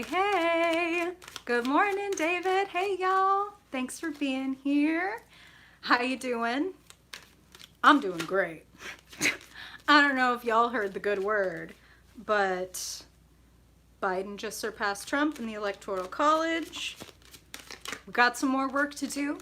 Hey, good morning, David. Hey, y'all. Thanks for being here. How you doing? I'm doing great. I don't know if y'all heard the good word, but Biden just surpassed Trump in the Electoral College. We got some more work to do.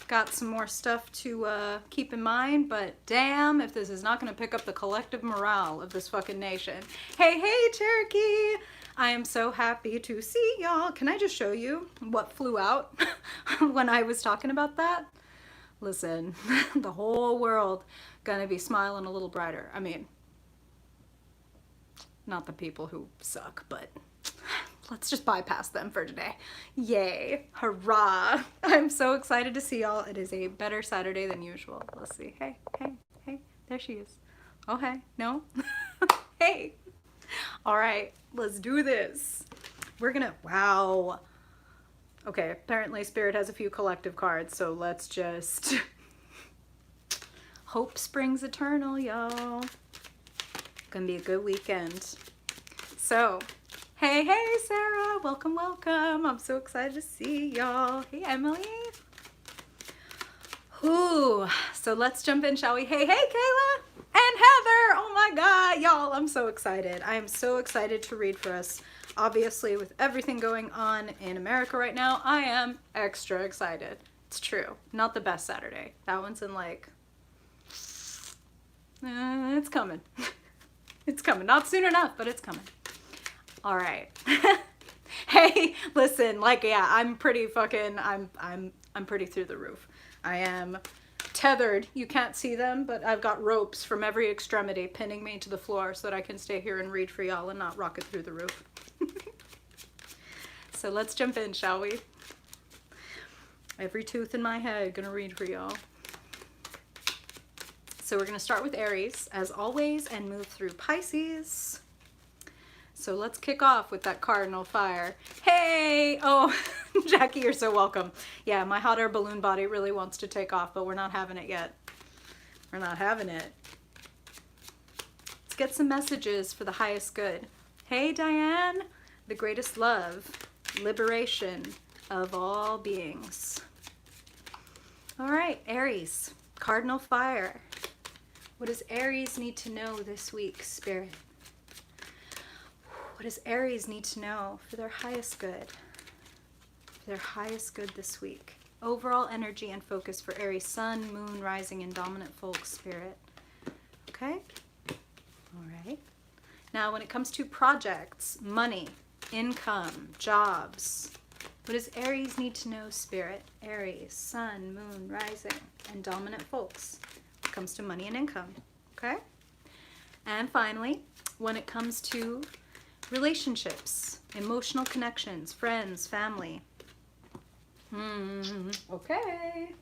Got some more stuff to keep in mind, but damn if this is not going to pick up the collective morale of this fucking nation. Hey, Cherokee! I am so happy to see y'all. Can I just show you what flew out when I was talking about that? Listen, the whole world gonna be smiling a little brighter. I mean, not the people who suck, but let's just bypass them for today. Yay, hurrah. I'm so excited to see y'all. It is a better Saturday than usual. Let's see. Hey, there she is. Oh, hey, no? Hey. All right, let's do this. We're gonna, wow. Okay, apparently Spirit has a few collective cards, so let's just, hope springs eternal, y'all. Gonna be a good weekend. So, hey, Sarah, welcome. I'm so excited to see y'all. Hey, Emily. Ooh, so let's jump in, shall we? Hey, Kayla and Heather. Oh my God, y'all, I'm so excited. I am so excited to read for us. Obviously, with everything going on in America right now, I am extra excited. It's true. Not the best Saturday. That one's in like, it's coming. It's coming. Not soon enough, but it's coming. All right. Hey, listen, like, yeah, I'm pretty fucking, I'm pretty through the roof. I am tethered. You can't see them, but I've got ropes from every extremity pinning me to the floor so that I can stay here and read for y'all and not rocket through the roof. So let's jump in, shall we? Every tooth in my head gonna read for y'all. So we're gonna start with Aries, as always, and move through Pisces. So let's kick off with that cardinal fire. Hey! Oh, Jackie, you're so welcome. Yeah, my hot air balloon body really wants to take off, but we're not having it yet. We're not having it. Let's get some messages for the highest good. Hey, Diane! The greatest love, liberation of all beings. All right, Aries, cardinal fire. What does Aries need to know this week, Spirit? What does Aries need to know for their highest good? For their highest good this week. Overall energy and focus for Aries, Sun, Moon, Rising, and Dominant Folk Spirit. Okay? All right. Now, when it comes to projects, money, income, jobs, what does Aries need to know, Spirit? Aries, Sun, Moon, Rising, and Dominant Folks. When it comes to money and income. Okay? And finally, when it comes to relationships, emotional connections, friends, family. Okay.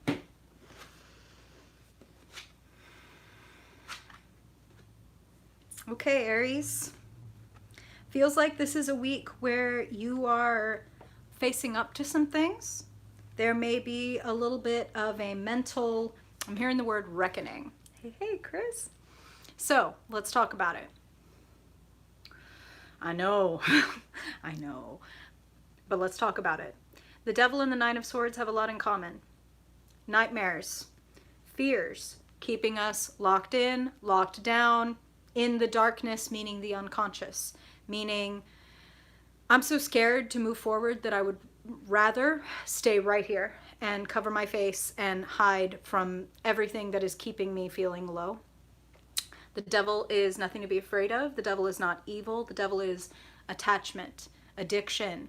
Okay, Aries. Feels like this is a week where you are facing up to some things. There may be a little bit of a mental, I'm hearing the word reckoning. Hey, Chris. So let's talk about it. I know, I know, but let's talk about it. The Devil and the Nine of Swords have a lot in common. Nightmares, fears, keeping us locked in, locked down, in the darkness, meaning the unconscious, meaning I'm so scared to move forward that I would rather stay right here and cover my face and hide from everything that is keeping me feeling low. The devil is nothing to be afraid of. The devil is not evil. The devil is attachment, addiction,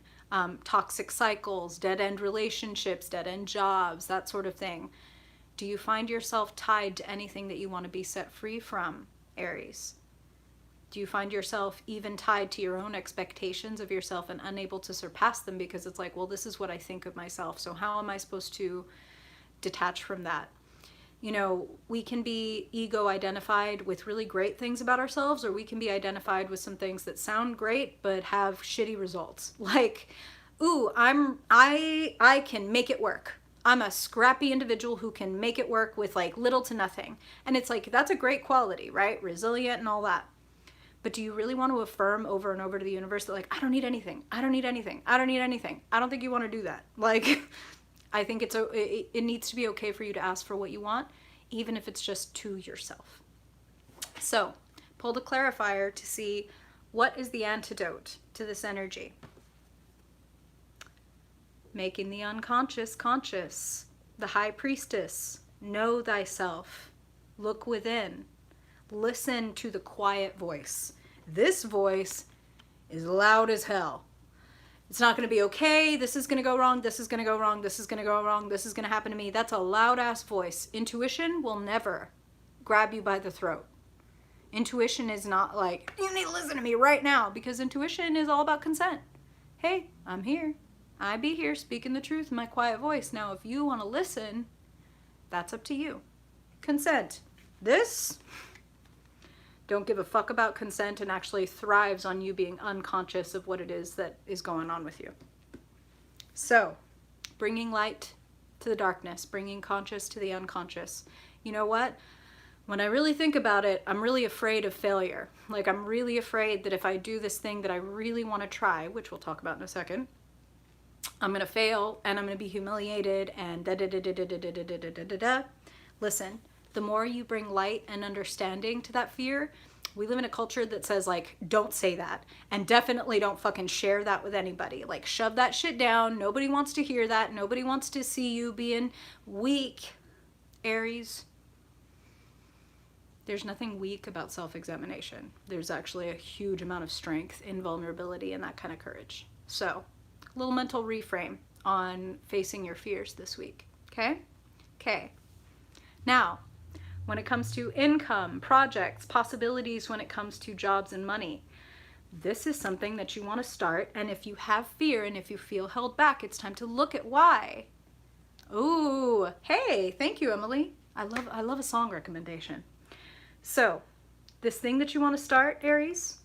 toxic cycles, dead-end relationships, dead-end jobs, that sort of thing. Do you find yourself tied to anything that you want to be set free from, Aries? Do you find yourself even tied to your own expectations of yourself and unable to surpass them because it's like, well, this is what I think of myself, so how am I supposed to detach from that? You know, we can be ego identified with really great things about ourselves, or we can be identified with some things that sound great but have shitty results. Like, ooh, I can make it work. I'm a scrappy individual who can make it work with like little to nothing. And it's like, that's a great quality, right? Resilient and all that. But do you really want to affirm over and over to the universe that, like, I don't need anything, I don't need anything, I don't need anything? I don't think you want to do that. Like, I think it needs to be okay for you to ask for what you want, even if it's just to yourself. So, pull the clarifier to see what is the antidote to this energy. Making the unconscious conscious. The High Priestess. Know thyself. Look within. Listen to the quiet voice. This voice is loud as hell. It's not going to be okay. This is going to go wrong. This is going to go wrong. This is going to go wrong. This is going to happen to me. That's a loud ass voice. Intuition will never grab you by the throat. Intuition is not like, you need to listen to me right now, because intuition is all about consent. Hey, I'm here. I be here speaking the truth in my quiet voice. Now, if you want to listen, that's up to you. Consent. This don't give a fuck about consent and actually thrives on you being unconscious of what it is that is going on with you. So, bringing light to the darkness, bringing conscious to the unconscious. You know what? When I really think about it, I'm really afraid of failure. Like, I'm really afraid that if I do this thing that I really want to try, which we'll talk about in a second, I'm going to fail and I'm going to be humiliated and da-da-da-da-da-da-da-da-da-da-da. Listen, the more you bring light and understanding to that fear, we live in a culture that says, like, don't say that, and definitely don't fucking share that with anybody. Like, shove that shit down. Nobody wants to hear that. Nobody wants to see you being weak, Aries. There's nothing weak about self-examination. There's actually a huge amount of strength in vulnerability and that kind of courage. So, a little mental reframe on facing your fears this week. Okay? Okay. Now, when it comes to income, projects, possibilities, when it comes to jobs and money, this is something that you want to start. And if you have fear and if you feel held back, it's time to look at why. Ooh, hey, thank you, Emily. I love a song recommendation. So, this thing that you want to start, Aries,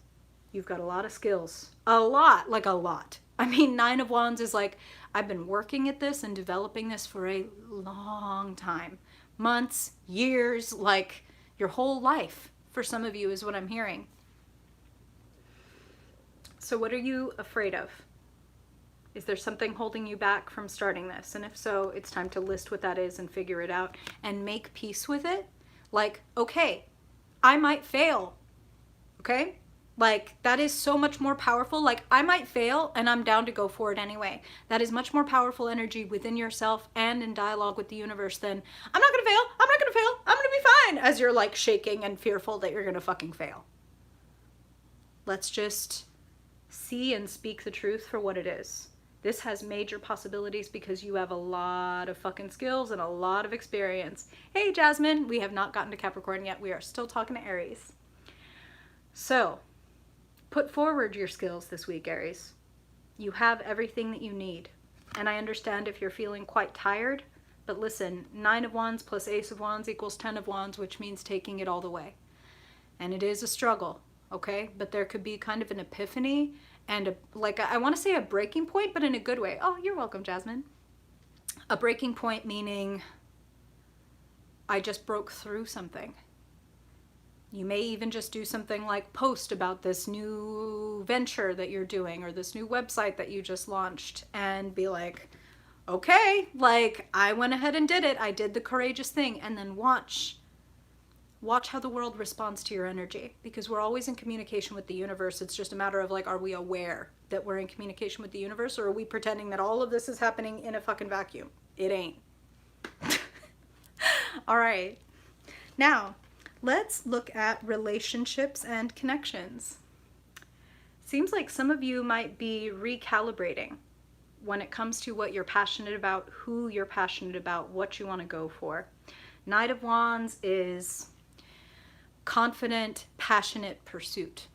you've got a lot of skills. A lot, like a lot. I mean, 9 of Wands is like, I've been working at this and developing this for a long time. Months, years, like your whole life for some of you is what I'm hearing. So what are you afraid of? Is there something holding you back from starting this? And if so, it's time to list what that is and figure it out and make peace with it. Like, okay, I might fail, okay? Like, that is so much more powerful. Like, I might fail and I'm down to go for it anyway. That is much more powerful energy within yourself and in dialogue with the universe than, I'm not gonna fail, I'm not gonna fail, I'm gonna be fine, as you're like shaking and fearful that you're gonna fucking fail. Let's just see and speak the truth for what it is. This has major possibilities because you have a lot of fucking skills and a lot of experience. Hey, Jasmine, we have not gotten to Capricorn yet. We are still talking to Aries. So, put forward your skills this week, Aries. You have everything that you need. And I understand if you're feeling quite tired, but listen, 9 of Wands plus Ace of Wands equals 10 of Wands, which means taking it all the way. And it is a struggle, okay? But there could be kind of an epiphany and I want to say a breaking point, but in a good way. Oh, you're welcome, Jasmine. A breaking point meaning I just broke through something. You may even just do something like post about this new venture that you're doing or this new website that you just launched and be like, okay, like I went ahead and did it. I did the courageous thing. And then watch how the world responds to your energy, because we're always in communication with the universe. It's just a matter of like, are we aware that we're in communication with the universe, or are we pretending that all of this is happening in a fucking vacuum? It ain't. All right. Now, let's look at relationships and connections. Seems like some of you might be recalibrating when it comes to what you're passionate about, who you're passionate about, what you want to go for. Knight of Wands is confident, passionate pursuit.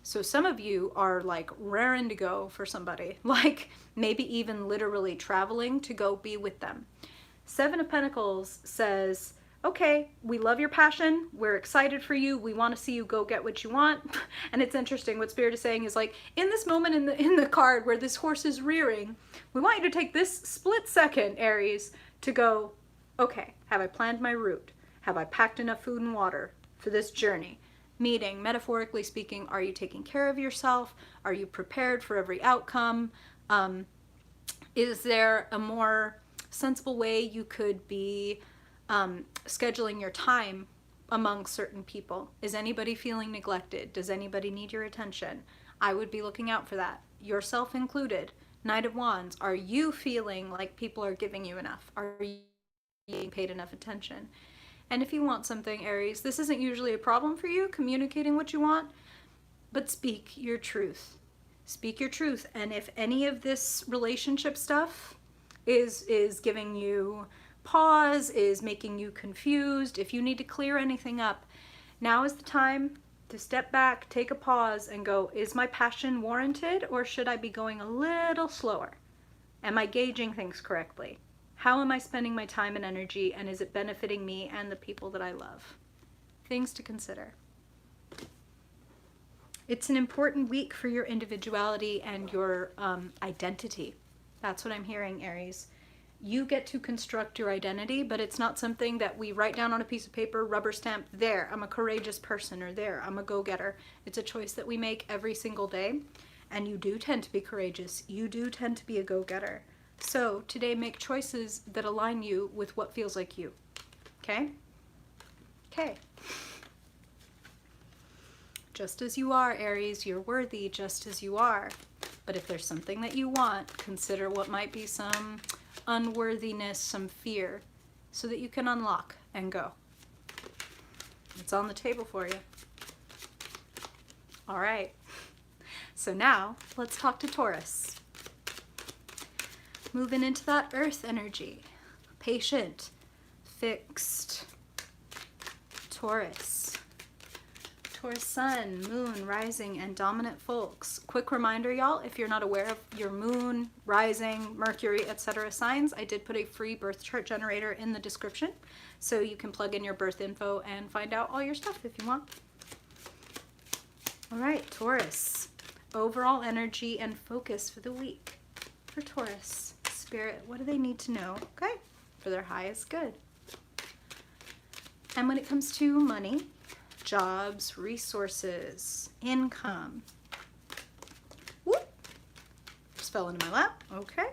So some of you are like raring to go for somebody, like maybe even literally traveling to go be with them. 7 of Pentacles says, okay, we love your passion. We're excited for you. We want to see you go get what you want. And it's interesting what Spirit is saying is like, in this moment in the card where this horse is rearing, we want you to take this split second, Aries, to go, okay, have I planned my route? Have I packed enough food and water for this journey? Meaning, metaphorically speaking, are you taking care of yourself? Are you prepared for every outcome? Is there a more sensible way you could be scheduling your time among certain people? Is anybody feeling neglected? Does anybody need your attention? I would be looking out for that, yourself included. Knight of Wands, are you feeling like people are giving you enough? Are you being paid enough attention? And if you want something, Aries, this isn't usually a problem for you, communicating what you want, but speak your truth. Speak your truth. And if any of this relationship stuff is giving you pause, is making you confused, if you need to clear anything up, now is the time to step back, take a pause, and go, is my passion warranted, or should I be going a little slower? Am I gauging things correctly? How am I spending my time and energy, and is it benefiting me and the people that I love? Things to consider. It's an important week for your individuality and your identity. That's what I'm hearing, Aries. You get to construct your identity, but it's not something that we write down on a piece of paper, rubber stamp, there, I'm a courageous person, or there, I'm a go-getter. It's a choice that we make every single day, and you do tend to be courageous. You do tend to be a go-getter. So today, make choices that align you with what feels like you. Okay? Okay. Just as you are, Aries, you're worthy just as you are. But if there's something that you want, consider what might be some unworthiness, some fear, so that you can unlock and go. It's on the table for you. All right. So now, let's talk to Taurus. Moving into that earth energy. Patient, fixed, Taurus. Taurus sun, moon, rising, and dominant folks. Quick reminder, y'all, if you're not aware of your moon, rising, Mercury, etc. signs, I did put a free birth chart generator in the description, so you can plug in your birth info and find out all your stuff if you want. All right, Taurus. Overall energy and focus for the week. For Taurus. Spirit, what do they need to know? Okay, for their highest good. And when it comes to money, jobs, resources, income. Whoop! Just fell into my lap. Okay.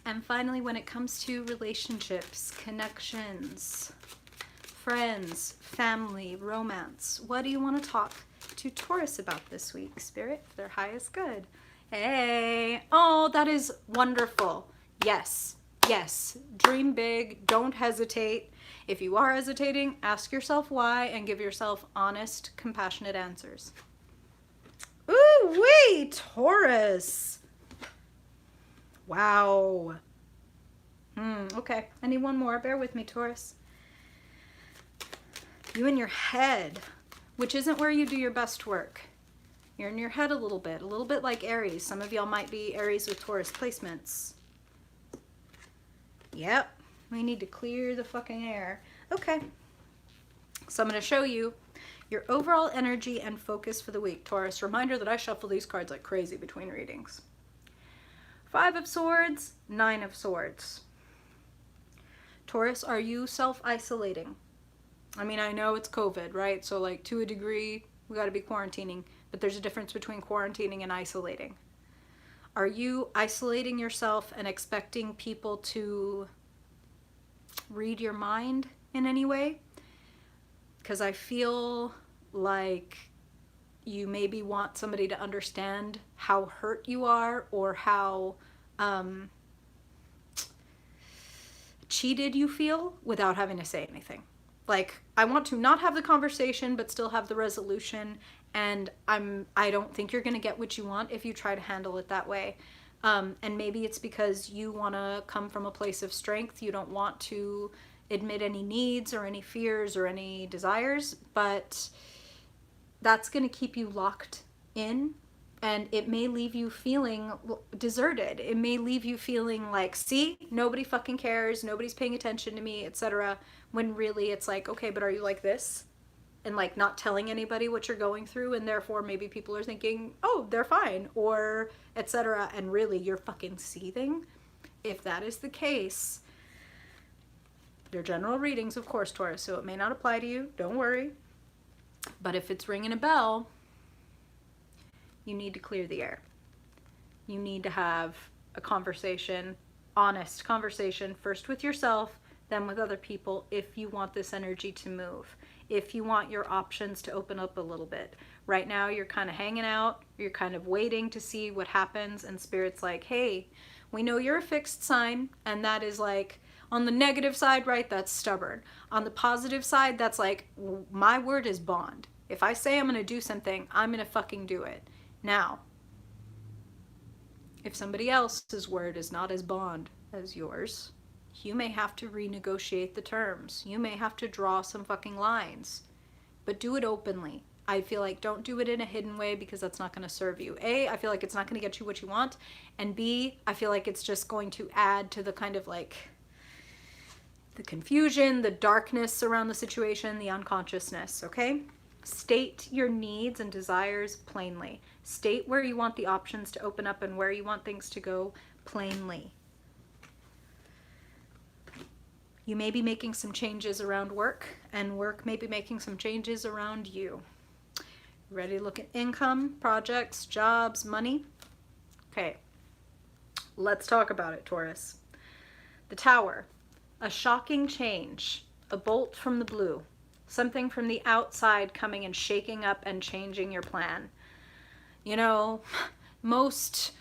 And finally, when it comes to relationships, connections, friends, family, romance, what do you want to talk to Taurus about this week, Spirit, for their highest good? Hey, oh, that is wonderful. Yes, yes, dream big, don't hesitate. If you are hesitating, ask yourself why and give yourself honest, compassionate answers. Ooh-wee, Taurus. Wow. Okay, I need one more. Bear with me, Taurus. You in your head, which isn't where you do your best work. You're in your head a little bit like Aries. Some of y'all might be Aries with Taurus placements. Yep, we need to clear the fucking air. Okay, so I'm going to show you your overall energy and focus for the week, Taurus. Reminder that I shuffle these cards like crazy between readings. 5 of Swords, 9 of Swords. Taurus, are you self-isolating? I mean, I know it's COVID, right? So like to a degree, we got to be quarantining, but there's a difference between quarantining and isolating. Are you isolating yourself and expecting people to read your mind in any way? Because I feel like you maybe want somebody to understand how hurt you are or how cheated you feel without having to say anything. Like, I want to not have the conversation but still have the resolution, and I don't think you're going to get what you want if you try to handle it that way. And maybe it's because you want to come from a place of strength. You don't want to admit any needs or any fears or any desires, but that's going to keep you locked in, and it may leave you feeling deserted. It may leave you feeling like, see, nobody fucking cares, nobody's paying attention to me, etc. When really it's like, okay, but are you like this? And like not telling anybody what you're going through, and therefore maybe people are thinking, oh, they're fine, or etc. And really you're fucking seething. If that is the case, they're general readings, of course, Taurus, so it may not apply to you. Don't worry. But if it's ringing a bell, you need to clear the air. You need to have a conversation, honest conversation, first with yourself, then with other people, if you want this energy to move, if you want your options to open up a little bit. Right now, you're kind of hanging out, you're kind of waiting to see what happens, and Spirit's like, hey, we know you're a fixed sign, and that is like, on the negative side, right, that's stubborn. On the positive side, that's like, my word is bond. If I say I'm going to do something, I'm going to fucking do it. Now, if somebody else's word is not as bond as yours, you may have to renegotiate the terms. You may have to draw some fucking lines. But do it openly. I feel like don't do it in a hidden way, because that's not going to serve you. A, I feel like it's not going to get you what you want. And B, I feel like it's just going to add to the kind of like the confusion, the darkness around the situation, the unconsciousness, okay? State your needs and desires plainly. State where you want the options to open up and where you want things to go plainly. You may be making some changes around work, and work may be making some changes around you. Ready to look at income, projects, jobs, money? Okay, let's talk about it, Taurus. The Tower, a shocking change, a bolt from the blue, something from the outside coming and shaking up and changing your plan. You know, most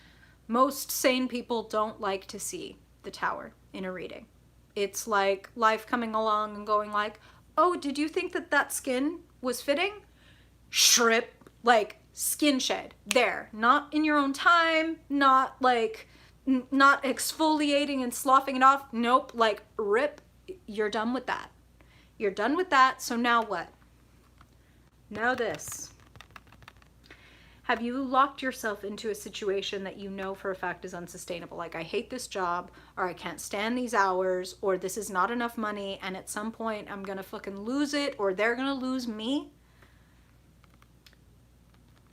sane people don't like to see the Tower in a reading. It's like life coming along and going like, oh, did you think that that skin was fitting? Shrip, like skin shed. There, not in your own time, not like, not exfoliating and sloughing it off. Nope, like rip, you're done with that. You're done with that, so now what? Now this. Have you locked yourself into a situation that you know for a fact is unsustainable? Like, I hate this job, or I can't stand these hours, or this is not enough money, and at some point I'm gonna fucking lose it, or they're gonna lose me.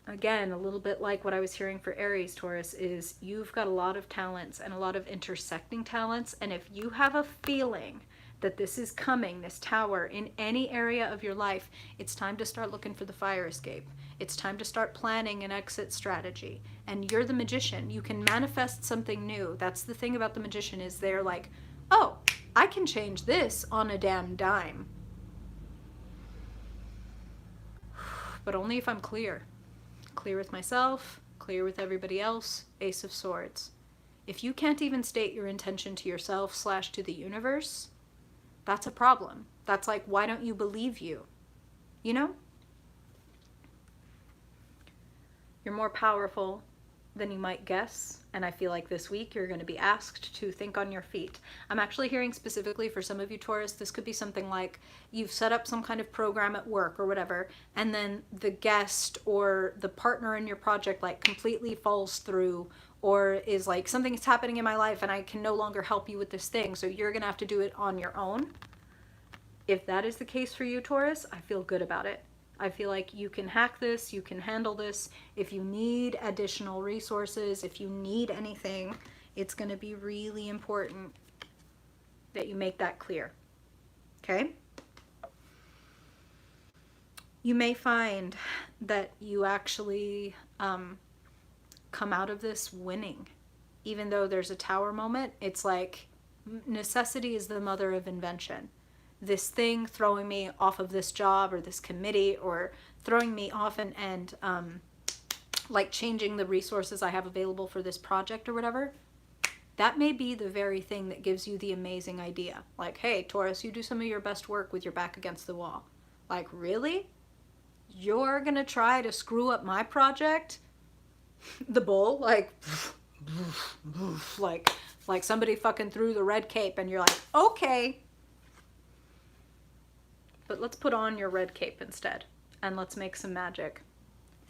Again, a little bit like what I was hearing for Aries, Taurus, is you've got a lot of talents and a lot of intersecting talents, and if you have a feeling that this is coming, this Tower, in any area of your life, it's time to start looking for the fire escape. It's time to start planning an exit strategy. And you're the magician. You can manifest something new. That's the thing about the magician, is they're like, oh, I can change this on a damn dime. But only if I'm clear. Clear with myself, clear with everybody else. Ace of Swords. If you can't even state your intention to yourself / to the universe, that's a problem. That's like, why don't you believe you? You know? You're more powerful than you might guess, and I feel like this week you're going to be asked to think on your feet. I'm actually hearing specifically for some of you Taurus, this could be something like you've set up some kind of program at work or whatever, and then the guest or the partner in your project like completely falls through, or is like, something's happening in my life and I can no longer help you with this thing, so you're going to have to do it on your own. If that is the case for you, Taurus, I feel good about it. I feel like you can hack this, you can handle this. If you need additional resources, if you need anything, it's going to be really important that you make that clear. Okay? You may find that you actually come out of this winning. Even though there's a Tower moment, it's like necessity is the mother of invention. This thing throwing me off of this job or this committee, or throwing me off and like changing the resources I have available for this project or whatever, that may be the very thing that gives you the amazing idea. Like, hey, Taurus, you do some of your best work with your back against the wall. Like, really? You're gonna try to screw up my project? The bull, like somebody fucking threw the red cape and you're like, okay. But let's put on your red cape instead, and let's make some magic.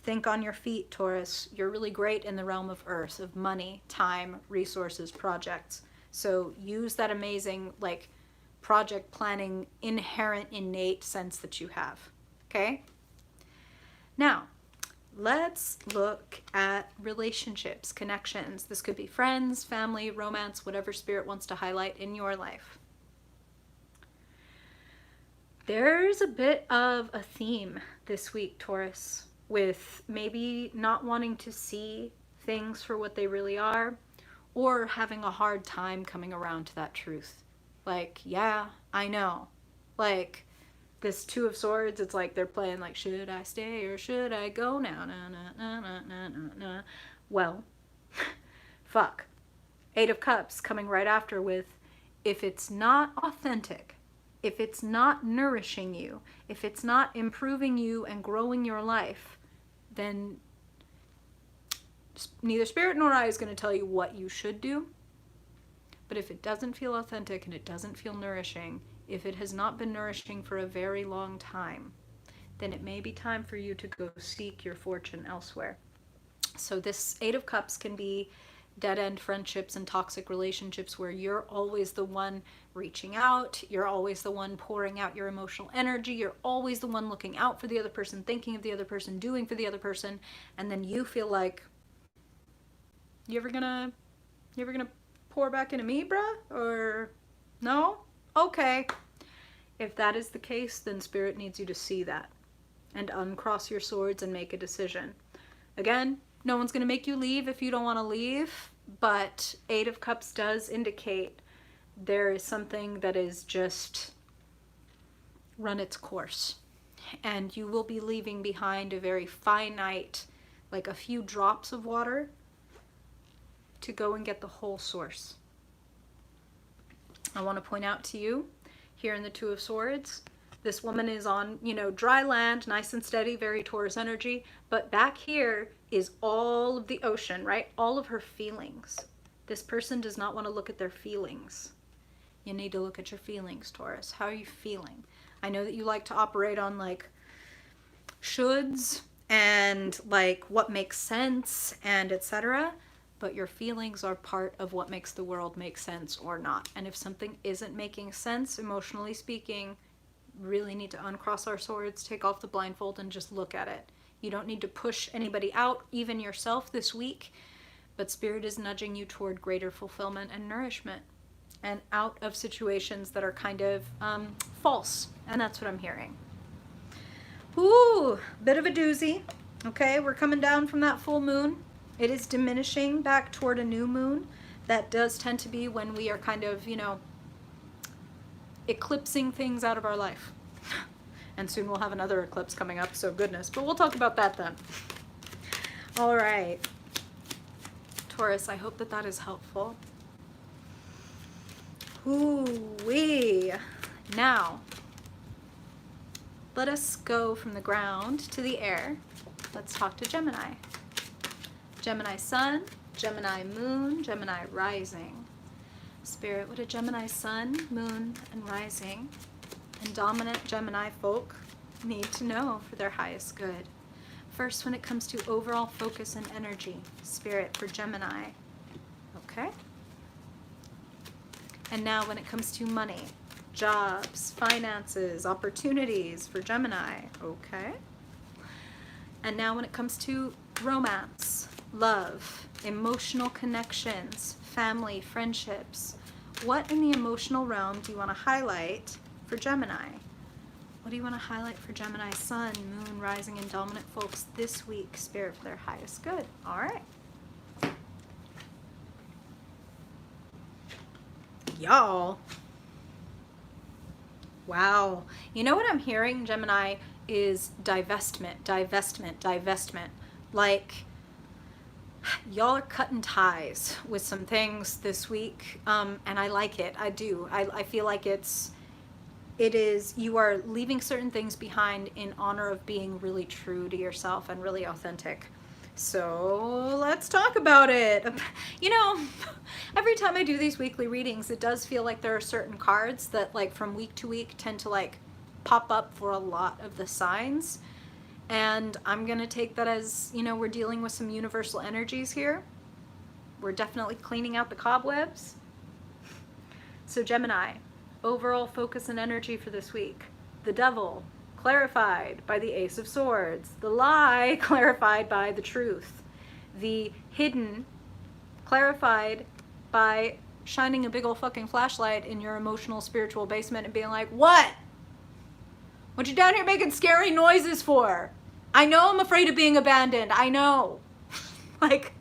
Think on your feet, Taurus. You're really great in the realm of earth, of money, time, resources, projects. So use that amazing, like, project planning, inherent, innate sense that you have. Okay? Now, let's look at relationships, connections. This could be friends, family, romance, whatever Spirit wants to highlight in your life. There's a bit of a theme this week, Taurus, with maybe not wanting to see things for what they really are, or having a hard time coming around to that truth. Like, yeah, I know. Like, this Two of Swords, it's like they're playing like, should I stay or should I go now? Na, na, na, na, na, na, na. Well, fuck. Eight of Cups coming right after with, if it's not authentic, if it's not nourishing you, if it's not improving you and growing your life, then neither Spirit nor I is going to tell you what you should do. But if it doesn't feel authentic and it doesn't feel nourishing, if it has not been nourishing for a very long time, then it may be time for you to go seek your fortune elsewhere. So this Eight of Cups can be dead-end friendships and toxic relationships where you're always the one reaching out, you're always the one pouring out your emotional energy, you're always the one looking out for the other person, thinking of the other person, doing for the other person, and then you feel like, you ever gonna pour back into me, bruh? Or no? Okay. If that is the case, then Spirit needs you to see that and uncross your swords and make a decision. Again, no one's going to make you leave if you don't want to leave, but Eight of Cups does indicate there is something that is just run its course. And you will be leaving behind a very finite, like a few drops of water to go and get the whole source. I want to point out to you, here in the Two of Swords, this woman is on, dry land, nice and steady, very Taurus energy, but back here is all of the ocean, right? All of her feelings. This person does not want to look at their feelings. You need to look at your feelings, Taurus. How are you feeling? I know that you like to operate on like shoulds and like what makes sense and etc., but your feelings are part of what makes the world make sense or not. And if something isn't making sense, emotionally speaking, really need to uncross our swords, take off the blindfold, and just look at it. You don't need to push anybody out, even yourself this week, but Spirit is nudging you toward greater fulfillment and nourishment and out of situations that are kind of false. And that's what I'm hearing. Ooh, bit of a doozy. Okay, we're coming down from that full moon. It is diminishing back toward a new moon. That does tend to be when we are kind of, eclipsing things out of our life. And soon we'll have another eclipse coming up, so goodness. But we'll talk about that then. All right. Taurus, I hope that that is helpful. Ooh-wee. Now, let us go from the ground to the air. Let's talk to Gemini. Gemini Sun, Gemini Moon, Gemini Rising. Spirit, what do Gemini Sun, Moon, and Rising and dominant Gemini folk need to know for their highest good? First, when it comes to overall focus and energy, Spirit for Gemini. Okay? And now when it comes to money, jobs, finances, opportunities for Gemini. Okay? And now when it comes to romance, love, emotional connections, family, friendships, what in the emotional realm do you want to highlight for Gemini? What do you want to highlight for Gemini Sun, Moon, Rising, and Dominant folks this week, Spirit, for their highest good? All right. Y'all. Wow. You know what I'm hearing, Gemini, is divestment, divestment, divestment. Like, y'all are cutting ties with some things this week, and I like it. I do. I feel like it is, you are leaving certain things behind in honor of being really true to yourself and really authentic. So let's talk about it. Every time I do these weekly readings, it does feel like there are certain cards that like from week to week tend to like pop up for a lot of the signs. And I'm going to take that as, we're dealing with some universal energies here. We're definitely cleaning out the cobwebs. So Gemini, overall focus and energy for this week. The Devil, clarified by the Ace of Swords. The Lie, clarified by the Truth. The Hidden, clarified by shining a big old fucking flashlight in your emotional, spiritual basement and being like, what? What you down here making scary noises for? I know I'm afraid of being abandoned. I know. Like,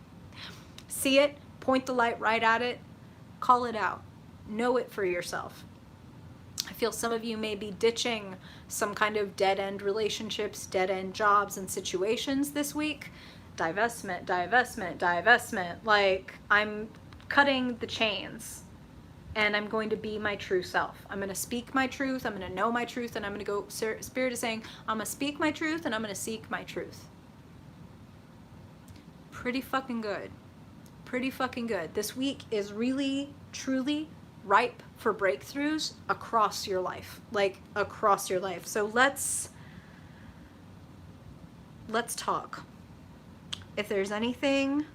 see it, point the light right at it, call it out. Know it for yourself. I feel some of you may be ditching some kind of dead-end relationships, dead-end jobs and situations this week. Divestment, divestment, divestment. Like, I'm cutting the chains and I'm going to be my true self. I'm going to speak my truth. I'm going to know my truth, and I'm going to go, Spirit is saying, I'm going to speak my truth and I'm going to seek my truth. Pretty fucking good. Pretty fucking good. This week is really, truly ripe for breakthroughs across your life. Like, across your life. So let's talk. If there's anything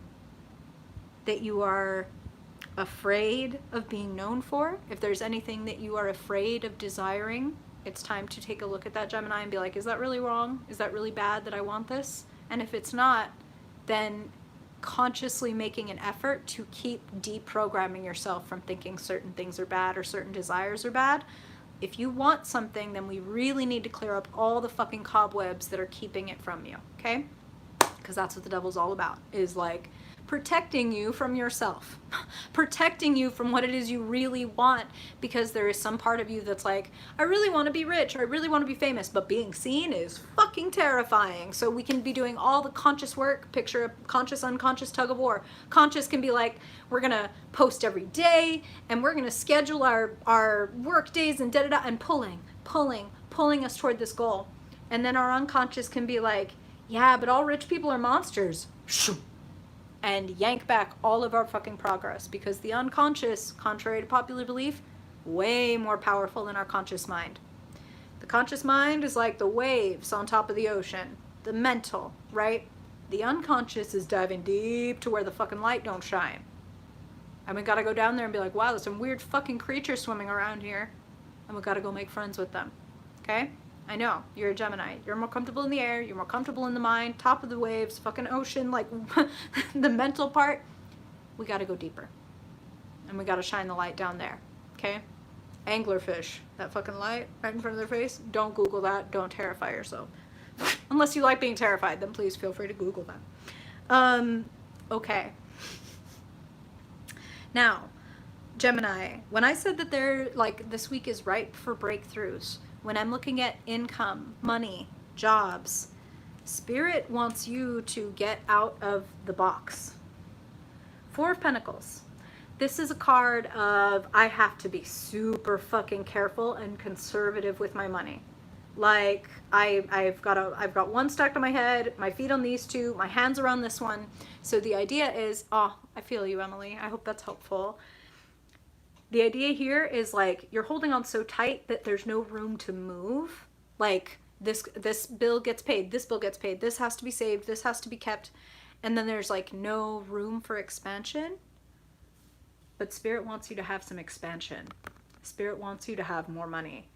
that you are afraid of being known for, if there's anything that you are afraid of desiring, it's time to take a look at that, Gemini, and be like, is that really wrong? Is that really bad that I want this? And if it's not, then consciously making an effort to keep deprogramming yourself from thinking certain things are bad or certain desires are bad. If you want something, then we really need to clear up all the fucking cobwebs that are keeping it from you, okay? Because that's what the devil's all about, is like protecting you from yourself, protecting you from what it is you really want, because there is some part of you that's like, I really want to be rich, or I really want to be famous, but being seen is fucking terrifying. So we can be doing all the conscious work, picture a conscious, unconscious tug of war. Conscious can be like, we're going to post every day, and we're going to schedule our work days and da-da-da, and pulling us toward this goal. And then our unconscious can be like, yeah, but all rich people are monsters. And yank back all of our fucking progress, because the unconscious, contrary to popular belief, way more powerful than our conscious mind. The conscious mind is like the waves on top of the ocean, the mental, right? The unconscious is diving deep to where the fucking light don't shine. And we gotta go down there and be like, wow, there's some weird fucking creatures swimming around here, and we gotta go make friends with them, okay? I know, you're a Gemini. You're more comfortable in the air, you're more comfortable in the mind, top of the waves, fucking ocean, like the mental part. We gotta go deeper. And we gotta shine the light down there, okay? Anglerfish, that fucking light right in front of their face, don't Google that, don't terrify yourself. Unless you like being terrified, then please feel free to Google that. Okay. Now, Gemini, when I said that this week is ripe for breakthroughs, when I'm looking at income, money, jobs, Spirit wants you to get out of the box. Four of Pentacles. This is a card of, I have to be super fucking careful and conservative with my money. Like, I've got one stacked on my head, my feet on these two, my hands around this one. So the idea is, I feel you, Emily. I hope that's helpful. The idea here is like, you're holding on so tight that there's no room to move. Like, this bill gets paid, this bill gets paid, this has to be saved, this has to be kept. And then there's like no room for expansion. But Spirit wants you to have some expansion. Spirit wants you to have more money.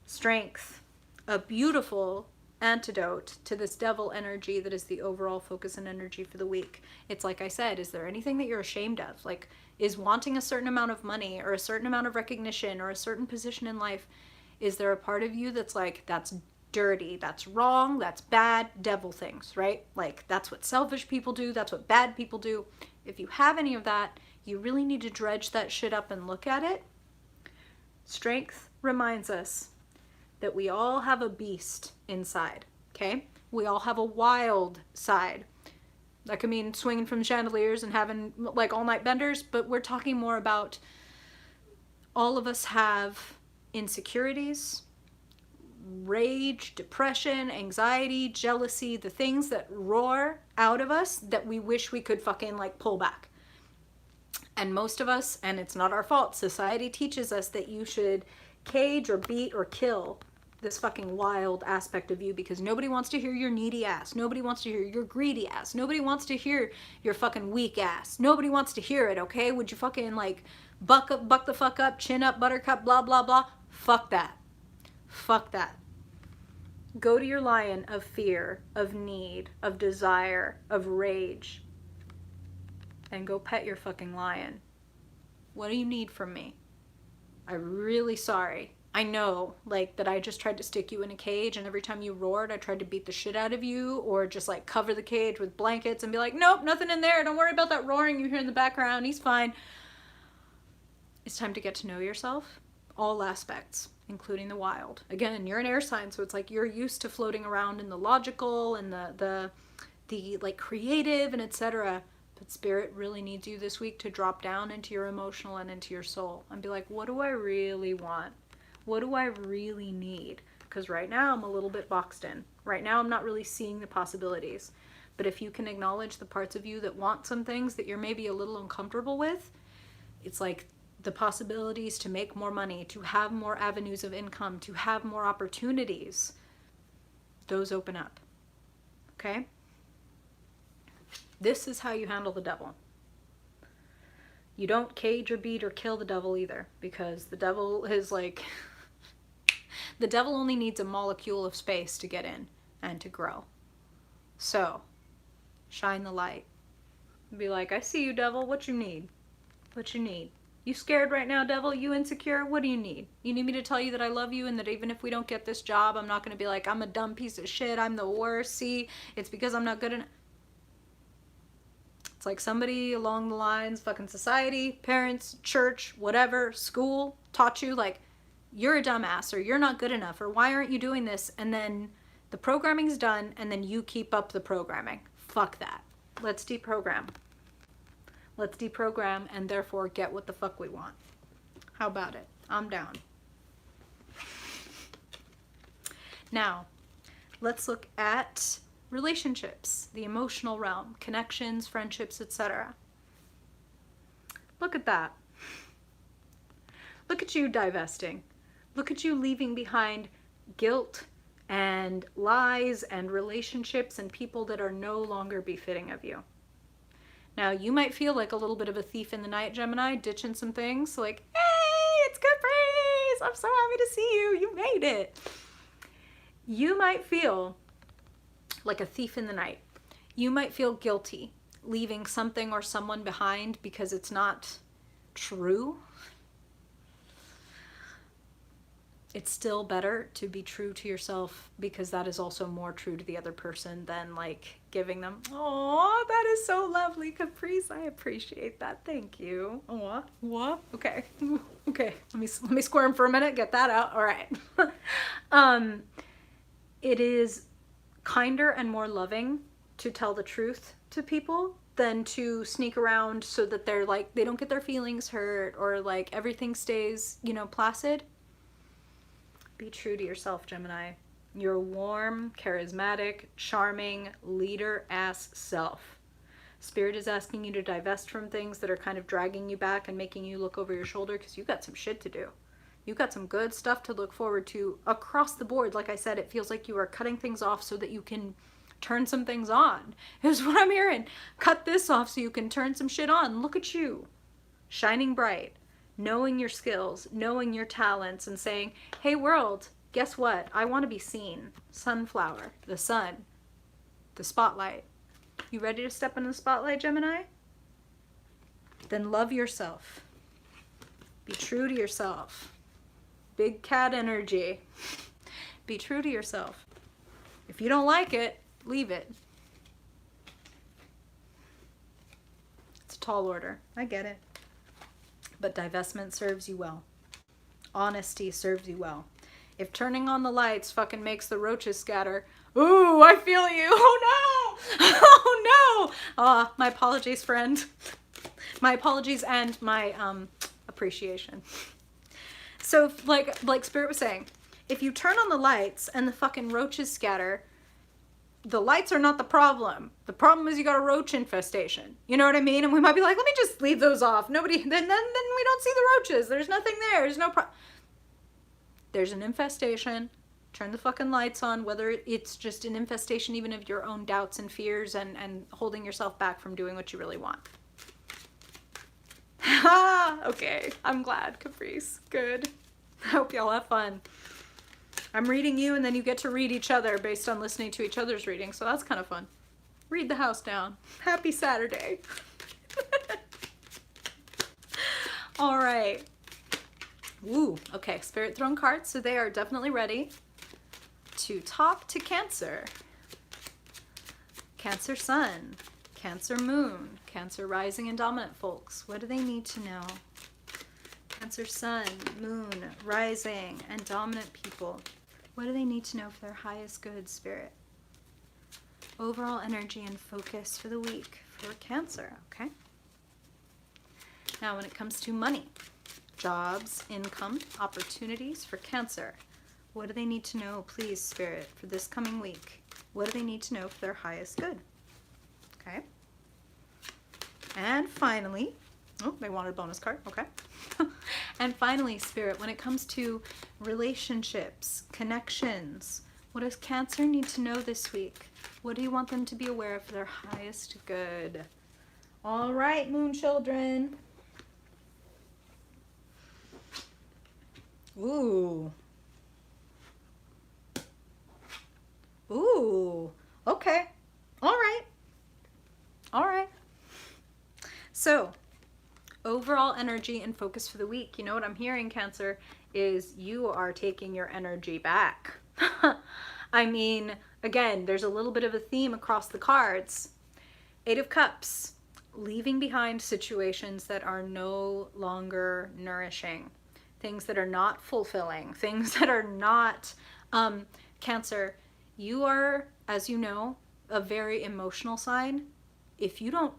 Strength, a beautiful antidote to this devil energy that is the overall focus and energy for the week. It's like I said, is there anything that you're ashamed of? Like, is wanting a certain amount of money or a certain amount of recognition or a certain position in life, is there a part of you that's like, that's dirty, that's wrong, that's bad, devil things, right? Like, that's what selfish people do, that's what bad people do. If you have any of that, you really need to dredge that shit up and look at it. Strength reminds us that we all have a beast inside, okay? We all have a wild side. That could mean swinging from chandeliers and having like all night benders, but we're talking more about all of us have insecurities, rage, depression, anxiety, jealousy, the things that roar out of us that we wish we could fucking like pull back. And most of us, and it's not our fault, society teaches us that you should cage or beat or kill this fucking wild aspect of you, because nobody wants to hear your needy ass. Nobody wants to hear your greedy ass. Nobody wants to hear your fucking weak ass. Nobody wants to hear it, okay? Would you fucking like buck the fuck up, chin up, buttercup, blah, blah, blah. Fuck that. Fuck that. Go to your lion of fear, of need, of desire, of rage, and go pet your fucking lion. What do you need from me? I'm really sorry, I know, like, that I just tried to stick you in a cage, and every time you roared, I tried to beat the shit out of you, or just, like, cover the cage with blankets and be like, nope, nothing in there. Don't worry about that roaring you hear in the background. He's fine. It's time to get to know yourself. All aspects, including the wild. Again, you're an air sign, so it's like you're used to floating around in the logical and the like, creative and etc. But Spirit really needs you this week to drop down into your emotional and into your soul and be like, what do I really want? What do I really need? Because right now I'm a little bit boxed in. Right now I'm not really seeing the possibilities. But if you can acknowledge the parts of you that want some things that you're maybe a little uncomfortable with, it's like the possibilities to make more money, to have more avenues of income, to have more opportunities, those open up. Okay? This is how you handle the devil. You don't cage or beat or kill the devil either, because the devil is like... The devil only needs a molecule of space to get in and to grow. So, shine the light. Be like, I see you, devil. What you need? What you need? You scared right now, devil? You insecure? What do you need? You need me to tell you that I love you and that even if we don't get this job, I'm not going to be like, I'm a dumb piece of shit. I'm the worst. See, it's because I'm not good enough. It's like somebody along the lines, fucking society, parents, church, whatever, school, taught you, like, you're a dumbass, or you're not good enough, or why aren't you doing this? And then the programming's done, and then you keep up the programming. Fuck that. Let's deprogram. Let's deprogram and therefore get what the fuck we want. How about it? I'm down. Now, let's look at relationships, the emotional realm, connections, friendships, etc. Look at that. Look at you divesting. Look at you leaving behind guilt and lies and relationships and people that are no longer befitting of you. Now, you might feel like a little bit of a thief in the night, Gemini, ditching some things like, hey, it's Caprice, I'm so happy to see you, you made it. You might feel like a thief in the night. You might feel guilty leaving something or someone behind because it's not true. It's still better to be true to yourself, because that is also more true to the other person than like giving them, oh, that is so lovely, Caprice. I appreciate that. Thank you. Oh, what? Okay. Okay. Let me squirm for a minute. Get that out. All right. It is kinder and more loving to tell the truth to people than to sneak around so that they're like, they don't get their feelings hurt or like everything stays, you know, placid. Be true to yourself, Gemini. Your warm, charismatic, charming, leader-ass self. Spirit is asking you to divest from things that are kind of dragging you back and making you look over your shoulder, because you've got some shit to do. You've got some good stuff to look forward to across the board. Like I said, it feels like you are cutting things off so that you can turn some things on. Is what I'm hearing. Cut this off so you can turn some shit on. Look at you. Shining bright. Knowing your skills, knowing your talents, and saying, hey world, guess what? I want to be seen. Sunflower, the sun, the spotlight. You ready to step in the spotlight, Gemini? Then love yourself. Be true to yourself. Big cat energy. Be true to yourself. If you don't like it, leave it. It's a tall order. I get it. But divestment serves you well. Honesty serves you well. If turning on the lights fucking makes the roaches scatter, ooh, I feel you. Oh no! Oh no! My apologies, friend. My apologies and my appreciation. So like Spirit was saying, if you turn on the lights and the fucking roaches scatter, the lights are not the problem. The problem is you got a roach infestation. You know what I mean? And we might be like, let me just leave those off. Nobody, then we don't see the roaches. There's nothing there. There's no problem. There's an infestation. Turn the fucking lights on, whether it's just an infestation even of your own doubts and fears and holding yourself back from doing what you really want. Okay, I'm glad, Caprice. Good. I hope y'all have fun. I'm reading you, and then you get to read each other based on listening to each other's reading, so that's kind of fun. Read the house down. Happy Saturday. All right. Ooh, okay, Spirit throne cards, so they are definitely ready to talk to Cancer. Cancer Sun, Cancer Moon, Cancer Rising and Dominant folks. What do they need to know? Cancer Sun, Moon, Rising, and Dominant people. What do they need to know for their highest good, Spirit? Overall energy and focus for the week for Cancer, okay? Now when it comes to money, jobs, income, opportunities for Cancer. What do they need to know, please, Spirit, for this coming week? What do they need to know for their highest good? Okay. And finally, oh, they wanted a bonus card, okay. And finally, Spirit, when it comes to relationships, connections, what does Cancer need to know this week? What do you want them to be aware of for their highest good? All right, Moon children. Ooh. Ooh. Okay. All right. All right. So, overall energy and focus for the week. You know what I'm hearing, Cancer, is you are taking your energy back. I mean, again, there's a little bit of a theme across the cards. 8 of Cups, leaving behind situations that are no longer nourishing, things that are not fulfilling, things that are not, Cancer, you are, as you know, a very emotional sign. If you don't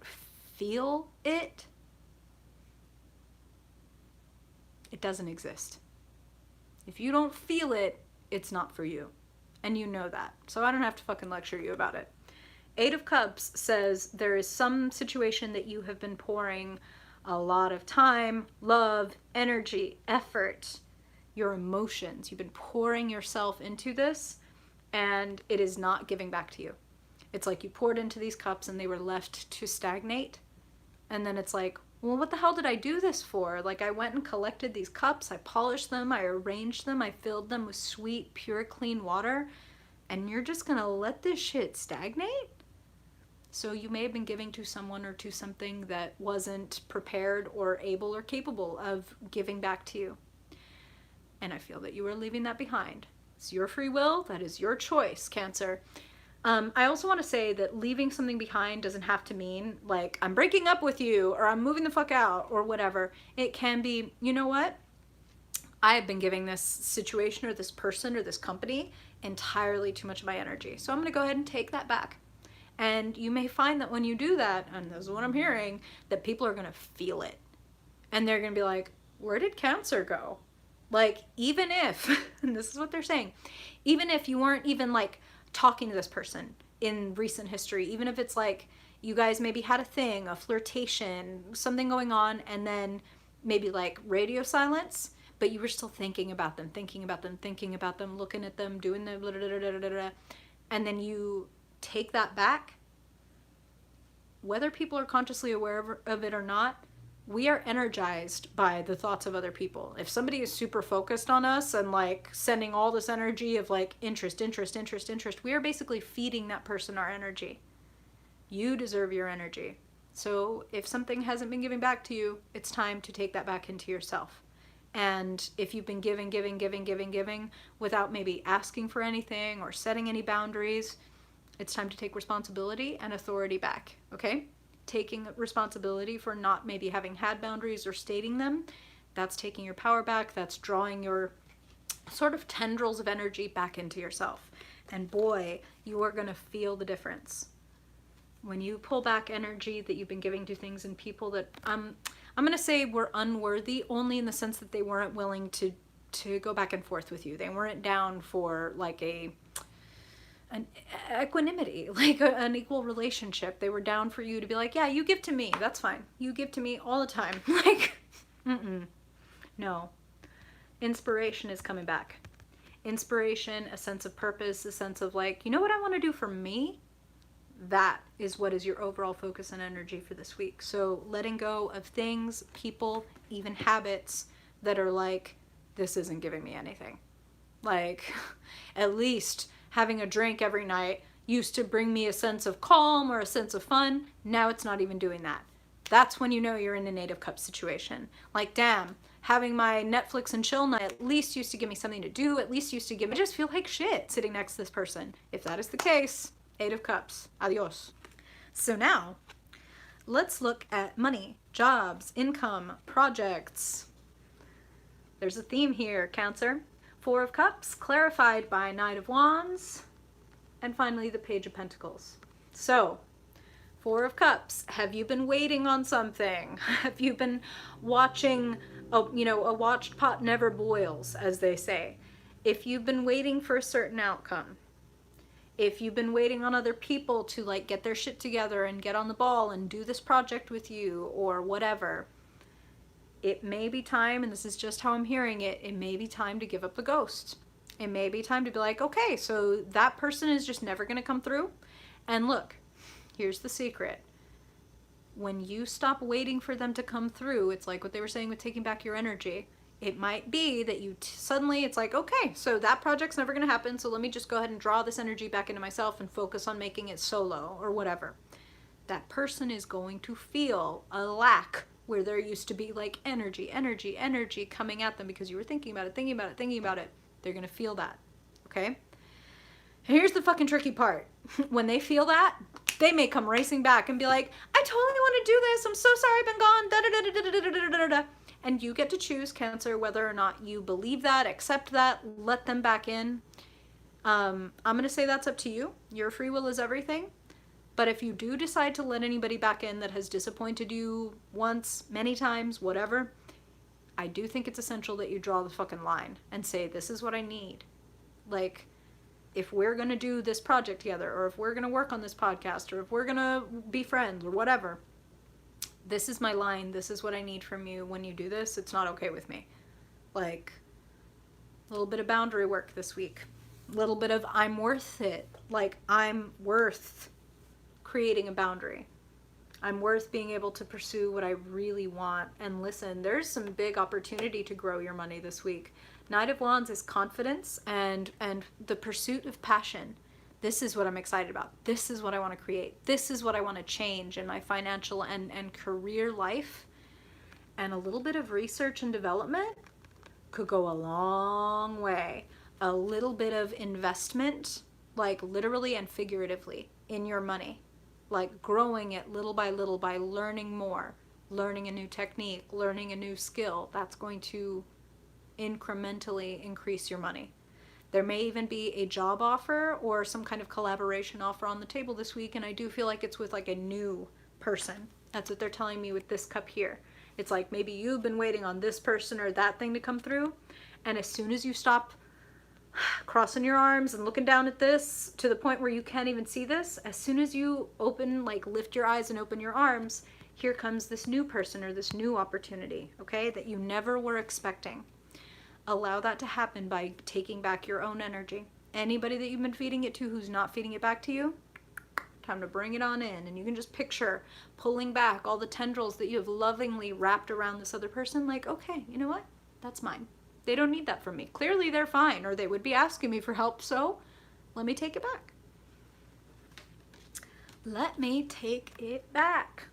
feel it, it doesn't exist. If you don't feel it, it's not for you. And you know that. So I don't have to fucking lecture you about it. 8 of Cups says there is some situation that you have been pouring a lot of time, love, energy, effort, your emotions. You've been pouring yourself into this, and it is not giving back to you. It's like you poured into these cups and they were left to stagnate. And then it's like, well, what the hell did I do this for? Like, I went and collected these cups, I polished them, I arranged them, I filled them with sweet, pure, clean water, and you're just gonna let this shit stagnate? So you may have been giving to someone or to something that wasn't prepared or able or capable of giving back to you. And I feel that you are leaving that behind. It's your free will, that is your choice, Cancer. I also want to say that leaving something behind doesn't have to mean like I'm breaking up with you or I'm moving the fuck out or whatever. It can be, you know what? I have been giving this situation or this person or this company entirely too much of my energy. So I'm going to go ahead and take that back. And you may find that when you do that, and this is what I'm hearing, that people are going to feel it. And they're going to be like, where did Cancer go? Like, even if, and this is what they're saying, even if you weren't even like talking to this person in recent history, even if it's like you guys maybe had a thing, a flirtation, something going on, and then maybe like radio silence, but you were still thinking about them, looking at them, doing the blah, blah, blah, blah, blah, blah, and then you take that back, whether people are consciously aware of it or not, we are energized by the thoughts of other people. If somebody is super focused on us and like sending all this energy of like interest, we are basically feeding that person our energy. You deserve your energy. So if something hasn't been given back to you, it's time to take that back into yourself. And if you've been giving without maybe asking for anything or setting any boundaries, it's time to take responsibility and authority back, okay? Taking responsibility for not maybe having had boundaries or stating them, that's taking your power back, that's drawing your sort of tendrils of energy back into yourself. And boy, you are going to feel the difference. When you pull back energy that you've been giving to things and people that, I'm going to say were unworthy, only in the sense that they weren't willing to go back and forth with you. They weren't down for like an equanimity, like an equal relationship. They were down for you to be like, yeah, you give to me, that's fine. You give to me all the time. Like, no. Inspiration is coming back. Inspiration, a sense of purpose, a sense of like, you know what I want to do for me? That is what is your overall focus and energy for this week. So letting go of things, people, even habits that are like, this isn't giving me anything. Like, at least having a drink every night used to bring me a sense of calm or a sense of fun. Now it's not even doing that. That's when you know you're in a Eight of Cups situation. Like, damn, having my Netflix and chill night at least used to give me something to do, at least used to give me, I just feel like shit sitting next to this person. If that is the case, Eight of Cups, adios. So now, let's look at money, jobs, income, projects. There's a theme here, Cancer. Four of Cups, clarified by Knight of Wands, and finally the Page of Pentacles. So, Four of Cups, have you been waiting on something? Have you been watching, a watched pot never boils, as they say. If you've been waiting for a certain outcome, if you've been waiting on other people to like get their shit together and get on the ball and do this project with you or whatever, it may be time, and this is just how I'm hearing it, it may be time to give up the ghost. It may be time to be like, okay, so that person is just never going to come through. And look, here's the secret. When you stop waiting for them to come through, it's like what they were saying with taking back your energy. It might be that you suddenly, it's like, okay, so that project's never going to happen, so let me just go ahead and draw this energy back into myself and focus on making it solo or whatever. That person is going to feel a lack where there used to be like energy coming at them because you were thinking about it. They're going to feel that, okay? And here's the fucking tricky part. When they feel that, they may come racing back and be like, I totally want to do this. I'm so sorry I've been gone. Da, da, da, da, da, da, da, da, da. And you get to choose, Cancer, whether or not you believe that, accept that, let them back in. I'm going to say that's up to you. Your free will is everything. But if you do decide to let anybody back in that has disappointed you once, many times, whatever, I do think it's essential that you draw the fucking line and say, this is what I need. Like, if we're going to do this project together, or if we're going to work on this podcast, or if we're going to be friends or whatever, this is my line. This is what I need from you. When you do this, it's not okay with me. Like, a little bit of boundary work this week. A little bit of I'm worth it. Like, I'm worth creating a boundary. I'm worth being able to pursue what I really want. And listen, there's some big opportunity to grow your money this week. Knight of Wands is confidence and the pursuit of passion. This is what I'm excited about. This is what I want to create. This is what I want to change in my financial and career life. And a little bit of research and development could go a long way. A little bit of investment, like literally and figuratively, in your money. Like growing it little by little by learning more, learning a new technique, learning a new skill. That's going to incrementally increase your money. There may even be a job offer or some kind of collaboration offer on the table this week, and I do feel like it's with like a new person. That's what they're telling me with this cup here. It's like maybe you've been waiting on this person or that thing to come through, and as soon as you stop crossing your arms and looking down at this to the point where you can't even see this, as soon as you open, like lift your eyes and open your arms, here comes this new person or this new opportunity, okay, that you never were expecting. Allow that to happen by taking back your own energy. Anybody that you've been feeding it to who's not feeding it back to you, time to bring it on in. And you can just picture pulling back all the tendrils that you have lovingly wrapped around this other person. Like, okay, you know what? That's mine. They don't need that from me. Clearly they're fine, or they would be asking me for help. So let me take it back. Let me take it back.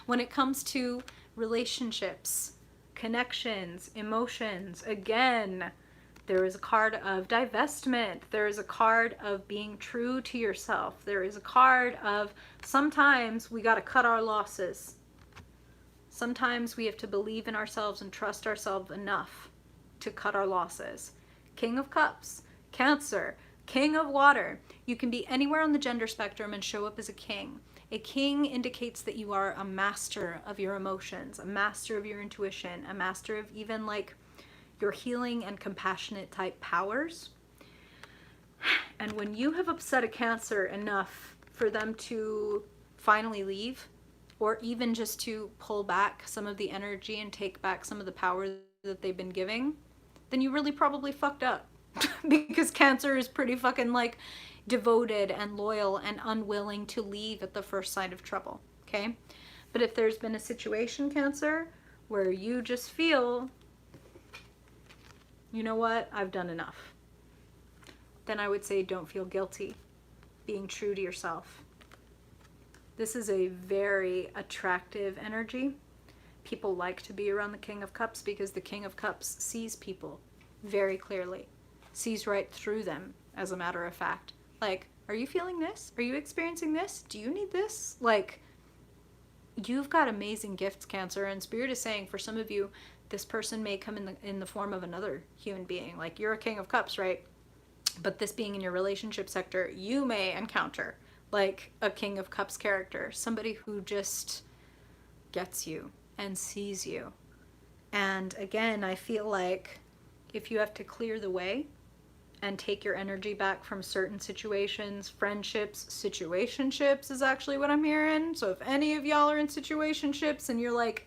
When it comes to relationships, connections, emotions, again, there is a card of divestment. There is a card of being true to yourself. There is a card of sometimes we got to cut our losses. Sometimes we have to believe in ourselves and trust ourselves enough to cut our losses. King of Cups, Cancer, King of Water. You can be anywhere on the gender spectrum and show up as a king. A king indicates that you are a master of your emotions, a master of your intuition, a master of even like your healing and compassionate type powers. And when you have upset a Cancer enough for them to finally leave, or even just to pull back some of the energy and take back some of the power that they've been giving, then you really probably fucked up. Because Cancer is pretty fucking like devoted and loyal and unwilling to leave at the first sign of trouble, okay? But if there's been a situation, Cancer, where you just feel, you know what, I've done enough, then I would say don't feel guilty. Being true to yourself. This is a very attractive energy. People like to be around the King of Cups because the King of Cups sees people very clearly, sees right through them, as a matter of fact. Like, are you feeling this? Are you experiencing this? Do you need this? Like, you've got amazing gifts, Cancer, and Spirit is saying for some of you, this person may come in the form of another human being. Like, you're a King of Cups, right? But this being in your relationship sector, you may encounter like a King of Cups character, somebody who just gets you and sees you. And again, I feel like if you have to clear the way and take your energy back from certain situations, friendships, situationships is actually what I'm hearing. So if any of y'all are in situationships and you're like,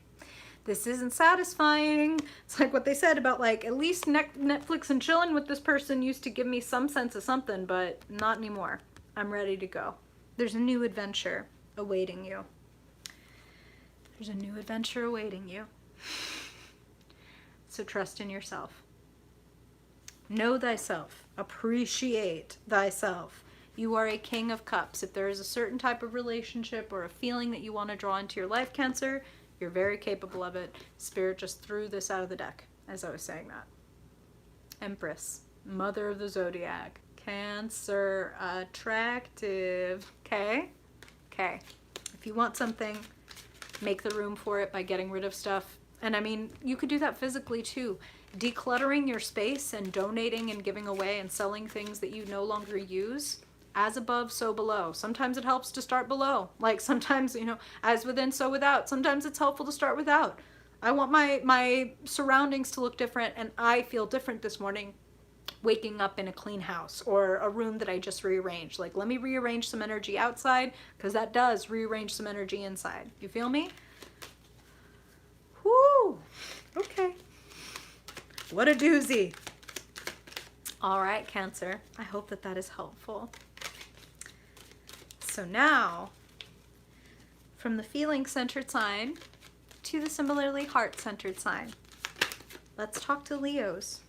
this isn't satisfying, it's like what they said about like, at least Netflix and chilling with this person used to give me some sense of something, but not anymore. I'm ready to go. There's a new adventure awaiting you. There's a new adventure awaiting you. So trust in yourself. Know thyself. Appreciate thyself. You are a King of Cups. If there is a certain type of relationship or a feeling that you want to draw into your life, Cancer, you're very capable of it. Spirit just threw this out of the deck as I was saying that. Empress, Mother of the Zodiac. Cancer, attractive. Okay? Okay. If you want something, make the room for it by getting rid of stuff. And I mean, you could do that physically too. Decluttering your space and donating and giving away and selling things that you no longer use. As above, so below. Sometimes it helps to start below. Like sometimes, you know, as within, so without. Sometimes it's helpful to start without. I want my surroundings to look different, and I feel different this morning waking up in a clean house or a room that I just rearranged. Like, let me rearrange some energy outside because that does rearrange some energy inside. You feel me? Whoo! Okay. What a doozy. All right, Cancer. I hope that that is helpful. So now, from the feeling-centered sign to the similarly heart-centered sign, let's talk to Leos.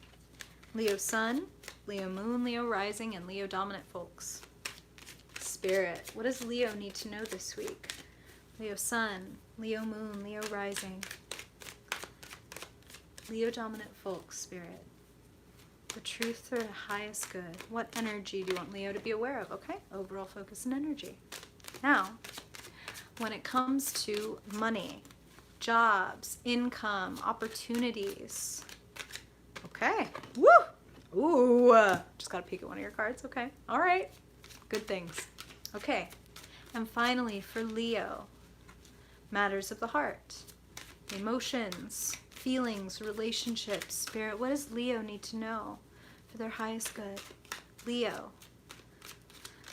Leo Sun, Leo Moon, Leo Rising, and Leo Dominant folks. Spirit, what does Leo need to know this week? Leo Sun, Leo Moon, Leo Rising, Leo Dominant folks, Spirit. The truth for the highest good. What energy do you want Leo to be aware of? Okay, overall focus and energy. Now, when it comes to money, jobs, income, opportunities. Okay. Woo! Ooh. Just got to peek at one of your cards. Okay. All right. Good things. Okay. And finally, for Leo, matters of the heart, emotions, feelings, relationships, Spirit. What does Leo need to know for their highest good? Leo.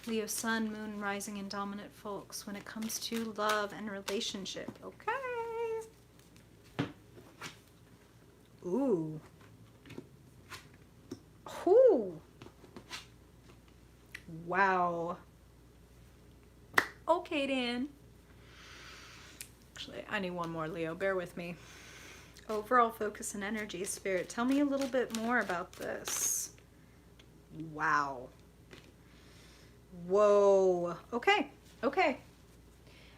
Leo Sun, Moon, Rising, and Dominant folks when it comes to love and relationship. Okay. Ooh. Ooh. Wow. Okay, Dan. Actually, I need one more, Leo. Bear with me. Overall focus and energy, Spirit. Tell me a little bit more about this. Wow. Whoa. Okay. Okay.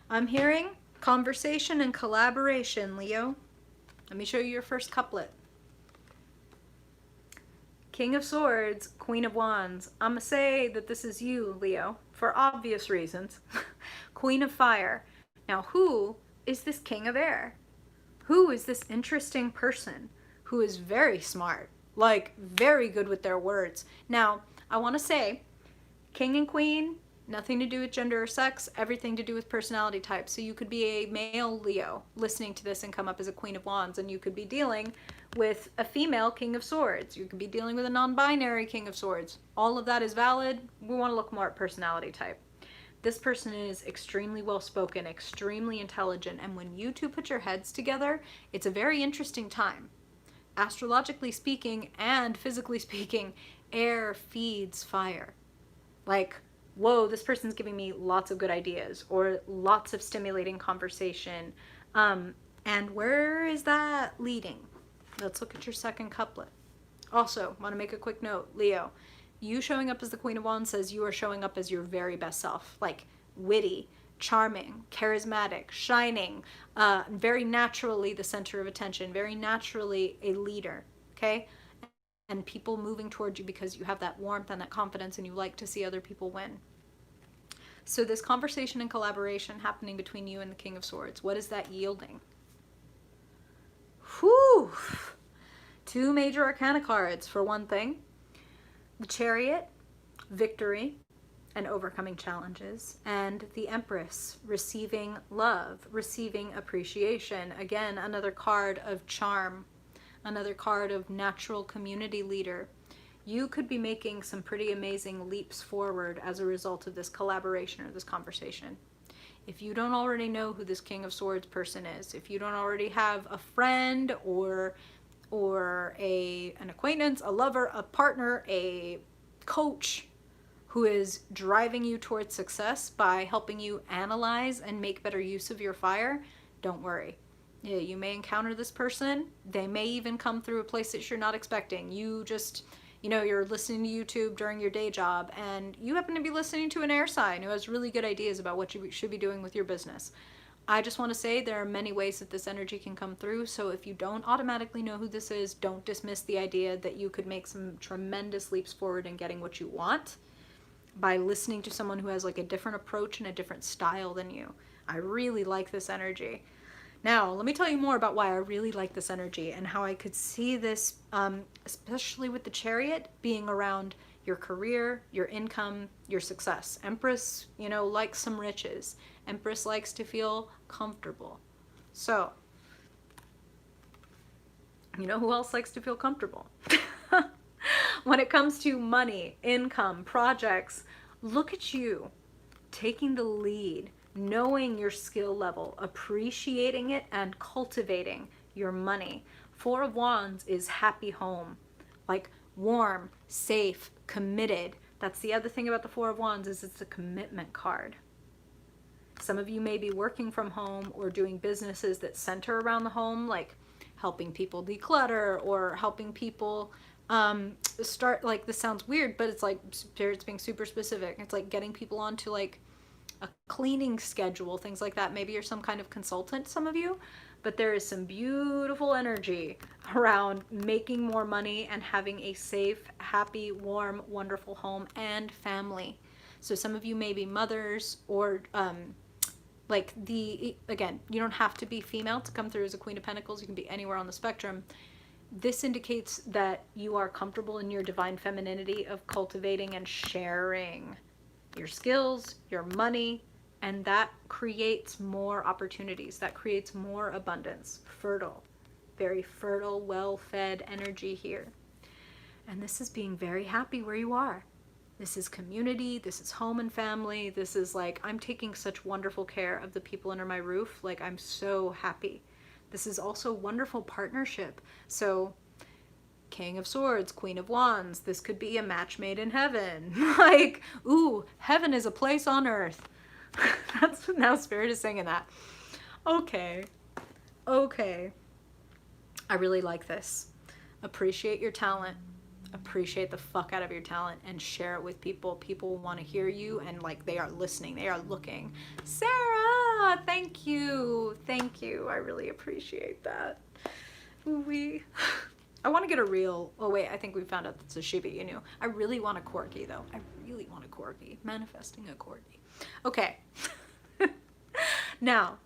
I'm hearing conversation and collaboration, Leo. Let me show you your first couplet. King of Swords, Queen of Wands. I'm going to say that this is you, Leo, for obvious reasons. Queen of Fire. Now, who is this King of Air? Who is this interesting person who is very smart, like very good with their words? Now, I want to say, King and Queen, nothing to do with gender or sex, everything to do with personality type. So you could be a male Leo listening to this and come up as a Queen of Wands, and you could be dealing with a female King of Swords. You could be dealing with a non-binary King of Swords. All of that is valid. We want to look more at personality type. This person is extremely well-spoken, extremely intelligent, and when you two put your heads together, it's a very interesting time. Astrologically speaking and physically speaking, air feeds fire. Like, whoa, this person's giving me lots of good ideas or lots of stimulating conversation. And where is that leading? Let's look at your second couplet. Also, want to make a quick note, Leo. You showing up as the Queen of Wands says you are showing up as your very best self. Like, witty, charming, charismatic, shining, very naturally the center of attention, very naturally a leader, okay? And people moving towards you because you have that warmth and that confidence and you like to see other people win. So this conversation and collaboration happening between you and the King of Swords, what is that yielding? Whew! 2 major arcana cards for one thing. The Chariot, victory and overcoming challenges, and the Empress, receiving love, receiving appreciation. Again, another card of charm, another card of natural community leader. You could be making some pretty amazing leaps forward as a result of this collaboration or this conversation. If you don't already know who this King of Swords person is, if you don't already have a friend or an acquaintance, a lover, a partner, a coach who is driving you towards success by helping you analyze and make better use of your fire, don't worry. Yeah, you may encounter this person. They may even come through a place that you're not expecting. You just, you're listening to YouTube during your day job and you happen to be listening to an air sign who has really good ideas about what you should be doing with your business. I just want to say there are many ways that this energy can come through. So if you don't automatically know who this is, don't dismiss the idea that you could make some tremendous leaps forward in getting what you want by listening to someone who has like a different approach and a different style than you. I really like this energy. Now, let me tell you more about why I really like this energy and how I could see this, especially with the Chariot, being around your career, your income, your success. Empress, likes some riches. Empress likes to feel comfortable. So, who else likes to feel comfortable? When it comes to money, income, projects, look at you taking the lead, knowing your skill level, appreciating it, and cultivating your money. 4 of Wands is happy home, like warm, safe, committed. That's the other thing about the 4 of Wands is it's a commitment card. Some of you may be working from home or doing businesses that center around the home, like helping people declutter or helping people start, like, this sounds weird, but it's like Spirit's being super specific. It's like getting people onto like a cleaning schedule, things like that. Maybe you're some kind of consultant, some of you, but there is some beautiful energy around making more money and having a safe, happy, warm, wonderful home and family. So some of you may be mothers or again, you don't have to be female to come through as a Queen of Pentacles. You can be anywhere on the spectrum. This indicates that you are comfortable in your divine femininity of cultivating and sharing your skills, your money, and that creates more opportunities. That creates more abundance. Fertile, very fertile, well-fed energy here. And this is being very happy where you are. This is community, this is home and family. This is like, I'm taking such wonderful care of the people under my roof. Like, I'm so happy. This is also wonderful partnership. So King of Swords, Queen of Wands, this could be a match made in heaven. Like, ooh, heaven is a place on earth. That's what now Spirit is singing that. Okay. I really like this. Appreciate your talent. Appreciate the fuck out of your talent and share it with people. People want to hear you and like they are listening. They are looking. Sarah, thank you. I really appreciate that. I want to get a real, oh wait, I think we found out that's a Shiba Inu. I really want a Corgi though. I really want a Corgi. Manifesting a Corgi. Okay. Now,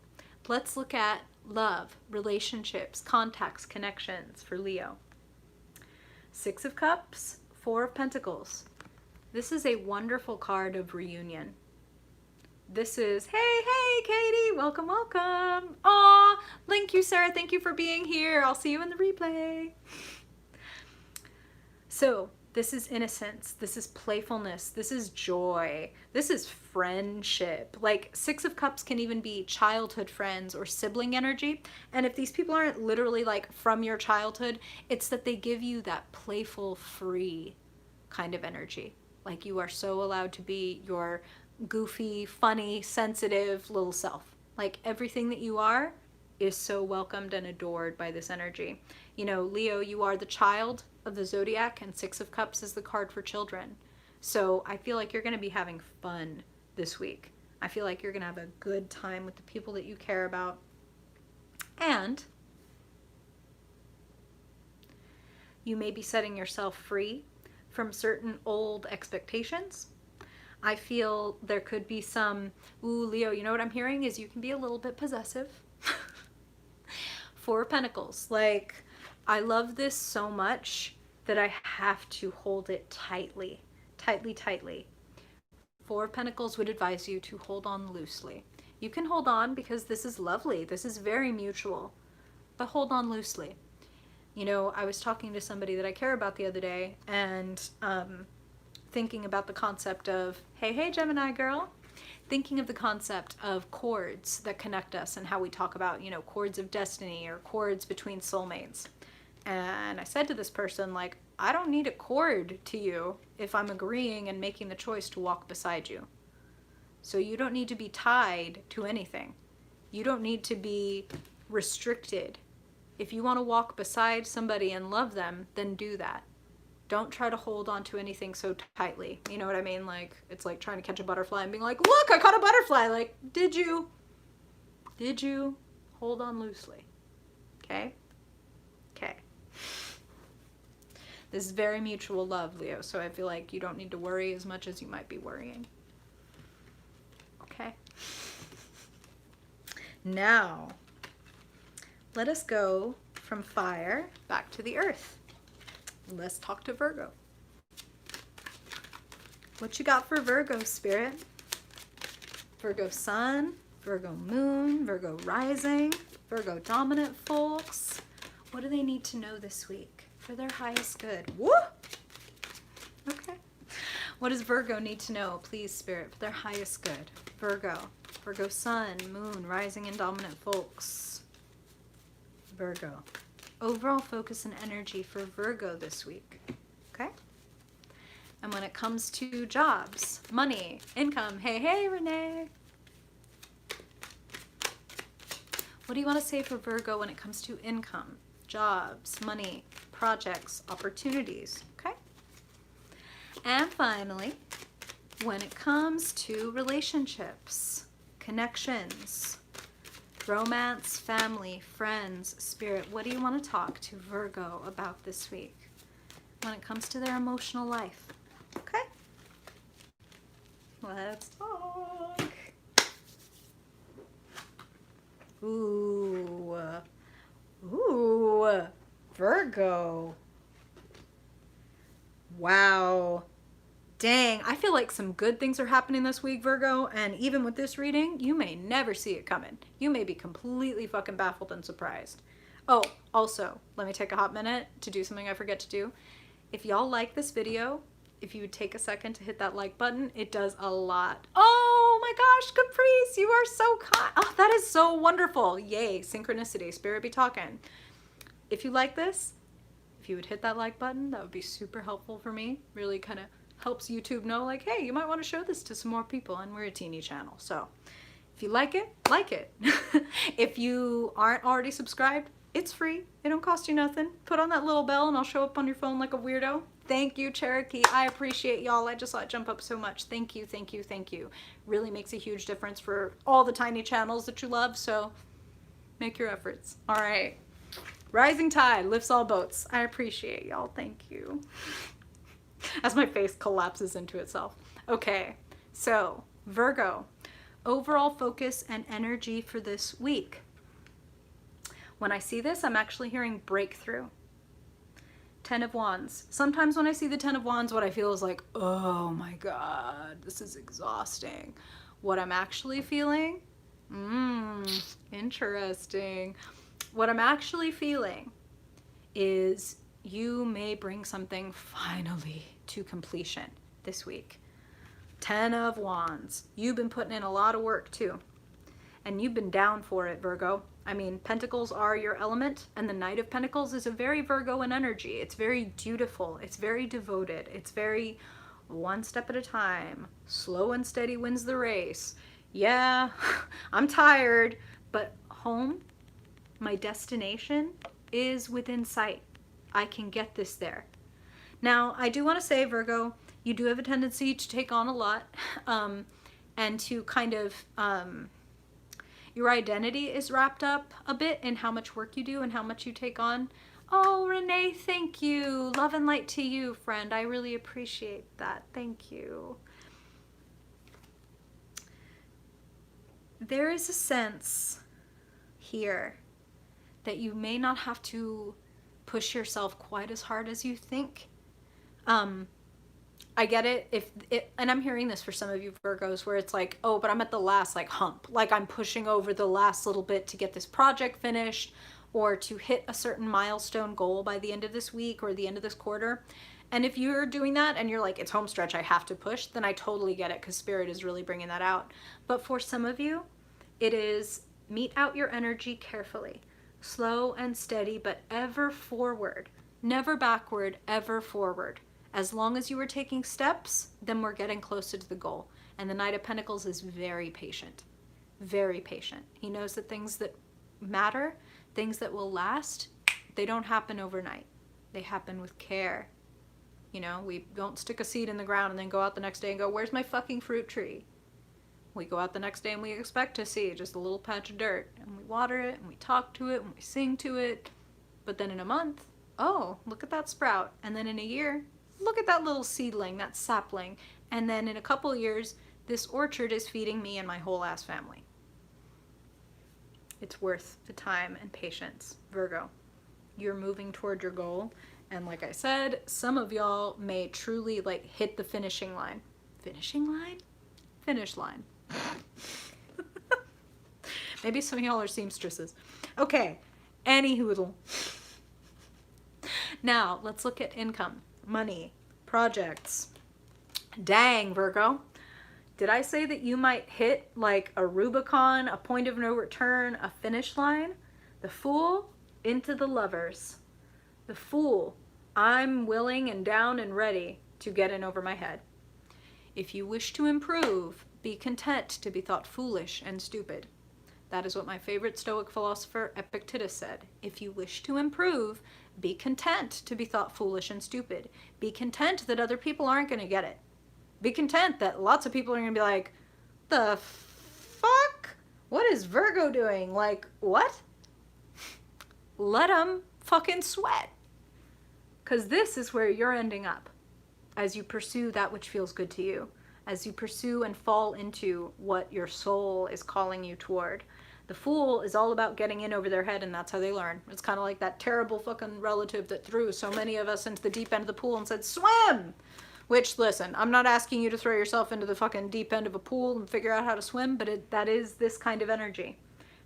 let's look at love, relationships, contacts, connections for Leo. 6 of Cups, 4 of Pentacles. This is a wonderful card of reunion. This is, hey, Katie, welcome. Aw, thank you, Sarah. Thank you for being here. I'll see you in the replay. So this is innocence. This is playfulness. This is joy. This is friendship. Like 6 of Cups can even be childhood friends or sibling energy. And if these people aren't literally like from your childhood, it's that they give you that playful, free kind of energy. Like you are so allowed to be your goofy, funny, sensitive little self. Like everything that you are is so welcomed and adored by this energy. You know, Leo, you are the child of the zodiac, and 6 of Cups is the card for children. So I feel like you're going to be having fun this week. I feel like you're going to have a good time with the people that you care about. And you may be setting yourself free from certain old expectations. I feel there could be some, ooh, Leo, you know what I'm hearing is you can be a little bit possessive. Four of Pentacles. Like, I love this so much that I have to hold it tightly. Tightly. Four of Pentacles would advise you to hold on loosely. You can hold on because this is lovely. This is very mutual. But hold on loosely. You know, I was talking to somebody that I care about the other day, and thinking about the concept of, hey, Gemini girl, thinking of the concept of cords that connect us and how we talk about, you know, cords of destiny or cords between soulmates. And I said to this person, like, I don't need a cord to you if I'm agreeing and making the choice to walk beside you. So you don't need to be tied to anything. You don't need to be restricted. If you want to walk beside somebody and love them, then do that. Don't try to hold on to anything so tightly. You know what I mean? Like, it's like trying to catch a butterfly and being like, look, I caught a butterfly. Like, did you? Did you? Hold on loosely. Okay? Okay. This is very mutual love, Leo, so I feel like you don't need to worry as much as you might be worrying. Okay? Now, let us go from fire back to the earth. Let's talk to Virgo. What you got for Virgo, Spirit? Virgo sun, Virgo moon, Virgo rising, Virgo dominant folks. What do they need to know this week for their highest good? Woo! Okay. What does Virgo need to know, please, Spirit, for their highest good? Virgo sun, moon, rising, and dominant folks. Virgo. Overall focus and energy for Virgo this week. Okay? And when it comes to jobs, money, income, hey, Renee. What do you want to say for Virgo when it comes to income, jobs, money, projects, opportunities? Okay? And finally, when it comes to relationships, connections, romance, family, friends, Spirit, what do you want to talk to Virgo about this week when it comes to their emotional life? Okay? Let's talk. Ooh, Virgo. Wow. Dang, I feel like some good things are happening this week, Virgo, and even with this reading, you may never see it coming. You may be completely fucking baffled and surprised. Oh, also, let me take a hot minute to do something I forget to do. If y'all like this video, if you would take a second to hit that like button, it does a lot. Oh my gosh, Caprice, you are so kind. Oh, that is so wonderful. Yay, synchronicity, Spirit be talking. If you like this, if you would hit that like button, that would be super helpful for me. Really kind of helps YouTube know, like, hey, you might want to show this to some more people, and we're a teeny channel. So if you like it, like it. If you aren't already subscribed, it's free. It don't cost you nothing. Put on that little bell and I'll show up on your phone like a weirdo. Thank you, Cherokee. I appreciate y'all. I just saw it jump up so much. Thank you, thank you, thank you. Really makes a huge difference for all the tiny channels that you love, so make your efforts. All right. Rising tide lifts all boats. I appreciate y'all. Thank you. As my face collapses into itself. Okay, so Virgo, overall focus and energy for this week. When I see this, I'm actually hearing breakthrough. 10 of Wands. Sometimes when I see the 10 of Wands, what I feel is like, oh my God, this is exhausting. What I'm actually feeling, interesting. What I'm actually feeling is you may bring something finally to completion this week. 10 of Wands. You've been putting in a lot of work too. And you've been down for it, Virgo. I mean, Pentacles are your element, and the Knight of Pentacles is a very Virgoan energy. It's very dutiful. It's very devoted. It's very one step at a time. Slow and steady wins the race. Yeah, I'm tired, but home, my destination, is within sight. I can get this there. Now, I do want to say, Virgo, you do have a tendency to take on a lot. and to kind of, your identity is wrapped up a bit in how much work you do and how much you take on. Oh, Renee, thank you. Love and light to you, friend. I really appreciate that. Thank you. There is a sense here that you may not have to push yourself quite as hard as you think. I get it, and I'm hearing this for some of you Virgos, where it's like, oh, but I'm at the last like hump, like I'm pushing over the last little bit to get this project finished or to hit a certain milestone goal by the end of this week or the end of this quarter. And if you're doing that and you're like, it's home stretch, I have to push, then I totally get it, because Spirit is really bringing that out. But for some of you, it is meet out your energy carefully, slow and steady, but ever forward, never backward, ever forward. As long as you are taking steps, then we're getting closer to the goal. And the Knight of Pentacles is very patient, very patient. He knows that things that matter, things that will last, they don't happen overnight. They happen with care. You know, we don't stick a seed in the ground and then go out the next day and go, where's my fucking fruit tree? We go out the next day and we expect to see just a little patch of dirt, and we water it and we talk to it and we sing to it. But then in a month, oh, look at that sprout. And then in a year, look at that little seedling, that sapling. And then in a couple of years, this orchard is feeding me and my whole ass family. It's worth the time and patience, Virgo. You're moving toward your goal. And like I said, some of y'all may truly like hit the finishing line. Finishing line? Finish line. Maybe some of y'all are seamstresses. Okay, anyhoodle. Now, let's look at income, money, projects. Dang, Virgo. Did I say that you might hit like a Rubicon, a point of no return, a finish line? The Fool into the Lovers. The Fool, I'm willing and down and ready to get in over my head. If you wish to improve, be content to be thought foolish and stupid. That is what my favorite Stoic philosopher Epictetus said. If you wish to improve, be content to be thought foolish and stupid. Be content that other people aren't going to get it. Be content that lots of people are going to be like, the fuck? What is Virgo doing? Like, what? Let them fucking sweat. Because this is where you're ending up as you pursue that which feels good to you, as you pursue and fall into what your soul is calling you toward. The Fool is all about getting in over their head, and that's how they learn. It's kind of like that terrible fucking relative that threw so many of us into the deep end of the pool and said, swim! Which, listen, I'm not asking you to throw yourself into the fucking deep end of a pool and figure out how to swim, but that is this kind of energy.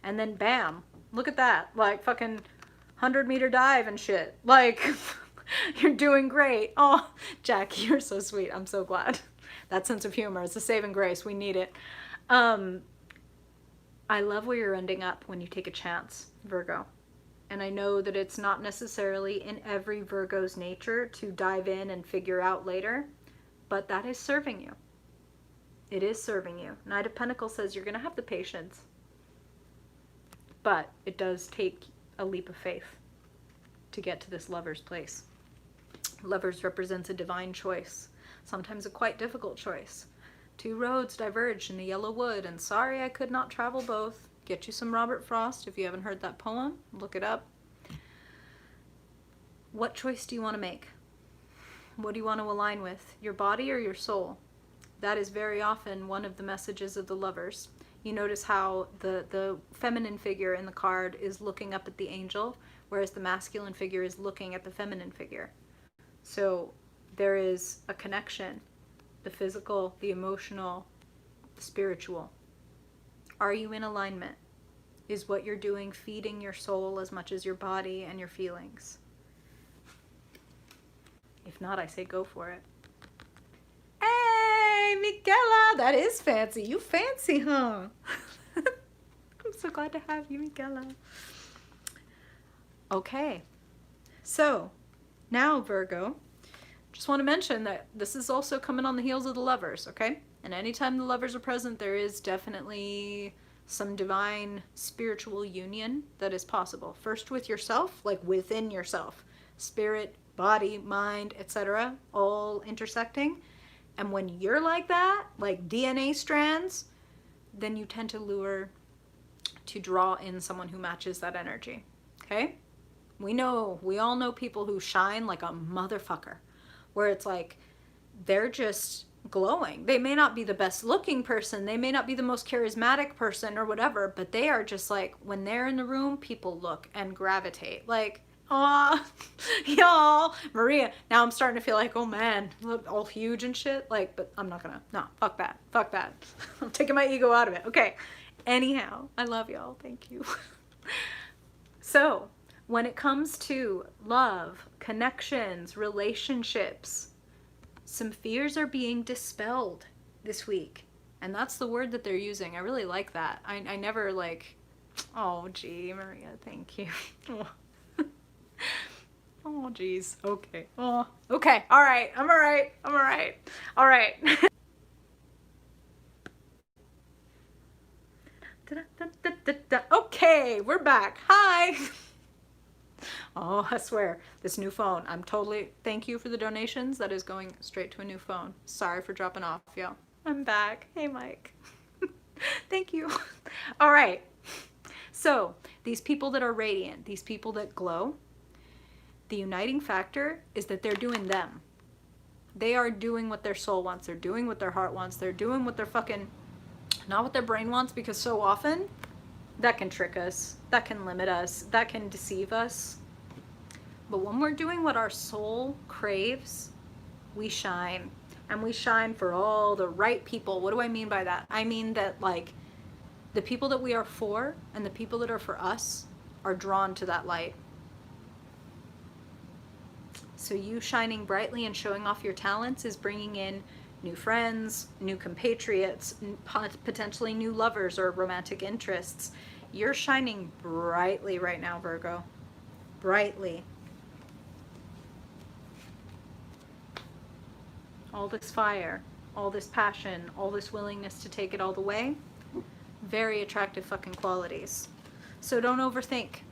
And then bam, look at that, like fucking 100-meter dive and shit. Like, you're doing great. Oh, Jackie, you're so sweet. I'm so glad. That sense of humor is a saving grace. We need it. I love where you're ending up when you take a chance, Virgo. And I know that it's not necessarily in every Virgo's nature to dive in and figure out later, but that is serving you. It is serving you. Knight of Pentacles says you're going to have the patience, but it does take a leap of faith to get to this Lover's place. Lovers represents a divine choice, sometimes a quite difficult choice. Two roads diverged in the yellow wood, and sorry I could not travel both. Get you some Robert Frost if you haven't heard that poem. Look it up. What choice do you want to make? What do you want to align with? Your body or your soul? That is very often one of the messages of the Lovers. You notice how the feminine figure in the card is looking up at the angel, whereas the masculine figure is looking at the feminine figure. So there is a connection. The physical, the emotional, the spiritual. Are you in alignment? Is what you're doing feeding your soul as much as your body and your feelings? If not, I say go for it. Hey, Michaela! That is fancy. You fancy, huh? I'm so glad to have you, Michaela. Okay. So, now, Virgo, just want to mention that this is also coming on the heels of the Lovers, okay? And anytime the Lovers are present, there is definitely some divine spiritual union that is possible. First with yourself, like within yourself. Spirit, body, mind, etc., all intersecting. And when you're like that, like DNA strands, then you tend to draw in someone who matches that energy. Okay? We all know people who shine like a motherfucker, where it's like they're just glowing. They may not be the best looking person, they may not be the most charismatic person or whatever, but they are just like, when they're in the room, people look and gravitate. Like, aw, y'all, Maria. Now I'm starting to feel like, oh man, look all huge and shit. Like, but I'm not gonna, no, fuck that. Fuck that. I'm taking my ego out of it. Okay. Anyhow, I love y'all. Thank you. So, when it comes to love, connections, relationships, some fears are being dispelled this week. And that's the word that they're using. I really like that. I never like, oh gee, Maria, thank you. Oh geez. Okay. Oh, okay. All right. I'm all right. I'm all right. All right. Okay, we're back. Hi. Oh, I swear, this new phone. Thank you for the donations. That is going straight to a new phone. Sorry for dropping off, y'all. I'm back. Hey, Mike. Thank you. All right. So, these people that are radiant, these people that glow, the uniting factor is that they're doing them. They are doing what their soul wants. They're doing what their heart wants. They're doing what their not what their brain wants, because so often that can trick us, that can limit us, that can deceive us. But when we're doing what our soul craves, we shine. And we shine for all the right people. What do I mean by that? I mean that, like, the people that we are for and the people that are for us are drawn to that light. So you shining brightly and showing off your talents is bringing in new friends, new compatriots, potentially new lovers or romantic interests. You're shining brightly right now, Virgo. Brightly. All this fire, all this passion, all this willingness to take it all the way. Very attractive fucking qualities. So don't overthink.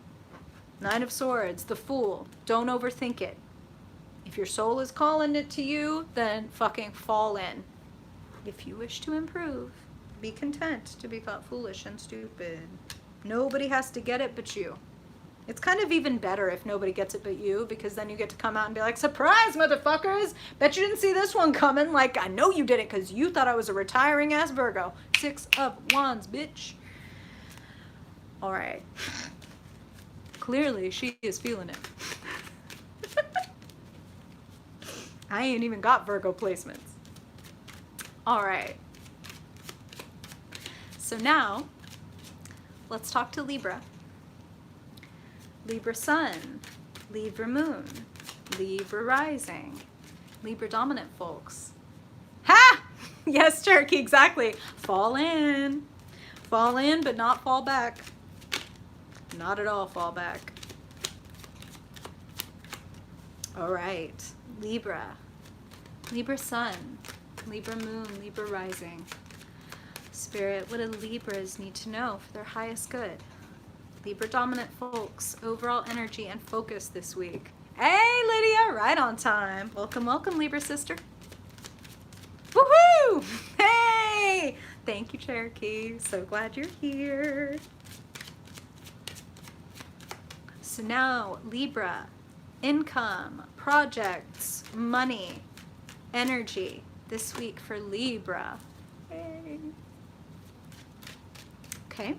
Nine of Swords, the Fool. Don't overthink it. If your soul is calling it to you, then fucking fall in. If you wish to improve, be content to be thought foolish and stupid. Nobody has to get it but you. It's kind of even better if nobody gets it but you, because then you get to come out and be like, surprise, motherfuckers! Bet you didn't see this one coming. Like, I know you didn't, because you thought I was a retiring ass Virgo. 6 of Wands, bitch. All right. Clearly, she is feeling it. I ain't even got Virgo placements. All right. So now, let's talk to Libra. Libra Sun, Libra Moon, Libra Rising, Libra Dominant folks. Ha! Yes, Turkey, exactly. Fall in. Fall in, but not fall back. Not at all fall back. All right. Libra, Libra Sun, Libra Moon, Libra Rising. Spirit, what do Libras need to know for their highest good? Libra dominant folks, overall energy and focus this week. Hey, Lydia, right on time. Welcome, welcome, Libra sister. Woohoo! Hey! Thank you, Cherokee. So glad you're here. So now, Libra, income, projects, money, energy this week for Libra. Hey. Okay.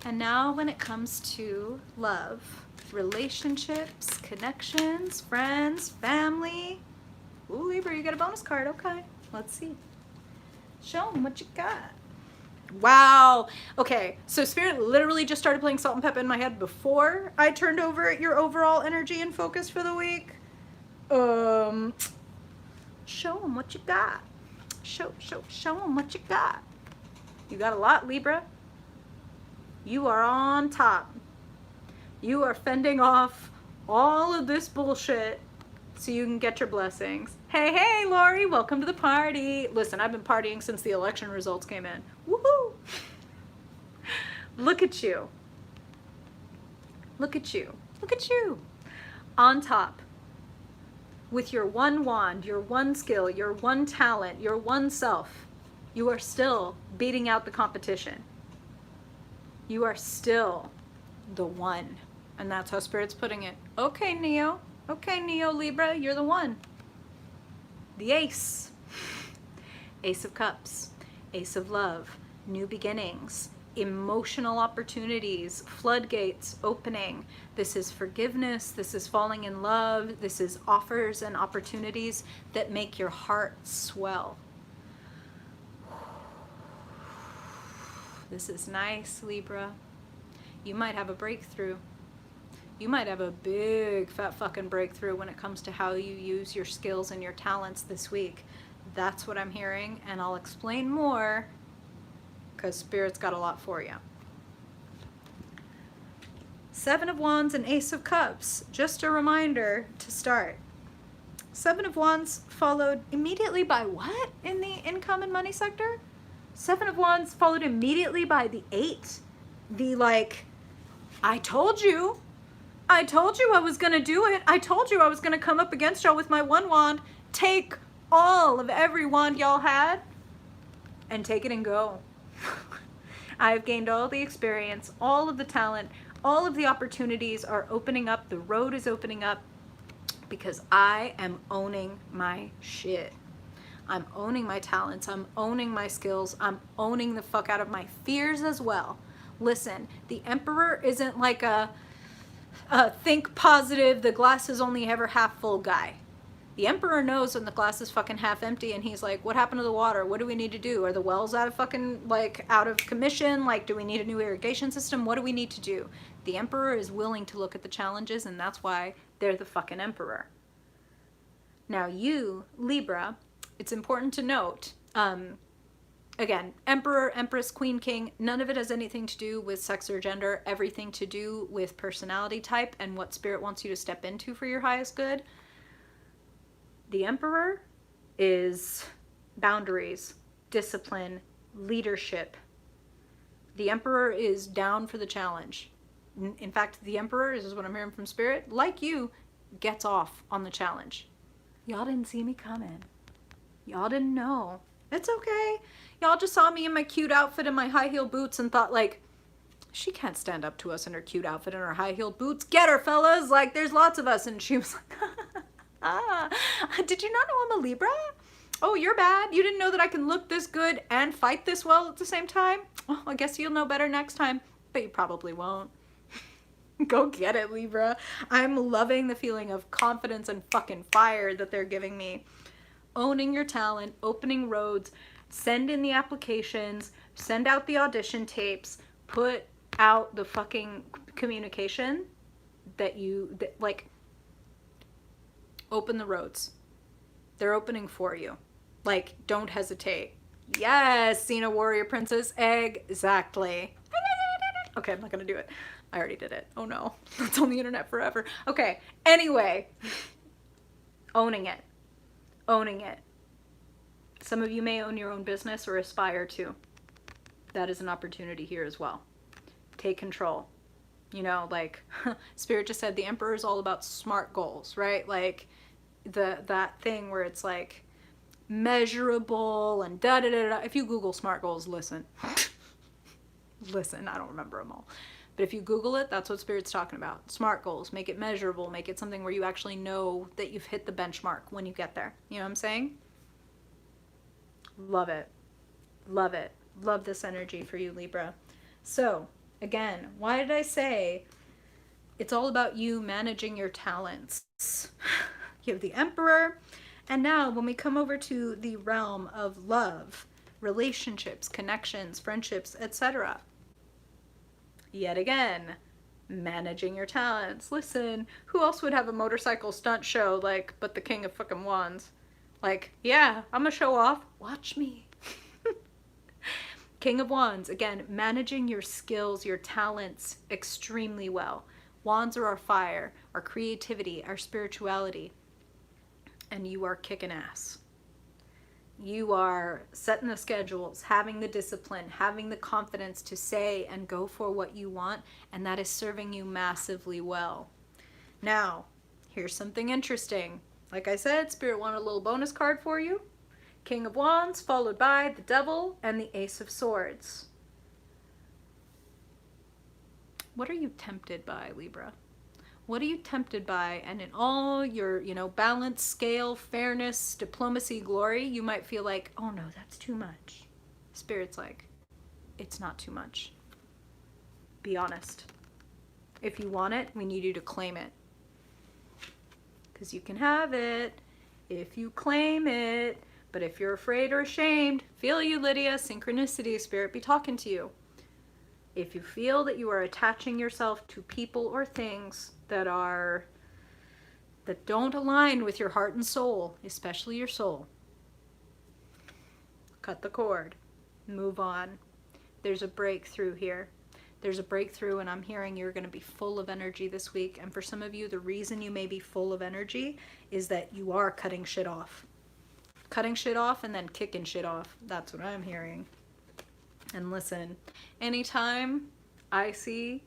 And now when it comes to love, relationships, connections, friends, family. Ooh, Libra, you got a bonus card. Okay, let's see. Show them what you got. Wow. Okay, so Spirit literally just started playing Salt and Pepper in my head before I turned over your overall energy and focus for the week. Show them what you got. Show them what you got. You got a lot, Libra. You are on top. You are fending off all of this bullshit so you can get your blessings. Hey, Lori, welcome to the party. Listen, I've been partying since the election results came in. Woohoo! Look at you. Look at you. Look at you. On top. with your one wand, your one skill, your one talent, your one self, you are still beating out the competition. You are still the one. And that's how Spirit's putting it. Okay, Neo. Okay, Neo Libra, you're the one. The Ace. Ace of Cups. Ace of Love. New beginnings. Emotional opportunities. Floodgates opening. This is forgiveness. This is falling in love. This is offers and opportunities that make your heart swell. This is nice, Libra. You might have a breakthrough. You might have a big fat fucking breakthrough when it comes to how you use your skills and your talents this week. That's what I'm hearing, and I'll explain more because Spirit's got a lot for you. Seven of Wands and Ace of Cups. Just a reminder to start. Seven of Wands followed immediately by what in the income and money sector? Seven of Wands followed immediately by the 8. The like, I told you I was going to do it. I told you I was going to come up against y'all with my one wand. Take all of every wand y'all had and take it and go. I've gained all the experience, all of the talent, all of the opportunities are opening up. The road is opening up because I am owning my shit. I'm owning my talents. I'm owning my skills. I'm owning the fuck out of my fears as well. Listen, the Emperor isn't like a think positive, the glass is only ever half full guy. The Emperor knows when the glass is fucking half empty and he's like, what happened to the water? What do we need to do? Are the wells out of commission? Like, do we need a new irrigation system? What do we need to do? The Emperor is willing to look at the challenges, and that's why they're the fucking Emperor. Now you, Libra, it's important to note, again, Emperor, Empress, Queen, King, none of it has anything to do with sex or gender, everything to do with personality type and what Spirit wants you to step into for your highest good. The Emperor is boundaries, discipline, leadership. The Emperor is down for the challenge. In fact, the Emperor, this is what I'm hearing from Spirit, like you, gets off on the challenge. Y'all didn't see me coming. Y'all didn't know. It's okay. Y'all just saw me in my cute outfit and my high heel boots and thought like, she can't stand up to us in her cute outfit and her high heeled boots. Get her, fellas. Like, there's lots of us. And she was like, did you not know I'm a Libra? Oh, you're bad. You didn't know that I can look this good and fight this well at the same time? Oh, I guess you'll know better next time, but you probably won't. Go get it, Libra. I'm loving the feeling of confidence and fucking fire that they're giving me. Owning your talent, opening roads, send in the applications, send out the audition tapes, put out the fucking communication that like, open the roads. They're opening for you. Like, don't hesitate. Yes, Cena Warrior Princess, exactly. Okay, I'm not gonna do it. I already did it. Oh no, it's on the internet forever. Okay, anyway, owning it. Owning it. Some of you may own your own business or aspire to. That is an opportunity here as well. Take control. You know, like Spirit just said, the Emperor is all about smart goals, right? Like that thing where it's like measurable and da da da da. If you Google smart goals, listen. Listen, I don't remember them all. But if you Google it, that's what Spirit's talking about. Smart goals. Make it measurable. Make it something where you actually know that you've hit the benchmark when you get there. You know what I'm saying? Love it. Love it. Love this energy for you, Libra. So, again, why did I say it's all about you managing your talents? You have the Emperor. And now when we come over to the realm of love, relationships, connections, friendships, etc., yet again, managing your talents. Listen, who else would have a motorcycle stunt show but the King of fucking Wands? Like, yeah, I'm gonna show off. Watch me. King of Wands, again, managing your skills, your talents extremely well. Wands are our fire, our creativity, our spirituality. And you are kicking ass. You are setting the schedules, having the discipline, having the confidence to say and go for what you want, and that is serving you massively well. Now, here's something interesting. Like I said, Spirit wanted a little bonus card for you. King of Wands, followed by the Devil and the Ace of Swords. What are you tempted by, Libra? What are you tempted by? And in all your, balance, scale, fairness, diplomacy, glory, you might feel like, oh no, that's too much. Spirit's like, it's not too much. Be honest. If you want it, we need you to claim it. Because you can have it if you claim it. But if you're afraid or ashamed, feel you, Lydia. Synchronicity, Spirit be talking to you. If you feel that you are attaching yourself to people or things that don't align with your heart and soul, especially your soul, cut the cord. Move on. There's a breakthrough here. There's a breakthrough, and I'm hearing you're going to be full of energy this week. And for some of you, the reason you may be full of energy is that you are cutting shit off. Cutting shit off and then kicking shit off. That's what I'm hearing. And listen, anytime I see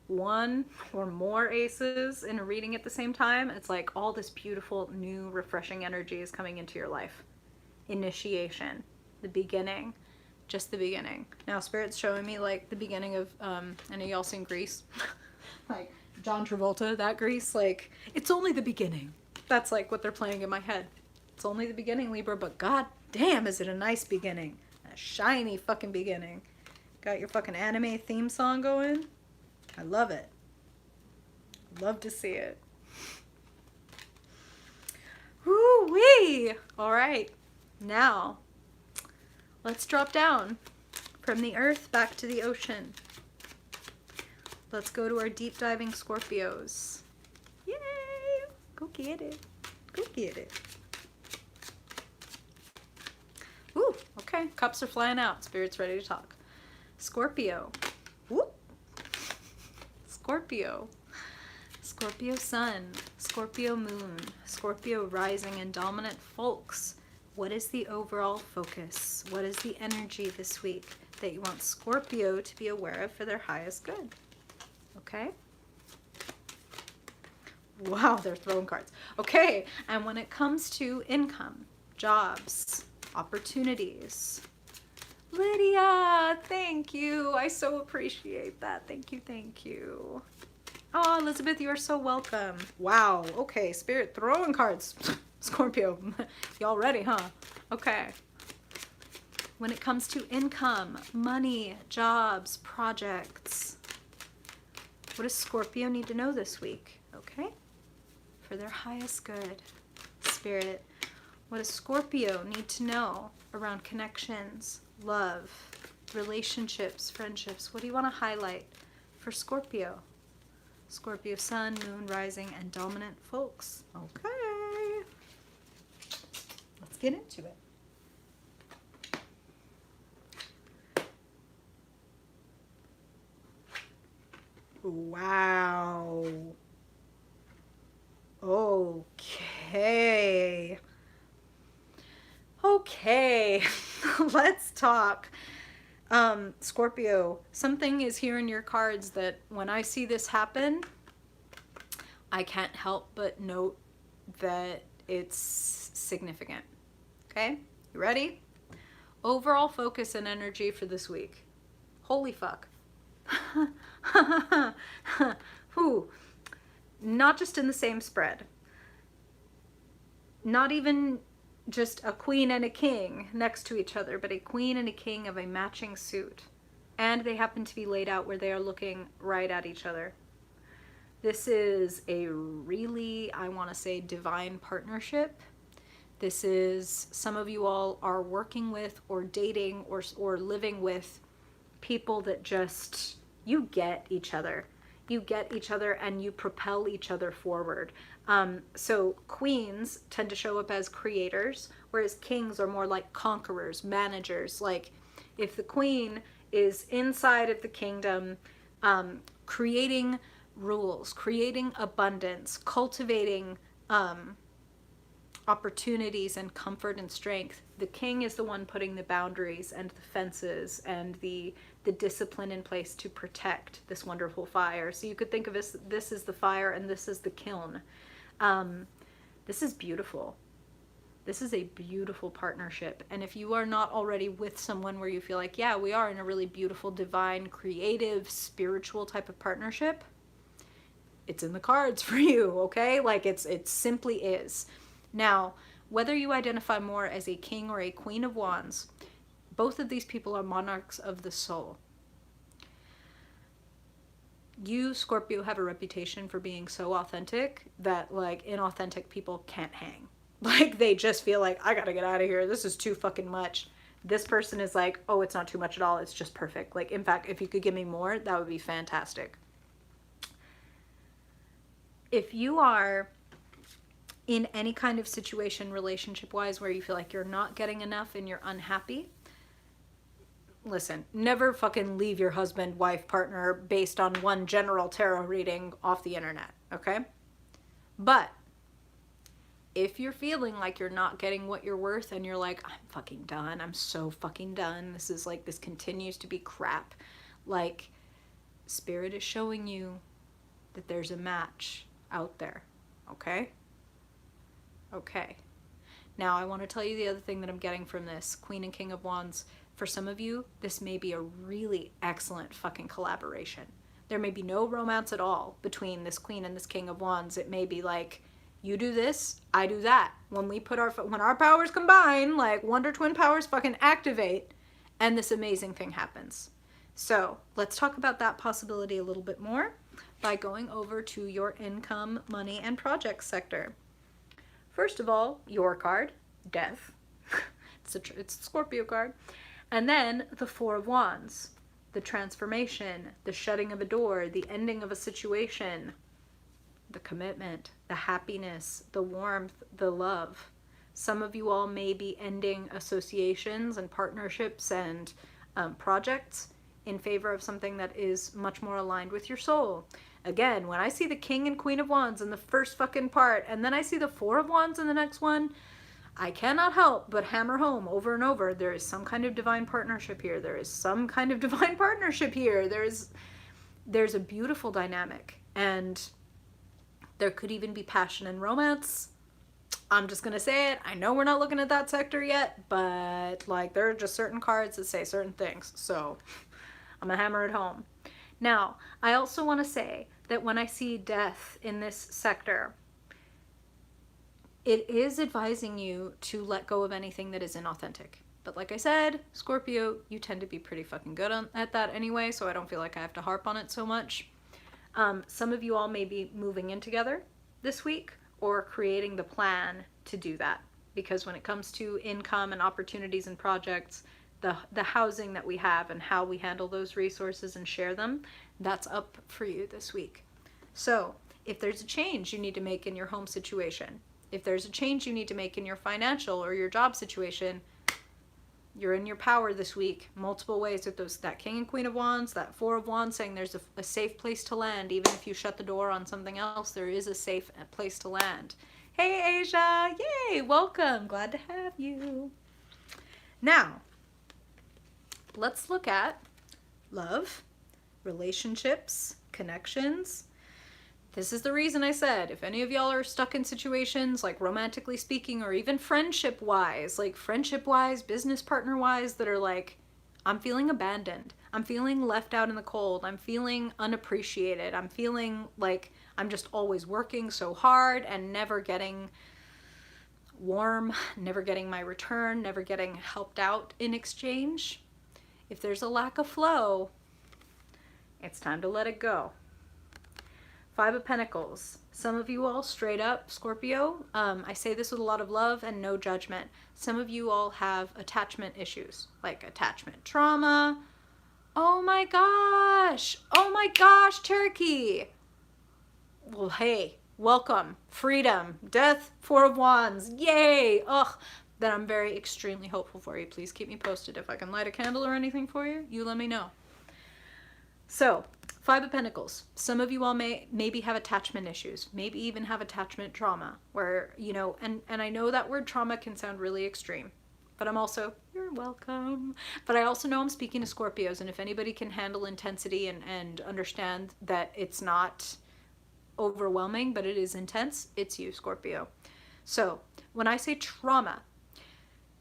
one or more aces in a reading at the same time, it's like all this beautiful, new, refreshing energy is coming into your life. Initiation. The beginning. Just the beginning. Now, Spirit's showing me like the beginning of, I know y'all seen Grease. Like John Travolta, that Grease, like, it's only the beginning. That's like what they're playing in my head. It's only the beginning, Libra, but god damn is it a nice beginning. A shiny fucking beginning. Got your fucking anime theme song going. I love it. Love to see it. Woo-wee! Alright, now let's drop down from the earth back to the ocean. Let's go to our deep diving Scorpios. Yay! Go get it. Go get it. Ooh, okay. Cups are flying out. Spirit's ready to talk. Scorpio. Whoop. Scorpio. Scorpio sun. Scorpio moon. Scorpio rising and dominant folks. What is the overall focus? What is the energy this week that you want Scorpio to be aware of for their highest good? Okay? Wow, they're throwing cards. Okay, and when it comes to income, jobs, opportunities. Lydia, thank you. I so appreciate that. Thank you, thank you. Oh, Elizabeth, you are so welcome. Wow, okay, Spirit throwing cards. Scorpio, y'all ready, huh? Okay. When it comes to income, money, jobs, projects, what does Scorpio need to know this week? Okay? For their highest good. Spirit, what does Scorpio need to know around connections, love, relationships, friendships? What do you want to highlight for Scorpio? Scorpio sun, moon, rising, and dominant folks. Okay. Let's get into it. Wow. Okay. Okay. Let's talk. Scorpio, something is here in your cards that when I see this happen, I can't help but note that it's significant. Okay? You ready? Overall focus and energy for this week. Holy fuck. Whew. Not just in the same spread. Not even just a queen and a king next to each other, but a queen and a king of a matching suit. And they happen to be laid out where they are looking right at each other. This is a really, I want to say, divine partnership. This is, some of you all are working with or dating or living with people that just, you get each other. You get each other and you propel each other forward. So queens tend to show up as creators, whereas kings are more like conquerors, managers. Like if the queen is inside of the kingdom, creating rules, creating abundance, cultivating opportunities and comfort and strength, the king is the one putting the boundaries and the fences and the discipline in place to protect this wonderful fire. So you could think of this as the fire and this is the kiln. This is beautiful. This is a beautiful partnership. And if you are not already with someone where you feel like, yeah, we are in a really beautiful, divine, creative, spiritual type of partnership, it's in the cards for you, okay? Like it simply is. Now, whether you identify more as a king or a queen of wands, both of these people are monarchs of the soul. You, Scorpio, have a reputation for being so authentic that like inauthentic people can't hang. Like they just feel like, I gotta get out of here. This is too fucking much. This person is like, oh, it's not too much at all. It's just perfect. Like, in fact, if you could give me more, that would be fantastic. If you are in any kind of situation relationship-wise where you feel like you're not getting enough and you're unhappy, listen, never fucking leave your husband, wife, partner based on one general tarot reading off the internet, okay? But if you're feeling like you're not getting what you're worth and you're like, I'm fucking done, I'm so fucking done, this is like, this continues to be crap, like, Spirit is showing you that there's a match out there, okay? Okay. Now, I want to tell you the other thing that I'm getting from this Queen and King of Wands. For some of you, this may be a really excellent fucking collaboration. There may be no romance at all between this Queen and this King of Wands. It may be like, you do this, I do that. When our powers combine, like Wonder Twin powers fucking activate, and this amazing thing happens. So let's talk about that possibility a little bit more by going over to your income, money, and projects sector. First of all, your card, Death. It's a Scorpio card. And then the Four of Wands, the transformation, the shutting of a door, the ending of a situation, the commitment, the happiness, the warmth, the love. Some of you all may be ending associations and partnerships and projects in favor of something that is much more aligned with your soul. Again, when I see the King and Queen of Wands in the first fucking part, and then I see the Four of Wands in the next one, I cannot help but hammer home over and over, there is some kind of divine partnership here. There is some kind of divine partnership here. There's a beautiful dynamic, and there could even be passion and romance. I'm just gonna say it. I know we're not looking at that sector yet, but like there are just certain cards that say certain things, so I'm gonna hammer it home. Now, I also want to say that when I see Death in this sector, it is advising you to let go of anything that is inauthentic. But like I said, Scorpio, you tend to be pretty fucking good at that anyway, so I don't feel like I have to harp on it so much. Some of you all may be moving in together this week or creating the plan to do that. Because when it comes to income and opportunities and projects, the housing that we have and how we handle those resources and share them, that's up for you this week. So if there's a change you need to make in your home situation, if there's a change you need to make in your financial or your job situation, you're in your power this week, multiple ways with that King and Queen of Wands, that Four of Wands saying there's a safe place to land. Even if you shut the door on something else, there is a safe place to land. Hey, Asia, yay, welcome, glad to have you. Now, let's look at love, relationships, connections. This is the reason I said, if any of y'all are stuck in situations, like romantically speaking, or even friendship-wise, business partner-wise, that are like, I'm feeling abandoned. I'm feeling left out in the cold. I'm feeling unappreciated. I'm feeling like I'm just always working so hard and never getting warm, never getting my return, never getting helped out in exchange. If there's a lack of flow, it's time to let it go. Five of Pentacles. Some of you all straight up, Scorpio, I say this with a lot of love and no judgment. Some of you all have attachment issues, like attachment trauma. Oh my gosh, Cherokee. Well, hey, welcome, freedom, Death, Four of Wands, yay. Ugh, then I'm very extremely hopeful for you. Please keep me posted. If I can light a candle or anything for you, you let me know. So, Five of Pentacles. Some of you all maybe have attachment issues, maybe even have attachment trauma, where, you know, and I know that word trauma can sound really extreme, but I'm also, you're welcome, but I also know I'm speaking to Scorpios, and if anybody can handle intensity and understand that it's not overwhelming, but it is intense, it's you, Scorpio. So when I say trauma,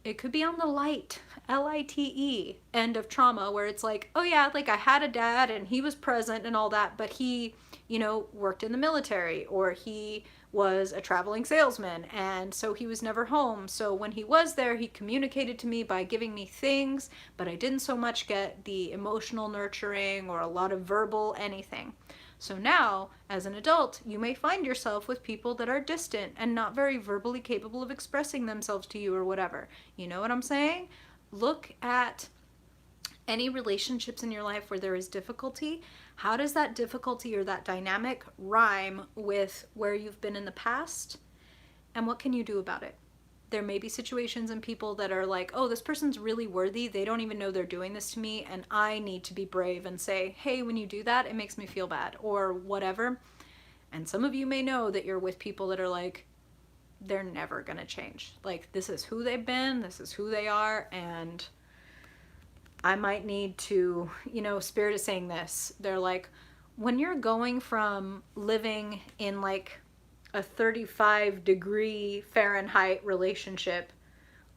it could be on the light, Lite, end of trauma, where it's like, oh yeah, like I had a dad and he was present and all that, but he, you know, worked in the military, or he was a traveling salesman, and so he was never home. So when he was there, he communicated to me by giving me things, but I didn't so much get the emotional nurturing or a lot of verbal anything. So now, as an adult, you may find yourself with people that are distant and not very verbally capable of expressing themselves to you or whatever. You know what I'm saying? Look at any relationships in your life where there is difficulty. How does that difficulty or that dynamic rhyme with where you've been in the past? And what can you do about it? There may be situations and people that are like, oh, this person's really worthy. They don't even know they're doing this to me. And I need to be brave and say, hey, when you do that, it makes me feel bad, or whatever. And some of you may know that you're with people that are like, they're never going to change. Like, this is who they've been. This is who they are. And I might need to, you know, Spirit is saying this. They're like, when you're going from living in like a 35-degree Fahrenheit relationship,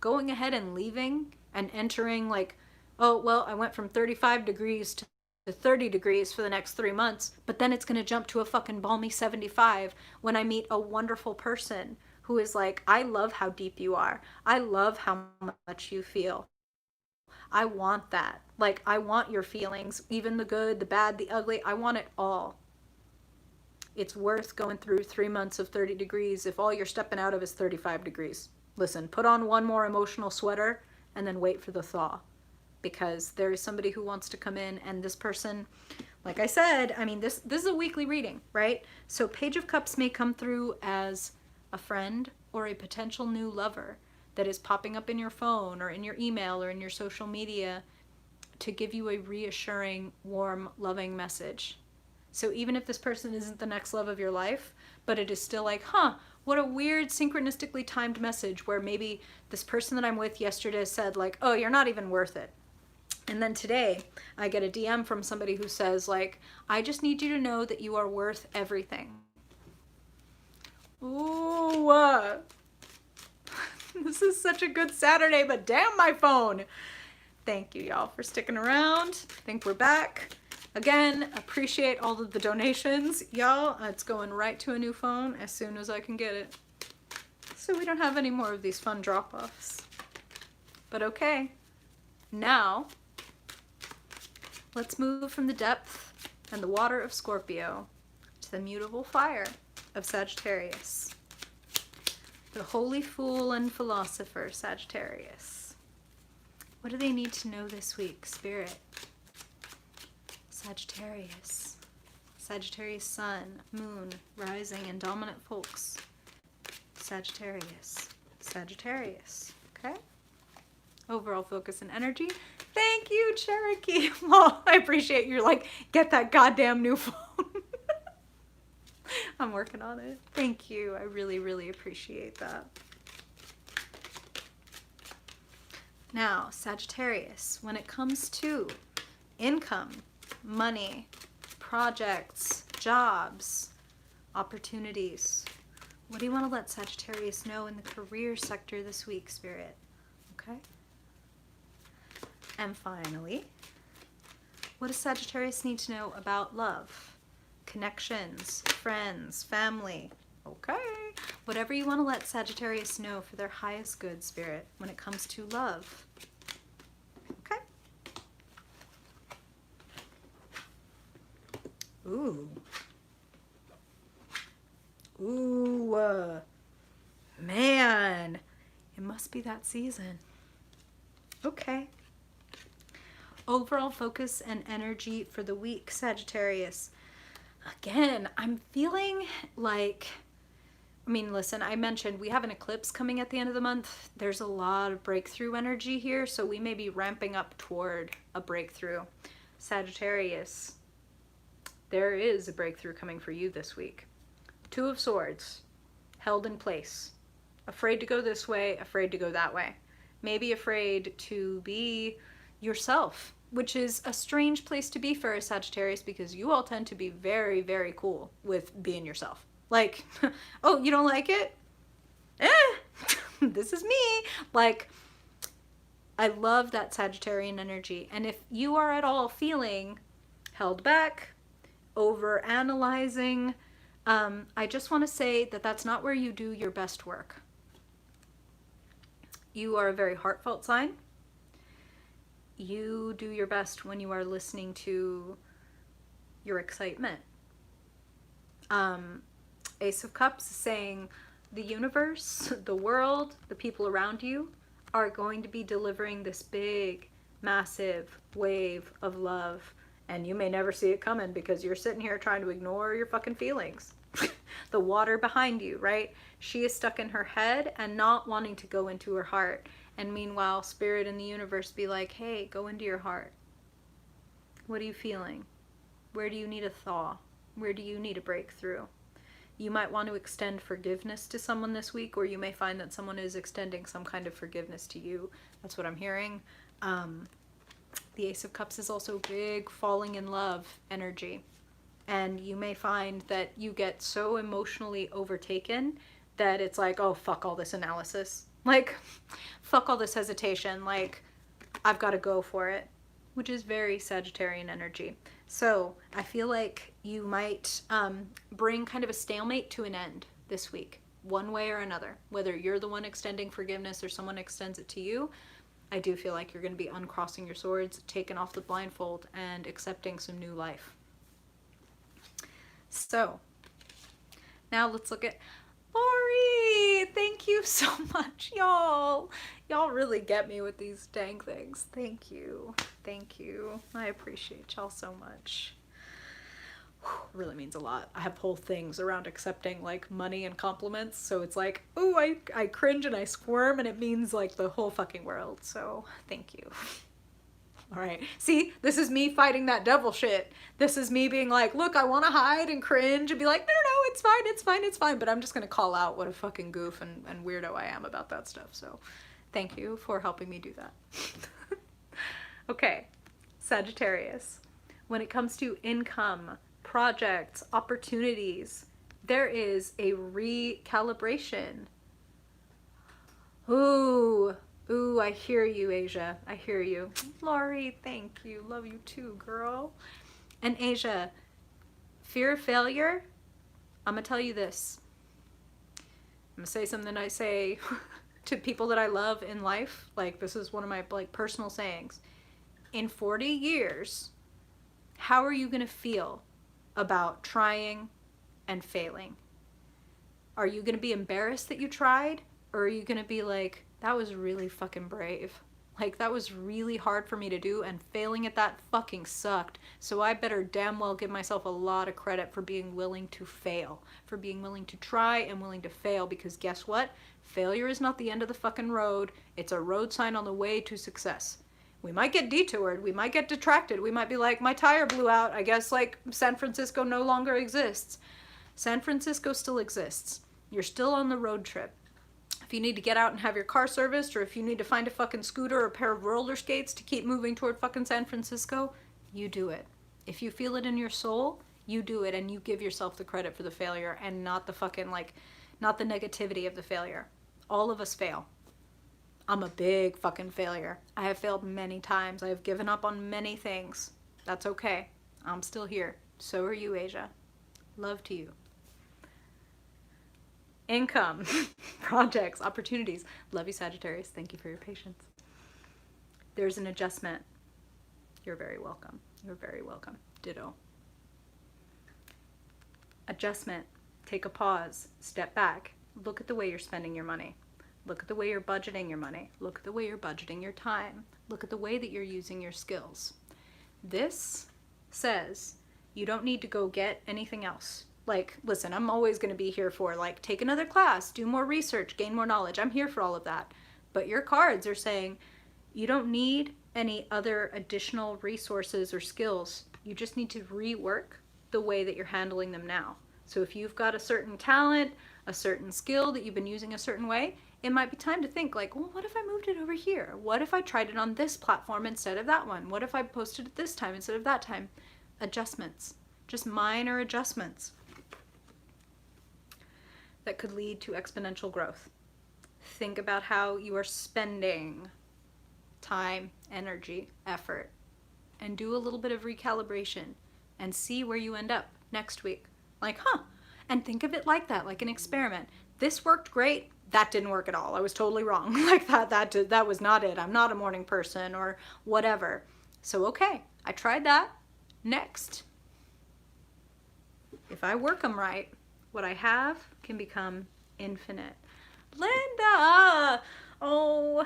going ahead and leaving and entering like, oh, well, I went from 35 degrees to 30 degrees for the next 3 months, but then it's going to jump to a fucking balmy 75 when I meet a wonderful person who is like, I love how deep you are. I love how much you feel. I want that. Like, I want your feelings, even the good, the bad, the ugly. I want it all. It's worth going through 3 months of 30 degrees if all you're stepping out of is 35 degrees. Listen, put on one more emotional sweater and then wait for the thaw. Because there is somebody who wants to come in, and this person, like I said, I mean, this is a weekly reading, right? So Page of Cups may come through as a friend or a potential new lover that is popping up in your phone or in your email or in your social media to give you a reassuring, warm, loving message. So even if this person isn't the next love of your life, but it is still like, huh, what a weird synchronistically timed message where maybe this person that I'm with yesterday said like, oh, you're not even worth it. And then today I get a DM from somebody who says like, I just need you to know that you are worth everything. Ooh, this is such a good Saturday, but damn my phone. Thank you, y'all, for sticking around. I think we're back. Again, appreciate all of the donations. Y'all, it's going right to a new phone as soon as I can get it. So we don't have any more of these fun drop-offs. But okay, now let's move from the depth and the water of Scorpio to the mutable fire of Sagittarius. The holy fool and philosopher, Sagittarius. What do they need to know this week, Spirit? Sagittarius. Sagittarius sun, moon, rising, and dominant folks. Sagittarius. Sagittarius. Okay? Overall focus and energy. Thank you, Cherokee. Well, I appreciate you're like, get that goddamn new phone. I'm working on it. Thank you. I really, really appreciate that. Now, Sagittarius, when it comes to income, money, projects, jobs, opportunities, what do you want to let Sagittarius know in the career sector this week, Spirit? Okay. And finally, what does Sagittarius need to know about love, connections, friends, family? Okay. Whatever you want to let Sagittarius know for their highest good, Spirit, when it comes to love. Okay. Ooh. Ooh. Man. It must be that season. Okay. Overall focus and energy for the week, Sagittarius. Again, I'm feeling like, I mean, listen, I mentioned we have an eclipse coming at the end of the month. There's a lot of breakthrough energy here, so we may be ramping up toward a breakthrough. Sagittarius, there is a breakthrough coming for you this week. Two of Swords, held in place. Afraid to go this way, afraid to go that way. Maybe afraid to be yourself, which is a strange place to be for a Sagittarius because you all tend to be very, very cool with being yourself. Like, oh, you don't like it? this is me. Like, I love that Sagittarian energy. And if you are at all feeling held back, over analyzing, I just want to say that that's not where you do your best work. You are a very heartfelt sign. You do your best when you are listening to your excitement. Ace of Cups is saying the universe, the world, the people around you are going to be delivering this big, massive wave of love. And you may never see it coming because you're sitting here trying to ignore your fucking feelings. The water behind you, right? She is stuck in her head and not wanting to go into her heart. And meanwhile, Spirit and the universe be like, hey, go into your heart. What are you feeling? Where do you need a thaw? Where do you need a breakthrough? You might want to extend forgiveness to someone this week, or you may find that someone is extending some kind of forgiveness to you. That's what I'm hearing. The Ace of Cups is also big falling in love energy. And you may find that you get so emotionally overtaken that it's like, oh, fuck all this analysis. Like, fuck all this hesitation. Like, I've got to go for it, which is very Sagittarian energy. So I feel like you might bring kind of a stalemate to an end this week, one way or another. Whether you're the one extending forgiveness or someone extends it to you, I do feel like you're going to be uncrossing your swords, taking off the blindfold, and accepting some new life. So now let's look at Lori. Thank you so much, y'all. Y'all really get me with these dang things. Thank you. Thank you. I appreciate y'all so much. Really means a lot. I have whole things around accepting like money and compliments, so it's like, ooh, I cringe and I squirm, and it means like the whole fucking world. So thank you. All right, see, this is me fighting that devil shit. This is me being like, look, I want to hide and cringe and be like, no, it's fine, it's fine, it's fine, but I'm just gonna call out what a fucking goof and weirdo I am about that stuff. So thank you for helping me do that. Okay, Sagittarius, when it comes to income, projects, opportunities, there is a recalibration. Ooh, I hear you, Asia. I hear you. Laurie, thank you. Love you too, girl. And Asia, fear of failure, I'm gonna tell you this. I'm gonna say something I say to people that I love in life. Like, this is one of my like personal sayings. In 40 years, how are you gonna feel about trying and failing? Are you gonna be embarrassed that you tried? Or are you gonna be like, that was really fucking brave. Like, that was really hard for me to do, and failing at that fucking sucked. So I better damn well give myself a lot of credit for being willing to fail, for being willing to try and willing to fail, because guess what? Failure is not the end of the fucking road. It's a road sign on the way to success. We might get detoured, we might get detracted, we might be like, my tire blew out, I guess like San Francisco no longer exists. San Francisco still exists. You're still on the road trip. If you need to get out and have your car serviced, or if you need to find a fucking scooter or a pair of roller skates to keep moving toward fucking San Francisco, you do it. If you feel it in your soul, you do it, and you give yourself the credit for the failure and not the fucking like, not the negativity of the failure. All of us fail. I'm a big fucking failure. I have failed many times. I have given up on many things. That's okay. I'm still here. So are you, Asia. Love to you. Income, projects, opportunities. Love you, Sagittarius. Thank you for your patience. There's an adjustment. You're very welcome. You're very welcome. Ditto. Adjustment. Take a pause. Step back. Look at the way you're spending your money. Look at the way you're budgeting your money. Look at the way you're budgeting your time. Look at the way that you're using your skills. This says you don't need to go get anything else. Like, listen, I'm always going to be here for, like, take another class, do more research, gain more knowledge. I'm here for all of that. But your cards are saying you don't need any other additional resources or skills. You just need to rework the way that you're handling them now. So if you've got a certain talent, a certain skill that you've been using a certain way, it might be time to think like, well, what if I moved it over here? What if I tried it on this platform instead of that one? What if I posted it this time instead of that time? Adjustments, just minor adjustments that could lead to exponential growth. Think about how you are spending time, energy, effort, and do a little bit of recalibration and see where you end up next week. Like, and think of it like that, like an experiment. This worked great. That didn't work at all. I was totally wrong. Like that was not it. I'm not a morning person or whatever. So, okay, I tried that. Next, if I work them right, what I have can become infinite. Linda! Oh,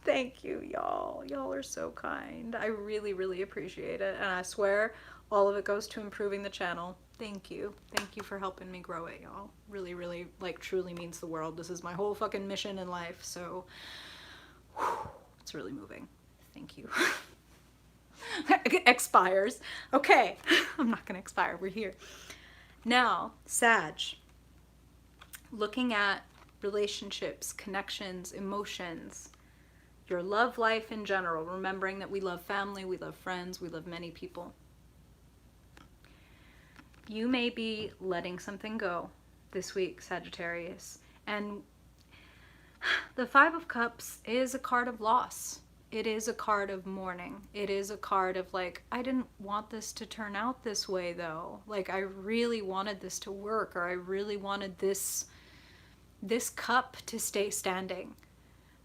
thank you, y'all. Y'all are so kind. I really, really appreciate it. And I swear all of it goes to improving the channel. Thank you. Thank you for helping me grow it, y'all. Really, really, like, truly means the world. This is my whole fucking mission in life, so it's really moving. Thank you. Expires. Okay. I'm not gonna expire. We're here. Now, Sag. Looking at relationships, connections, emotions, your love life in general, remembering that we love family, we love friends, we love many people. You may be letting something go this week, Sagittarius. And the Five of Cups is a card of loss. It is a card of mourning. It is a card of like, I didn't want this to turn out this way though. Like, I really wanted this to work, or I really wanted this cup to stay standing.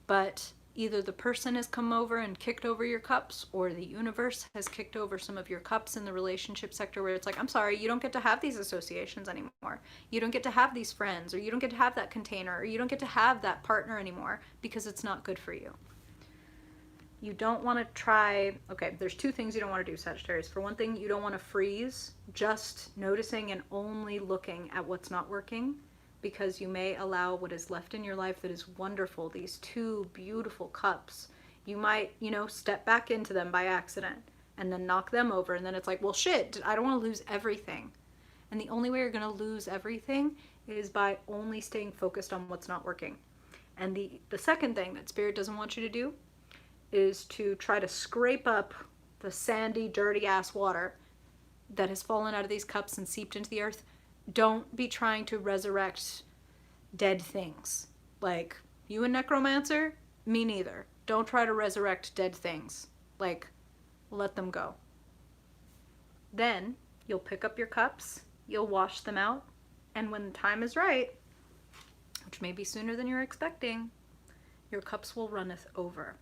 But either the person has come over and kicked over your cups, or the universe has kicked over some of your cups in the relationship sector, where it's like, I'm sorry, you don't get to have these associations anymore. You don't get to have these friends, or you don't get to have that container, or you don't get to have that partner anymore because it's not good for you. You don't want to try, okay, there's two things you don't want to do, Sagittarius. For one thing, you don't want to freeze just noticing and only looking at what's not working, because you may allow what is left in your life that is wonderful, these two beautiful cups, you might, step back into them by accident and then knock them over, and then it's like, well, shit, I don't want to lose everything. And the only way you're going to lose everything is by only staying focused on what's not working. And the second thing that Spirit doesn't want you to do is to try to scrape up the sandy, dirty ass water that has fallen out of these cups and seeped into the earth. Don't be trying to resurrect dead things. Like, you a necromancer? Me neither. Don't try to resurrect dead things. Like, let them go. Then you'll pick up your cups, you'll wash them out, and when the time is right, which may be sooner than you're expecting, your cups will runneth over.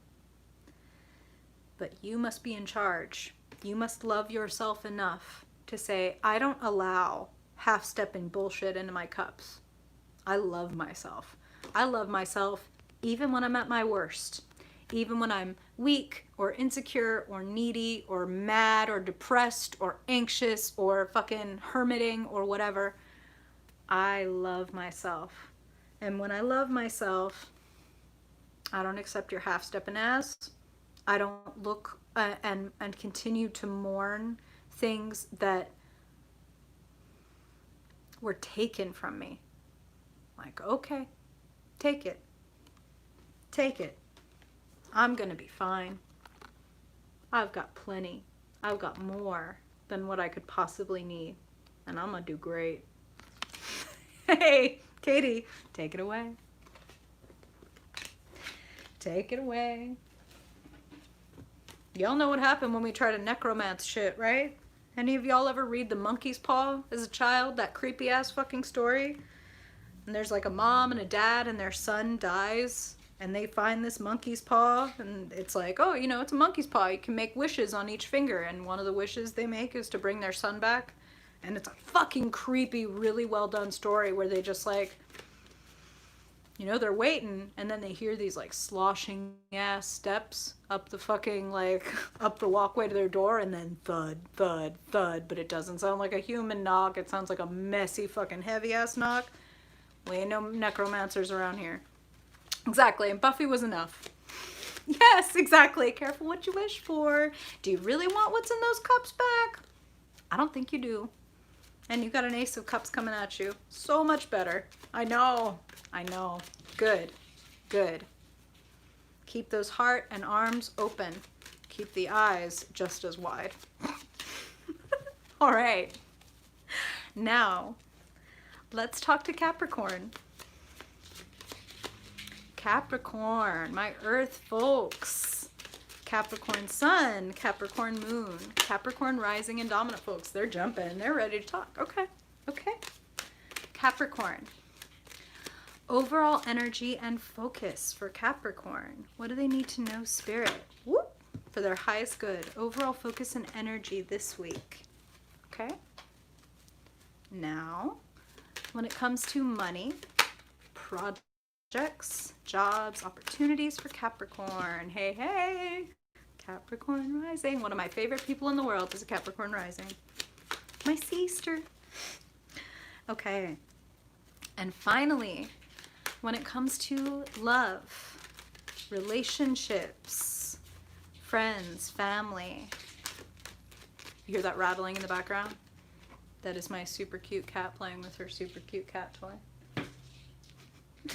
But you must be in charge. You must love yourself enough to say, I don't allow half-stepping bullshit into my cups. I love myself. I love myself even when I'm at my worst. Even when I'm weak or insecure or needy or mad or depressed or anxious or fucking hermiting or whatever. I love myself. And when I love myself, I don't accept your half-stepping ass. I don't look and continue to mourn things that were taken from me. Like, okay, take it. Take it. I'm gonna be fine. I've got plenty. I've got more than what I could possibly need. And I'm gonna do great. Hey, Katie, take it away. Take it away. Y'all know what happened when we tried to necromance shit, right? Any of y'all ever read The Monkey's Paw as a child? That creepy ass fucking story? And there's like a mom and a dad and their son dies and they find this monkey's paw and it's like, oh, it's a monkey's paw. You can make wishes on each finger, and one of the wishes they make is to bring their son back. And it's a fucking creepy, really well done story where they just like, they're waiting, and then they hear these like sloshing ass steps up the fucking up the walkway to their door, and then thud, thud, thud, but it doesn't sound like a human knock. It sounds like a messy fucking heavy ass knock. We ain't no necromancers around here. Exactly, and Buffy was enough. Yes, exactly. Careful what you wish for. Do you really want what's in those cups back? I don't think you do. And you got an Ace of Cups coming at you. So much better. I know. Good. Good. Keep those heart and arms open. Keep the eyes just as wide. All right. Now, let's talk to Capricorn. Capricorn, my earth folks. Capricorn sun, Capricorn moon, Capricorn rising and dominant folks. They're jumping. They're ready to talk. Okay. Okay. Capricorn. Overall energy and focus for Capricorn. What do they need to know, Spirit? Whoop. For their highest good. Overall focus and energy this week. Okay. Now, when it comes to money, projects, jobs, opportunities for Capricorn. Hey, hey. Capricorn rising. One of my favorite people in the world is a Capricorn rising. My sister. Okay. And finally, when it comes to love, relationships, friends, family. You hear that rattling in the background? That is my super cute cat playing with her super cute cat toy.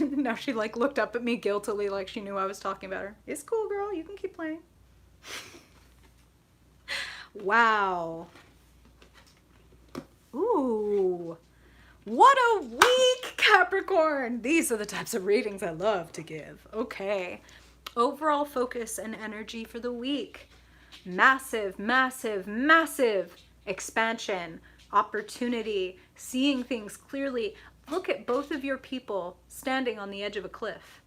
Now she like looked up at me guiltily like she knew I was talking about her. It's cool, girl. You can keep playing. Wow. Ooh. What a week, Capricorn. These are the types of readings I love to give. Okay. Overall focus and energy for the week. Massive, massive, massive expansion, opportunity, seeing things clearly. Look at both of your people standing on the edge of a cliff.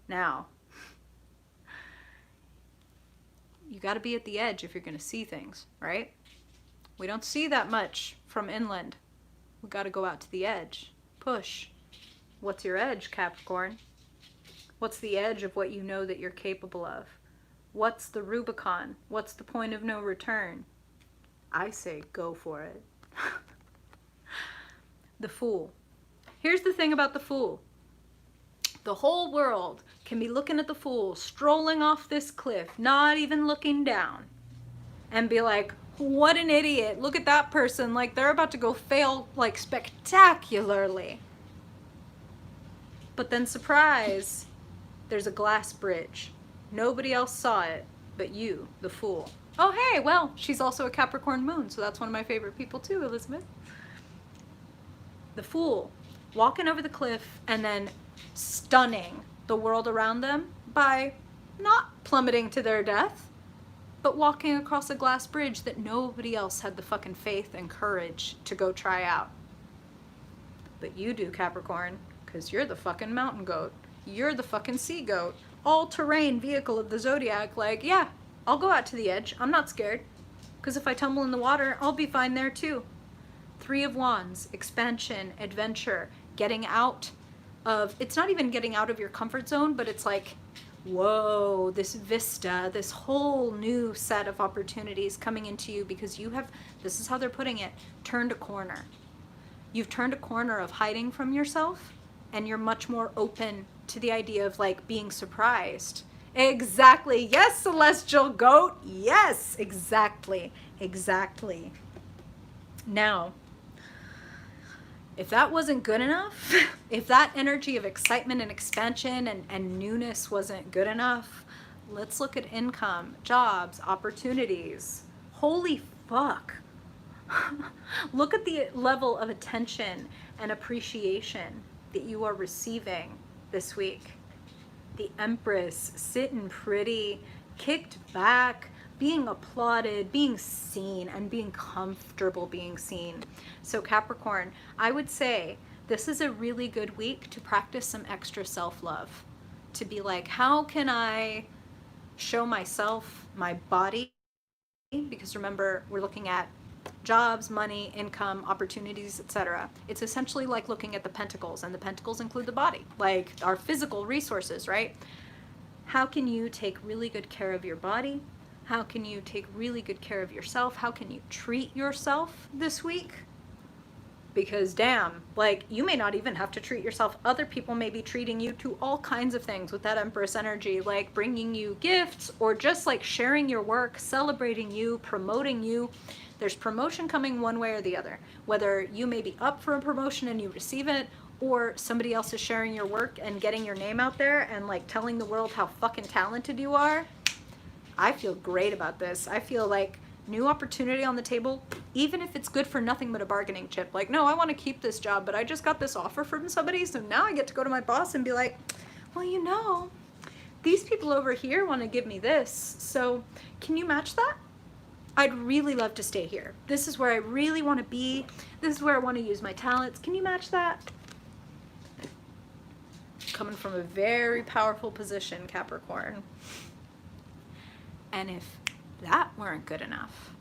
Now, you got to be at the edge if you're going to see things, right? We don't see that much from inland. We got to go out to the edge. Push. What's your edge, Capricorn? What's the edge of what you know that you're capable of? What's the Rubicon? What's the point of no return? I say go for it. The Fool. Here's the thing about the Fool. The whole world can be looking at the Fool strolling off this cliff, not even looking down, and be like, what an idiot. Look at that person. Like they're about to go fail like spectacularly. But then surprise, there's a glass bridge. Nobody else saw it but you, the Fool. Oh, hey, well, she's also a Capricorn moon, so that's one of my favorite people too, Elizabeth. The Fool, walking over the cliff and then stunning the world around them by not plummeting to their death, but walking across a glass bridge that nobody else had the fucking faith and courage to go try out. But you do, Capricorn, because you're the fucking mountain goat. You're the fucking sea goat. All-terrain vehicle of the zodiac. Like, yeah, I'll go out to the edge. I'm not scared. Because if I tumble in the water, I'll be fine there too. Three of Wands, expansion, adventure, getting out of, it's not even getting out of your comfort zone, but it's like, whoa, this vista, this whole new set of opportunities coming into you because you have, this is how they're putting it, turned a corner. You've turned a corner of hiding from yourself, and you're much more open to the idea of like being surprised. Exactly. Yes, celestial goat. Yes, exactly. Exactly. Now, if that wasn't good enough, if that energy of excitement and expansion and newness wasn't good enough, let's look at income, jobs, opportunities. Holy fuck. Look at the level of attention and appreciation that you are receiving this week. The Empress, sitting pretty, kicked back, being applauded, being seen, and being comfortable being seen. So Capricorn, I would say this is a really good week to practice some extra self-love. To be like, how can I show myself, my body? Because remember, we're looking at jobs, money, income, opportunities, etc. It's essentially like looking at the pentacles, and the pentacles include the body, like our physical resources, right? How can you take really good care of your body? How can you take really good care of yourself? How can you treat yourself this week? Because damn, like you may not even have to treat yourself. Other people may be treating you to all kinds of things with that Empress energy, like bringing you gifts or just like sharing your work, celebrating you, promoting you. There's promotion coming one way or the other. Whether you may be up for a promotion and you receive it, or somebody else is sharing your work and getting your name out there and like telling the world how fucking talented you are. I feel great about this. I feel like new opportunity on the table, even if it's good for nothing but a bargaining chip. Like, no, I want to keep this job, but I just got this offer from somebody, so now I get to go to my boss and be like, well, you know, these people over here want to give me this, so can you match that? I'd really love to stay here. This is where I really want to be. This is where I want to use my talents. Can you match that? Coming from a very powerful position, Capricorn. And if that weren't good enough,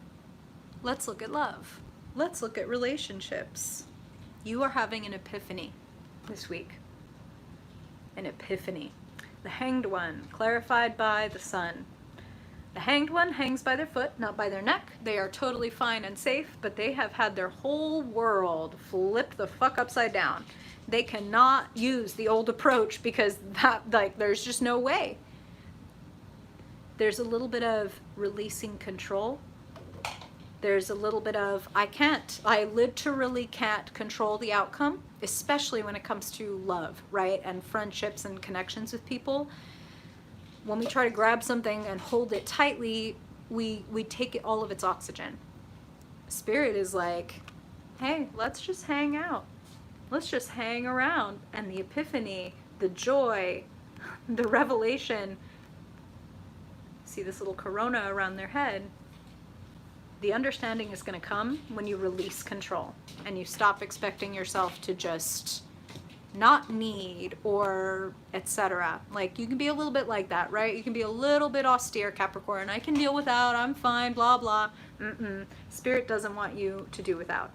let's look at love. Let's look at relationships. You are having an epiphany this week. An epiphany. The Hanged One, clarified by the Sun. The Hanged One hangs by their foot, not by their neck. They are totally fine and safe, but they have had their whole world flipped the fuck upside down. They cannot use the old approach because there's just no way. There's a little bit of releasing control. There's a little bit of, I literally can't control the outcome, especially when it comes to love, right? And friendships and connections with people. When we try to grab something and hold it tightly, we take it all of its oxygen. Spirit is like, hey, let's just hang out. Let's just hang around. And the epiphany, the joy, the revelation. See this little corona around their head? The understanding is going to come when you release control and you stop expecting yourself to just not need or etc. Like, you can be a little bit like that, right? You can be a little bit austere, Capricorn. I can deal without, I'm fine, blah, blah. Spirit doesn't want you to do without.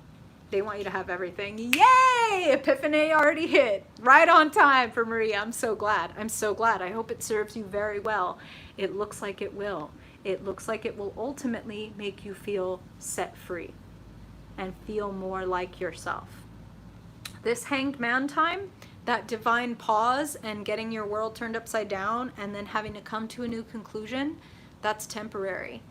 They want you to have everything. Yay! Epiphany already hit. Right on time for Maria. I'm so glad. I'm so glad. I hope it serves you very well. It looks like it will. It looks like it will ultimately make you feel set free and feel more like yourself. This Hanged Man time, that divine pause and getting your world turned upside down and then having to come to a new conclusion, that's temporary.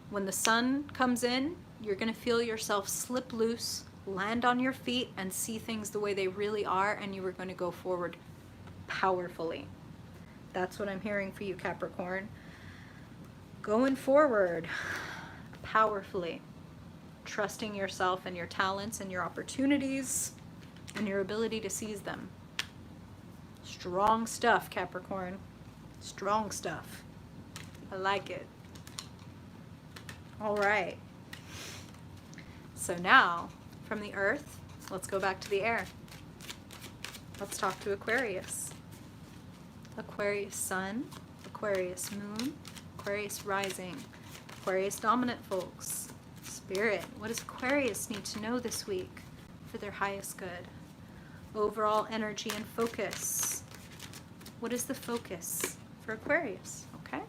When the Sun comes in, you're going to feel yourself slip loose, land on your feet, and see things the way they really are, and you are going to go forward powerfully. That's what I'm hearing for you, Capricorn. Going forward powerfully, trusting yourself and your talents and your opportunities and your ability to seize them. Strong stuff, Capricorn. Strong stuff. I like it. All right. So now, from the earth, let's go back to the air. Let's talk to Aquarius. Aquarius Sun, Aquarius Moon, Aquarius Rising, Aquarius Dominant folks. Spirit, what does Aquarius need to know this week for their highest good? Overall energy and focus. What is the focus for Aquarius? Okay.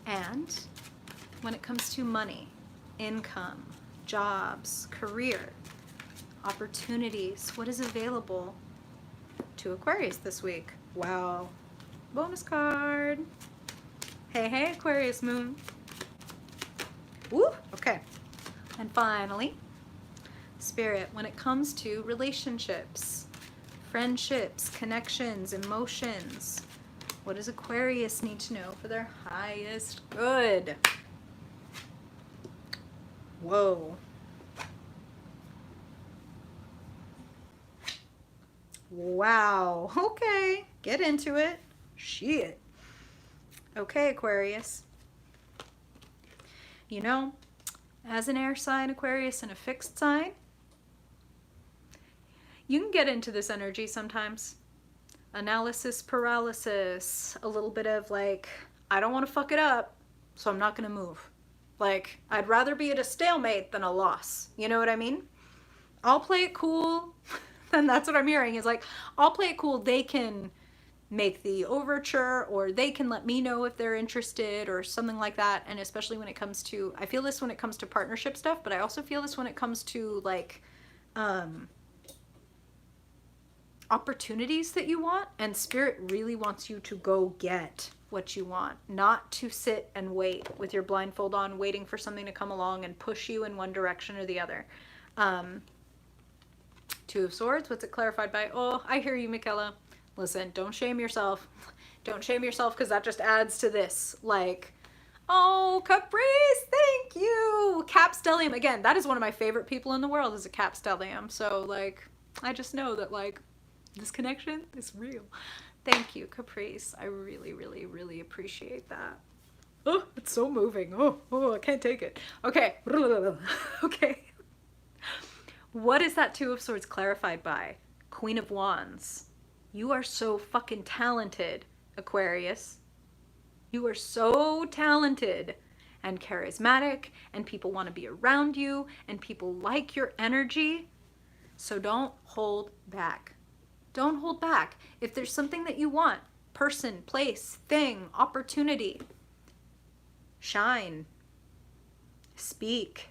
And when it comes to money, income, jobs, career, opportunities, what is available to Aquarius this week? Wow. Bonus card. Hey, hey, Aquarius Moon. Woo, okay. And finally, Spirit, when it comes to relationships, friendships, connections, emotions, what does Aquarius need to know for their highest good? Whoa. Wow. Okay. Get into it. Shit. Okay, Aquarius. You know, as an air sign, Aquarius, and a fixed sign, you can get into this energy sometimes. Analysis paralysis, a little bit of like, I don't want to fuck it up, so I'm not going to move. Like, I'd rather be at a stalemate than a loss. You know what I mean? I'll play it cool. And that's what I'm hearing is like, I'll play it cool. They can make the overture, or they can let me know if they're interested or something like that. And especially when it comes to, I feel this when it comes to partnership stuff, but I also feel this when it comes to like, opportunities that you want, and Spirit really wants you to go get what you want, not to sit and wait with your blindfold on, waiting for something to come along and push you in one direction or the other. Two of Swords, what's it clarified by? Oh, I hear you, Michaela. Listen, don't shame yourself. Don't shame yourself, because that just adds to this. Like, oh, Caprice, thank you. Capstellium, again, that is one of my favorite people in the world, is a Capstellium. So, like, I just know that, like, This connection is real. Thank you, Caprice. I really, really, really appreciate that. Oh, it's so moving. Oh, I can't take it. Okay. Okay. What is that Two of Swords clarified by? Queen of Wands. You are so fucking talented, Aquarius. You are so talented and charismatic, and people want to be around you, and people like your energy. So don't hold back. Don't hold back. If there's something that you want, person, place, thing, opportunity, shine, speak,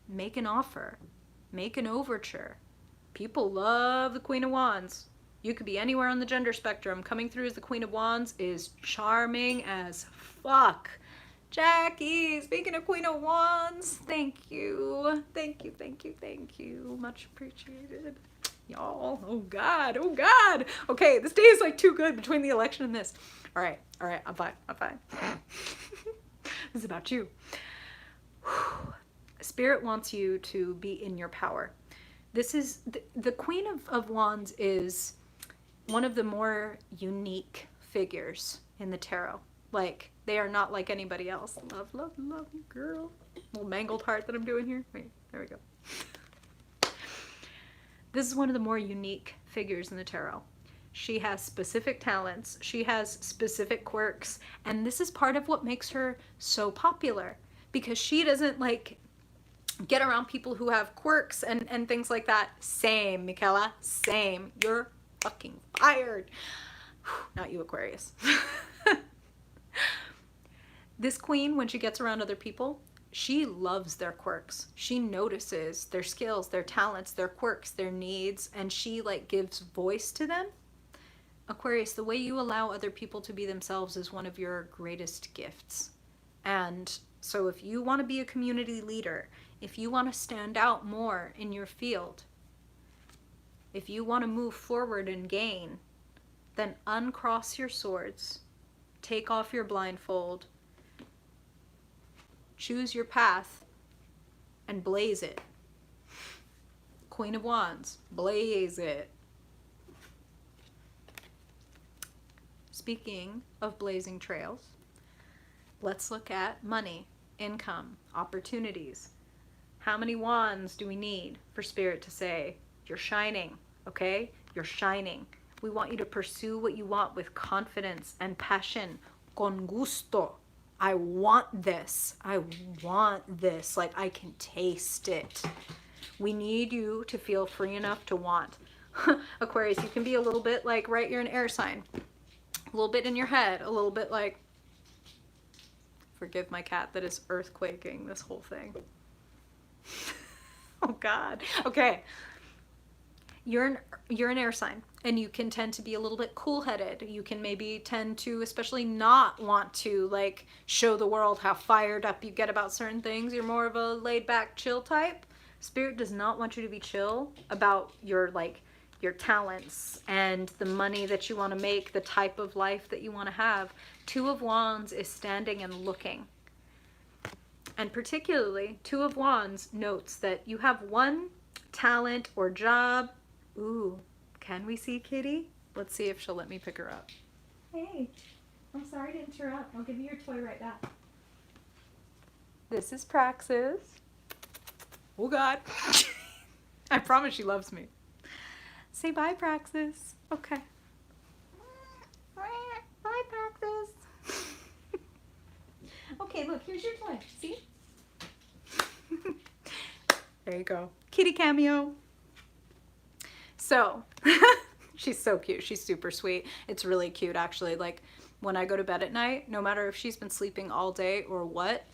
make an offer, make an overture. People love the Queen of Wands. You could be anywhere on the gender spectrum. Coming through as the Queen of Wands is charming as fuck. Jackie, speaking of Queen of Wands, thank you. Thank you, thank you, thank you. Much appreciated. Y'all, oh God. Okay, this day is like too good between the election and this. All right, I'm fine. This is about you. Spirit wants you to be in your power. This is, the Queen of Wands is one of the more unique figures in the tarot. Like, they are not like anybody else. Love you, girl. Little mangled heart that I'm doing here. Wait, there we go. This is one of the more unique figures in the tarot. She has specific talents. She has specific quirks. And this is part of what makes her so popular. Because she doesn't, like, get around people who have quirks and things like that. Same, Michaela. Same. You're fucking fired. Not you, Aquarius. This queen, when she gets around other people, she loves their quirks. She notices their skills, their talents, their quirks, their needs, and she like gives voice to them. Aquarius, the way you allow other people to be themselves is one of your greatest gifts. And so if you want to be a community leader, if you want to stand out more in your field, if you want to move forward and gain, then uncross your swords, take off your blindfold, choose your path, and blaze it. Queen of Wands, blaze it. Speaking of blazing trails, let's look at money, income, opportunities. How many wands do we need for Spirit to say, you're shining, okay? You're shining. We want you to pursue what you want with confidence and passion, con gusto. I want this. I want this. Like, I can taste it. We need you to feel free enough to want. Aquarius, you can be a little bit like, right, you're an air sign. A little bit in your head. A little bit like, forgive my cat that is earthquaking this whole thing. Oh God. Okay. You're an air sign, and you can tend to be a little bit cool-headed. You can maybe tend to especially not want to like show the world how fired up you get about certain things. You're more of a laid-back, chill type. Spirit does not want you to be chill about your talents and the money that you want to make, the type of life that you want to have. Two of Wands is standing and looking. And particularly, Two of Wands notes that you have one talent or job. Ooh, can we see Kitty? Let's see if she'll let me pick her up. Hey, I'm sorry to interrupt. I'll give you your toy right back. This is Praxis. Oh God. I promise she loves me. Say bye, Praxis. Okay. Bye, Praxis. Okay, look, here's your toy. See? There you go. Kitty cameo. So, she's so cute. She's super sweet. It's really cute, actually. Like, when I go to bed at night, no matter if she's been sleeping all day or what,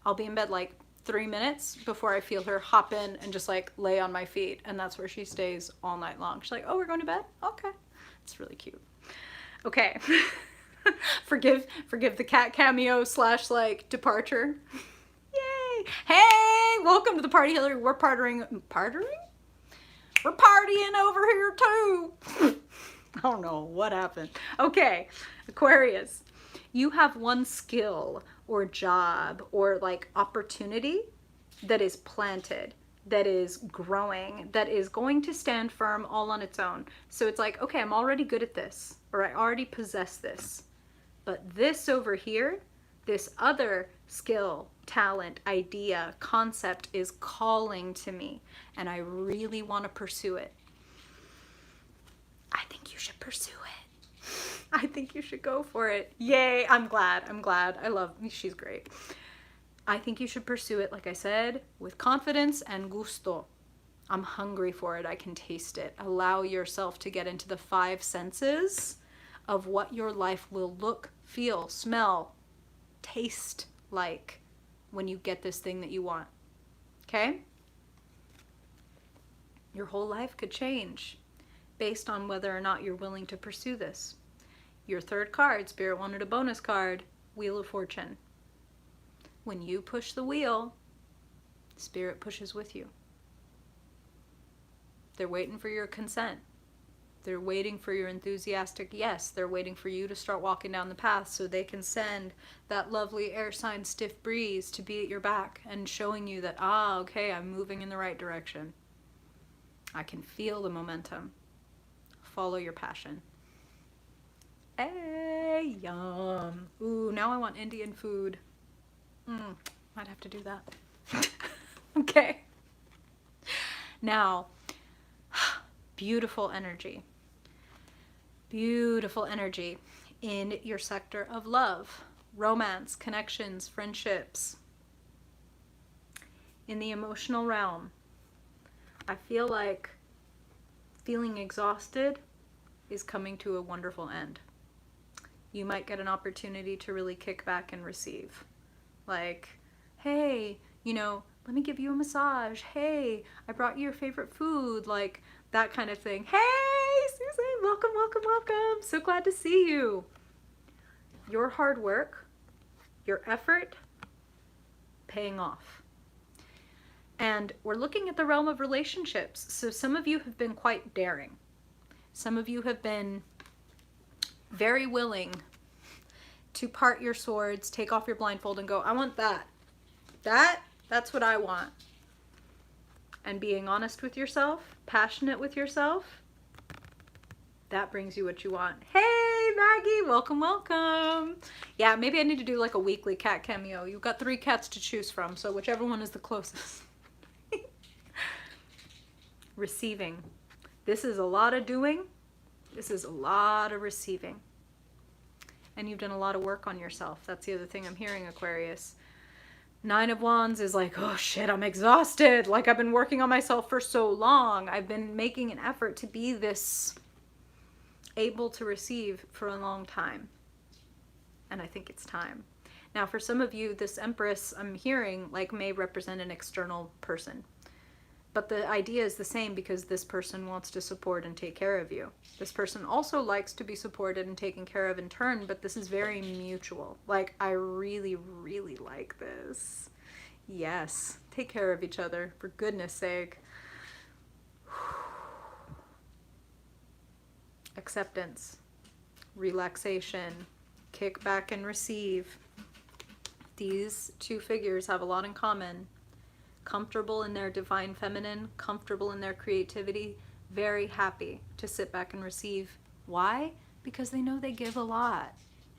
I'll be in bed like 3 minutes before I feel her hop in and just like lay on my feet. And that's where she stays all night long. She's like, oh, we're going to bed? Okay. It's really cute. Okay. Forgive the cat cameo / like departure. Yay. Hey, welcome to the party, Hillary. We're partying? We're partying over here too. I don't know what happened. Okay, Aquarius, you have one skill or job or like opportunity that is planted. that is growing, that is going to stand firm all on its own. So it's like, okay, I'm already good at this, or I already possess this. But this over here, this other skill, talent, idea, concept is calling to me, and I really want to pursue it. I think you should pursue it. I think you should go for it. Yay, I'm glad. I love, she's great. I think you should pursue it, like I said, with confidence and gusto. I'm hungry for it. I can taste it. Allow yourself to get into the 5 senses of what your life will look, feel, smell, taste like when you get this thing that you want. Okay? Your whole life could change based on whether or not you're willing to pursue this. Your 3rd card, Spirit wanted a bonus card, Wheel of Fortune. When you push the wheel, Spirit pushes with you. They're waiting for your consent. They're waiting for your enthusiastic yes. They're waiting for you to start walking down the path so they can send that lovely air sign stiff breeze to be at your back and showing you that, okay, I'm moving in the right direction. I can feel the momentum. Follow your passion. Hey, yum. Ooh, now I want Indian food. Might have to do that. Okay. Now, beautiful energy. Beautiful energy in your sector of love, romance, connections, friendships. In the emotional realm, I feel like feeling exhausted is coming to a wonderful end. You might get an opportunity to really kick back and receive. Like, hey, let me give you a massage. Hey, I brought you your favorite food. Like, that kind of thing. Hey, Susan, welcome, welcome, welcome. So glad to see you. Your hard work, your effort, paying off. And we're looking at the realm of relationships. So some of you have been quite daring. Some of you have been very willing to part your swords, take off your blindfold and go, I want that. That's what I want. And being honest with yourself, passionate with yourself, that brings you what you want. Hey, Maggie, welcome, welcome. Yeah, maybe I need to do like a weekly cat cameo. You've got 3 cats to choose from, so whichever one is the closest. Receiving. This is a lot of doing. This is a lot of receiving. And you've done a lot of work on yourself. That's the other thing I'm hearing, Aquarius. 9 of Wands is like, oh shit, I'm exhausted. Like, I've been working on myself for so long. I've been making an effort to be this able to receive for a long time. And I think it's time. Now, for some of you, this Empress I'm hearing like may represent an external person. But the idea is the same because this person wants to support and take care of you. This person also likes to be supported and taken care of in turn, but this is very mutual. Like, I really, really like this. Yes, take care of each other, for goodness sake. Acceptance, relaxation, kick back and receive. These 2 figures have a lot in common. Comfortable in their divine feminine, comfortable in their creativity, very happy to sit back and receive. Why? Because they know they give a lot.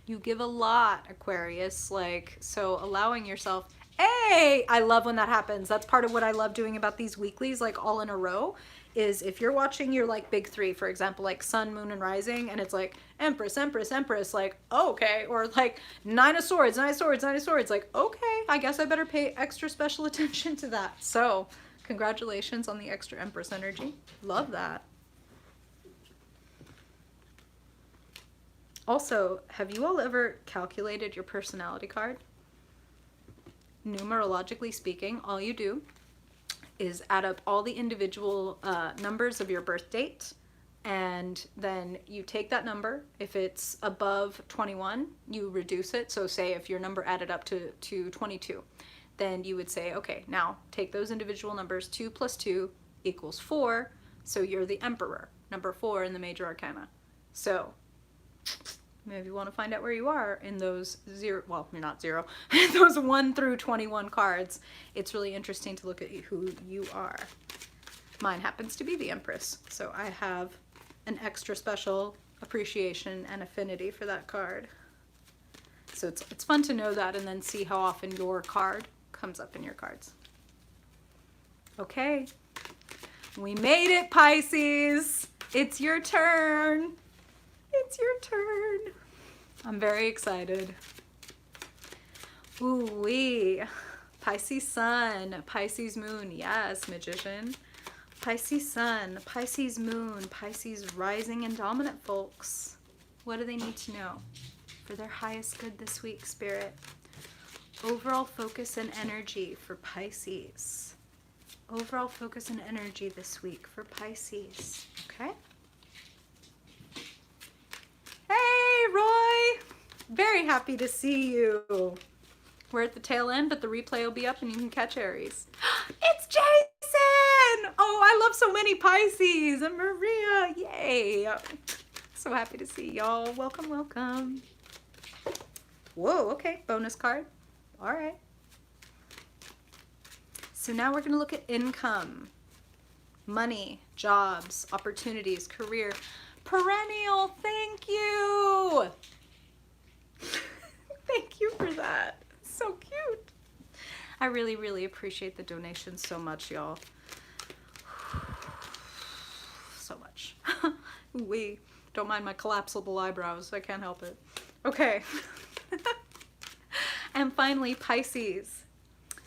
You give a lot, Aquarius. Like, so allowing yourself, hey, I love when that happens. That's part of what I love doing about these weeklies, like all in a row, is if you're watching your like big 3, for example, like Sun, Moon, and Rising, and it's like Empress, Empress, Empress, like, oh, okay, or like 9 of Swords, 9 of Swords, 9 of Swords, like, okay, I guess I better pay extra special attention to that. So congratulations on the extra Empress energy. Love that. Also, have you all ever calculated your personality card? Numerologically speaking, all you do is add up all the individual numbers of your birth date, and then you take that number. If it's above 21, you reduce it. So say if your number added up to 22, then you would say, okay, now take those individual numbers. 2 plus 2 equals 4. So you're the Emperor, number 4 in the major arcana. So Maybe you want to find out where you are in those zero, well, you're not zero, those 1 through 21 cards. It's really interesting to look at who you are. Mine happens to be the Empress, so I have an extra special appreciation and affinity for that card. So it's fun to know that and then see how often your card comes up in your cards. Okay, we made it, Pisces. It's your turn. It's your turn. I'm very excited. Ooh-wee. Pisces Sun, Pisces Moon. Yes, Magician. Pisces Sun, Pisces Moon, Pisces Rising and Dominant folks. What do they need to know for their highest good this week, Spirit? Overall focus and energy for Pisces. Overall focus and energy this week for Pisces. Okay? Hey, Roy! Very happy to see you. We're at the tail end, but the replay will be up and you can catch Aries. It's Jason! Oh, I love so many Pisces. And Maria, yay. So happy to see y'all. Welcome, welcome. Whoa, okay, bonus card. All right. So now we're gonna look at income, money, jobs, opportunities, career. Perennial, thank you. Thank you for that. So cute. I really, really appreciate the donations so much, y'all. So much. We don't mind my collapsible eyebrows. I can't help it. Okay. And finally, Pisces.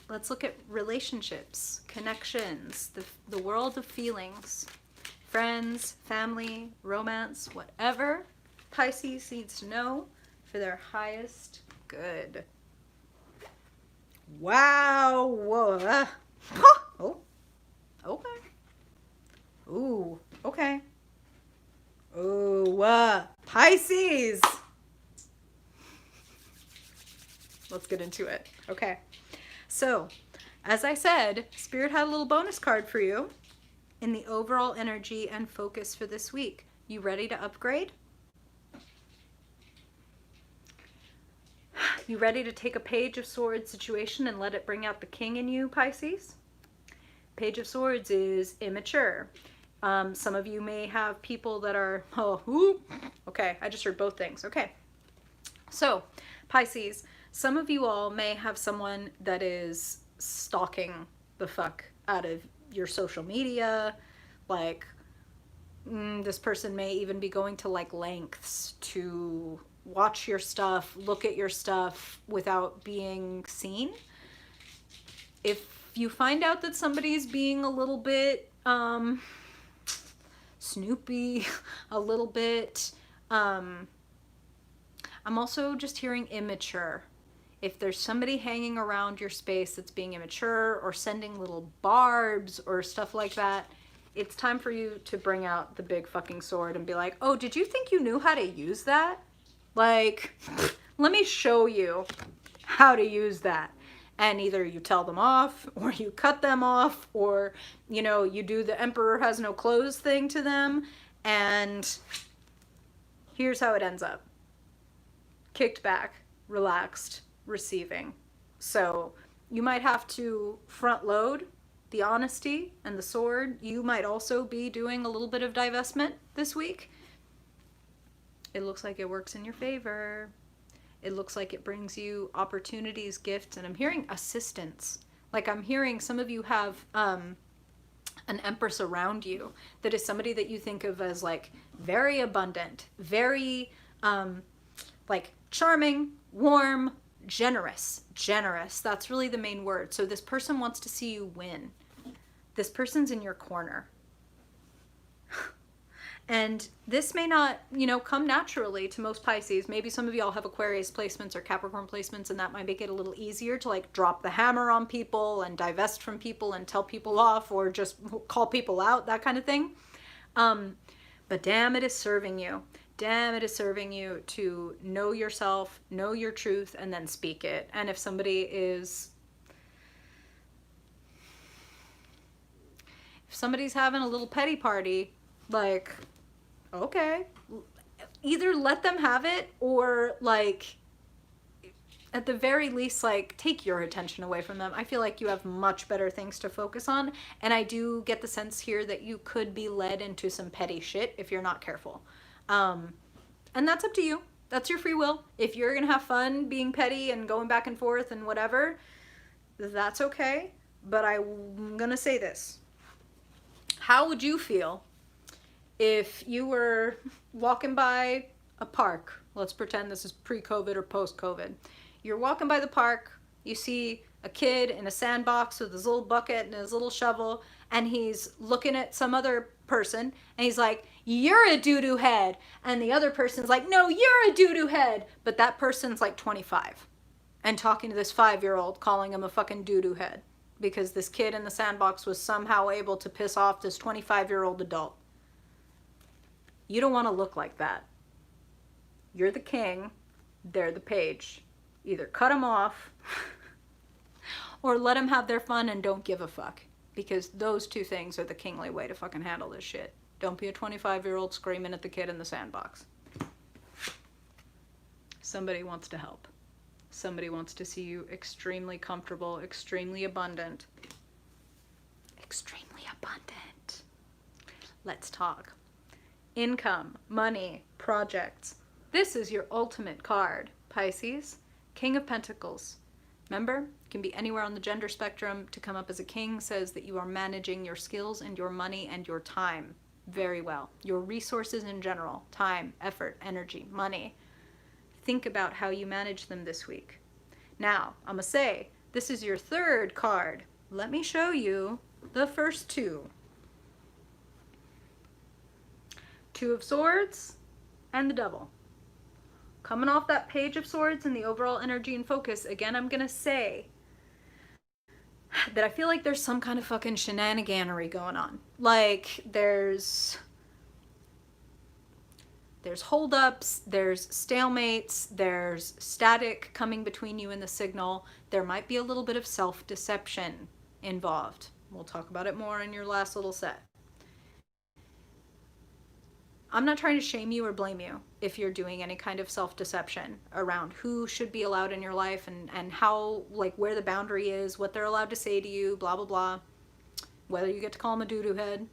Let's look at relationships, connections, the world of feelings, friends, family, romance, whatever Pisces needs to know for their highest good. Wow. Whoa. Oh. Okay. Ooh. Okay. Ooh. Pisces. Let's get into it. Okay. So, as I said, Spirit had a little bonus card for you in the overall energy and focus for this week. You ready to upgrade? You ready to take a Page of Swords situation and let it bring out the king in you, Pisces? Page of Swords is immature. Some of you may have people that are, okay, I just heard both things. Okay. So, Pisces, some of you all may have someone that is stalking the fuck out of your social media. Like, this person may even be going to like lengths to watch your stuff, look at your stuff without being seen. If you find out that somebody's being a little bit snoopy, a little bit, I'm also just hearing immature. If there's somebody hanging around your space that's being immature or sending little barbs or stuff like that, it's time for you to bring out the big fucking sword and be like, oh, did you think you knew how to use that? Like, let me show you how to use that. And either you tell them off or you cut them off, or, you know, you do the emperor has no clothes thing to them. And here's how it ends up. Kicked back, relaxed, receiving. So you might have to front load the honesty and the sword. You might also be doing a little bit of divestment this week. It looks like it works in your favor. It looks like it brings you opportunities, gifts, and I'm hearing assistance. Like, I'm hearing some of you have an empress around you that is somebody that you think of as like very abundant, very like charming, warm, generous. That's really the main word. So this person wants to see you win. This person's in your corner. And this may not, you know, come naturally to most Pisces. Maybe some of y'all have Aquarius placements or Capricorn placements, and that might make it a little easier to like drop the hammer on people and divest from people and tell people off or just call people out, that kind of thing. But damn, it is serving you. Damn, it is serving you to know yourself, know your truth, and then speak it. And if somebody is, if somebody's having a little petty party, like, okay, either let them have it, or like at the very least, like, take your attention away from them. I feel like you have much better things to focus on, and I do get the sense here that you could be led into some petty shit if you're not careful. And that's up to you. That's your free will. If you're gonna have fun being petty and going back and forth and whatever, that's okay. But I'm gonna say this. How would you feel if you were walking by a park? Let's pretend this is pre-COVID or post-COVID. You're walking by the park, you see a kid in a sandbox with his little bucket and his little shovel, and he's looking at some other person, and he's like, "You're a doo-doo head." And the other person's like, "No, you're a doo-doo head." But that person's like 25 and talking to this 5-year-old, calling him a fucking doo-doo head because this kid in the sandbox was somehow able to piss off this 25-year-old adult. You don't want to look like that. You're the king, they're the page. Either cut them off or let them have their fun and don't give a fuck, because those two things are the kingly way to fucking handle this shit. Don't be a 25-year-old screaming at the kid in the sandbox. Somebody wants to help. Somebody wants to see you extremely comfortable, extremely abundant. Extremely abundant. Let's talk. Income, money, projects. This is your ultimate card, Pisces. King of Pentacles. Remember, it can be anywhere on the gender spectrum. To come up as a king says that you are managing your skills and your money and your time very well. Your resources in general, time, effort, energy, money. Think about how you manage them this week. Now, I'm going to say, this is your third card. Let me show you the first two. Two of Swords and the Devil. Coming off that Page of Swords and the overall energy and focus, again, I'm going to say that I feel like there's some kind of fucking shenaniganery going on. Like, there's holdups, there's stalemates, there's static coming between you and the signal. There might be a little bit of self-deception involved. We'll talk about it more in your last little set. I'm not trying to shame you or blame you if you're doing any kind of self-deception around who should be allowed in your life and how, like, where the boundary is, what they're allowed to say to you, blah, blah, blah. Whether you get to call them a doo-doo head,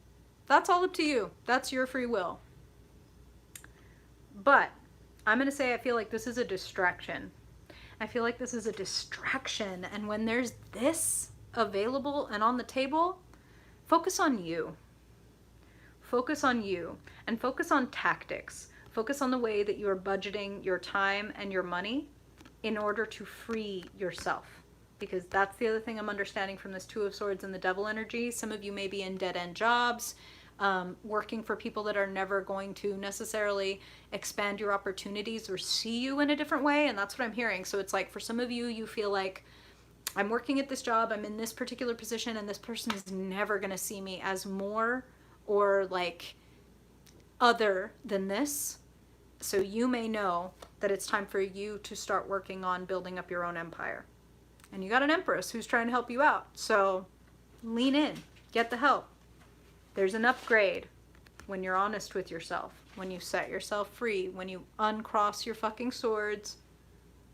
that's all up to you. That's your free will. But I'm going to say I feel like this is a distraction. I feel like this is a distraction. And when there's this available and on the table, focus on you. Focus on you and focus on tactics. Focus on the way that you are budgeting your time and your money in order to free yourself. Because that's the other thing I'm understanding from this Two of Swords and the Devil energy. Some of you may be in dead-end jobs, working for people that are never going to necessarily expand your opportunities or see you in a different way. And that's what I'm hearing. So it's like for some of you, you feel like, I'm working at this job, I'm in this particular position, and this person is never going to see me as more or like other than this. So you may know that it's time for you to start working on building up your own empire. And you got an Empress who's trying to help you out. So lean in, get the help. There's an upgrade when you're honest with yourself, when you set yourself free, when you uncross your fucking swords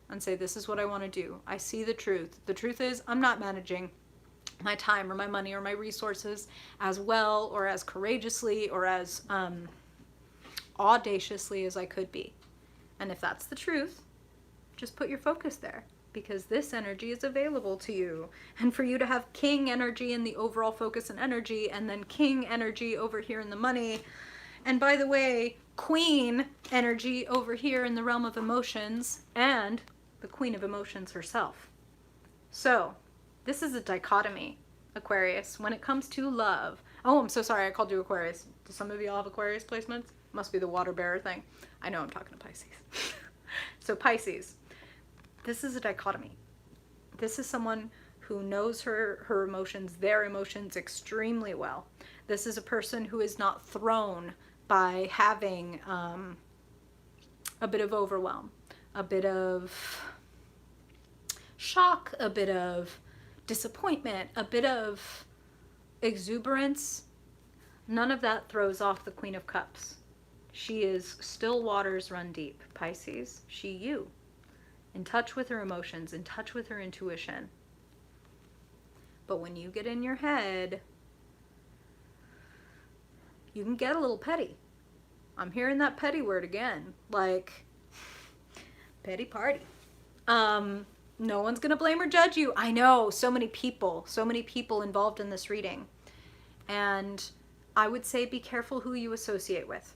and say, this is what I want to do. I see the truth. The truth is, I'm not managing my time or my money or my resources as well or as courageously or as audaciously as I could be. And if that's the truth, just put your focus there, because this energy is available to you. And for you to have king energy in the overall focus and energy, and then king energy over here in the money, and by the way, queen energy over here in the realm of emotions, and the queen of emotions herself. So this is a dichotomy, Aquarius, when it comes to love. Oh, I'm so sorry I called you Aquarius. Do some of y'all have Aquarius placements? Must be the water bearer thing. I know I'm talking to Pisces. So Pisces, this is a dichotomy. This is someone who knows her emotions, their emotions extremely well. This is a person who is not thrown by having a bit of overwhelm, a bit of shock, a bit of disappointment, a bit of exuberance. None of that throws off the Queen of Cups. She is still waters run deep, Pisces. She, you. In touch with her emotions, in touch with her intuition. But when you get in your head, you can get a little petty. I'm hearing that petty word again. Like, petty party. No one's gonna blame or judge you. I know, so many people involved in this reading. And I would say be careful who you associate with.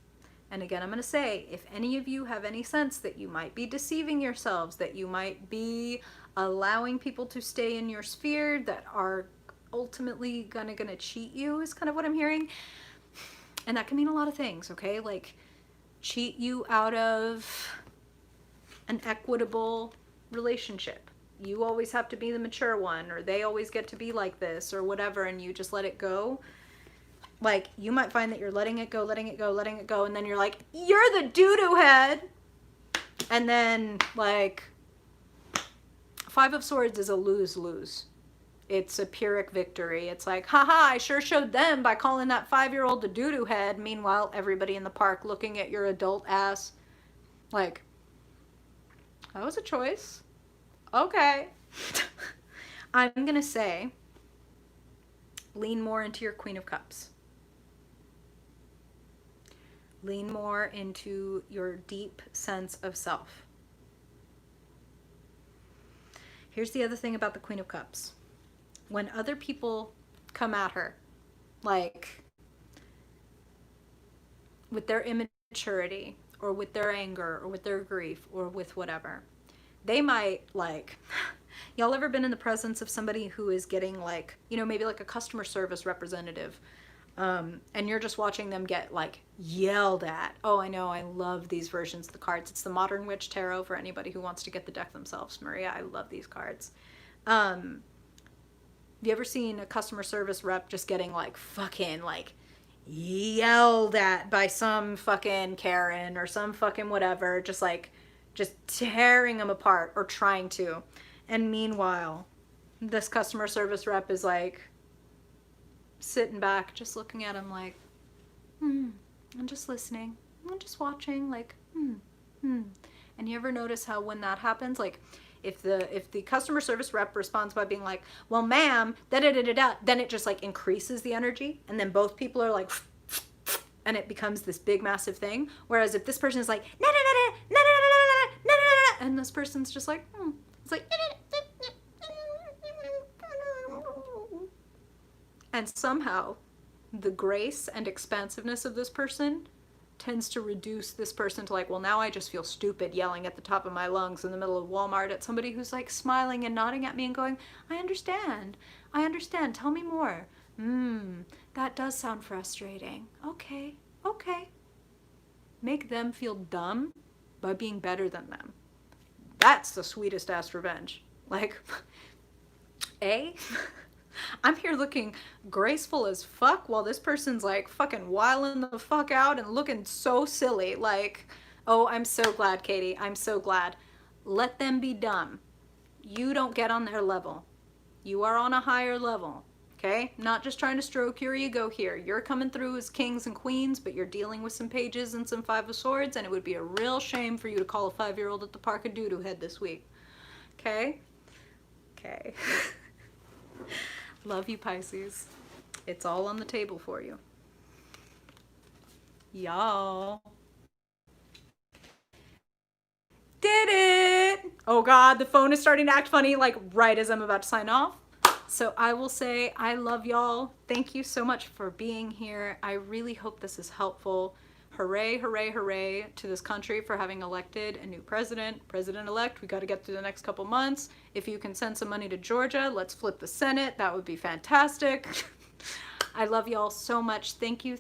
And again, I'm going to say, if any of you have any sense that you might be deceiving yourselves, that you might be allowing people to stay in your sphere that are ultimately gonna cheat you, is kind of what I'm hearing. And that can mean a lot of things, okay? Like, cheat you out of an equitable relationship. You always have to be the mature one, or they always get to be like this, or whatever, and you just let it go. Like, you might find that you're letting it go, and then you're like, you're the doo-doo head. And then, like, Five of Swords is a lose-lose. It's a Pyrrhic victory. It's like, haha, I sure showed them by calling that 5-year-old the doo-doo head. Meanwhile, everybody in the park looking at your adult ass. Like, that was a choice. Okay. I'm going to say, lean more into your Queen of Cups. Lean more into your deep sense of self. Here's the other thing about the Queen of Cups. When other people come at her, like, with their immaturity, or with their anger, or with their grief, or with whatever, they might, like, y'all ever been in the presence of somebody who is getting, like, you know, maybe like a customer service representative, and you're just watching them get, like, yelled at. Oh, I know, I love these versions of the cards. It's the Modern Witch Tarot for anybody who wants to get the deck themselves. Maria, I love these cards. Have you ever seen a customer service rep just getting, like, fucking, like, yelled at by some fucking Karen or some fucking whatever, just, like, just tearing them apart, or trying to. And meanwhile, this customer service rep is, like, sitting back, just looking at him like, I'm just listening. I'm just watching, like, And you ever notice how when that happens, like, if the customer service rep responds by being like, well, ma'am, da-da-da-da-da, then it just, like, increases the energy, and then both people are like, and it becomes this big, massive thing. Whereas if this person is like, na-na-na-na-na-na-na-na-na-na, and this person's just like, it's like, and somehow the grace and expansiveness of this person tends to reduce this person to, like, well, now I just feel stupid yelling at the top of my lungs in the middle of Walmart at somebody who's, like, smiling and nodding at me and going, I understand, tell me more. That does sound frustrating. Okay. Make them feel dumb by being better than them. That's the sweetest ass revenge. Like, I'm here looking graceful as fuck while this person's, like, fucking wilding the fuck out and looking so silly. Like, oh, I'm so glad, Katie. I'm so glad. Let them be dumb. You don't get on their level. You are on a higher level, okay? Not just trying to stroke your ego here. You're coming through as kings and queens, but you're dealing with some pages and some Five of Swords, and it would be a real shame for you to call a 5-year-old at the park a doo-doo head this week. Okay? Okay. Love you, Pisces. It's all on the table for you. Y'all. Did it! Oh God, the phone is starting to act funny, like, right as I'm about to sign off. So I will say, I love y'all. Thank you so much for being here. I really hope this is helpful. Hooray, hooray, hooray to this country for having elected a new president-elect. We got to get through the next couple months. If you can send some money to Georgia, let's flip the Senate. That would be fantastic. I love y'all so much. Thank you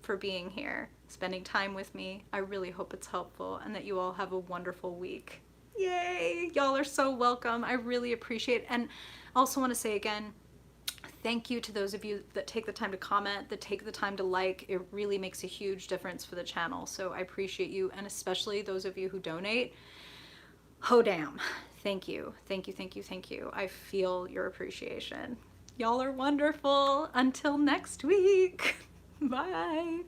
for being here, spending time with me. I really hope it's helpful and that you all have a wonderful week. Yay! Y'all are so welcome. I really appreciate it. And I also want to say again, thank you to those of you that take the time to comment, that take the time to like. It really makes a huge difference for the channel. So I appreciate you, and especially those of you who donate. Oh, damn. Thank you. I feel your appreciation. Y'all are wonderful. Until next week. Bye.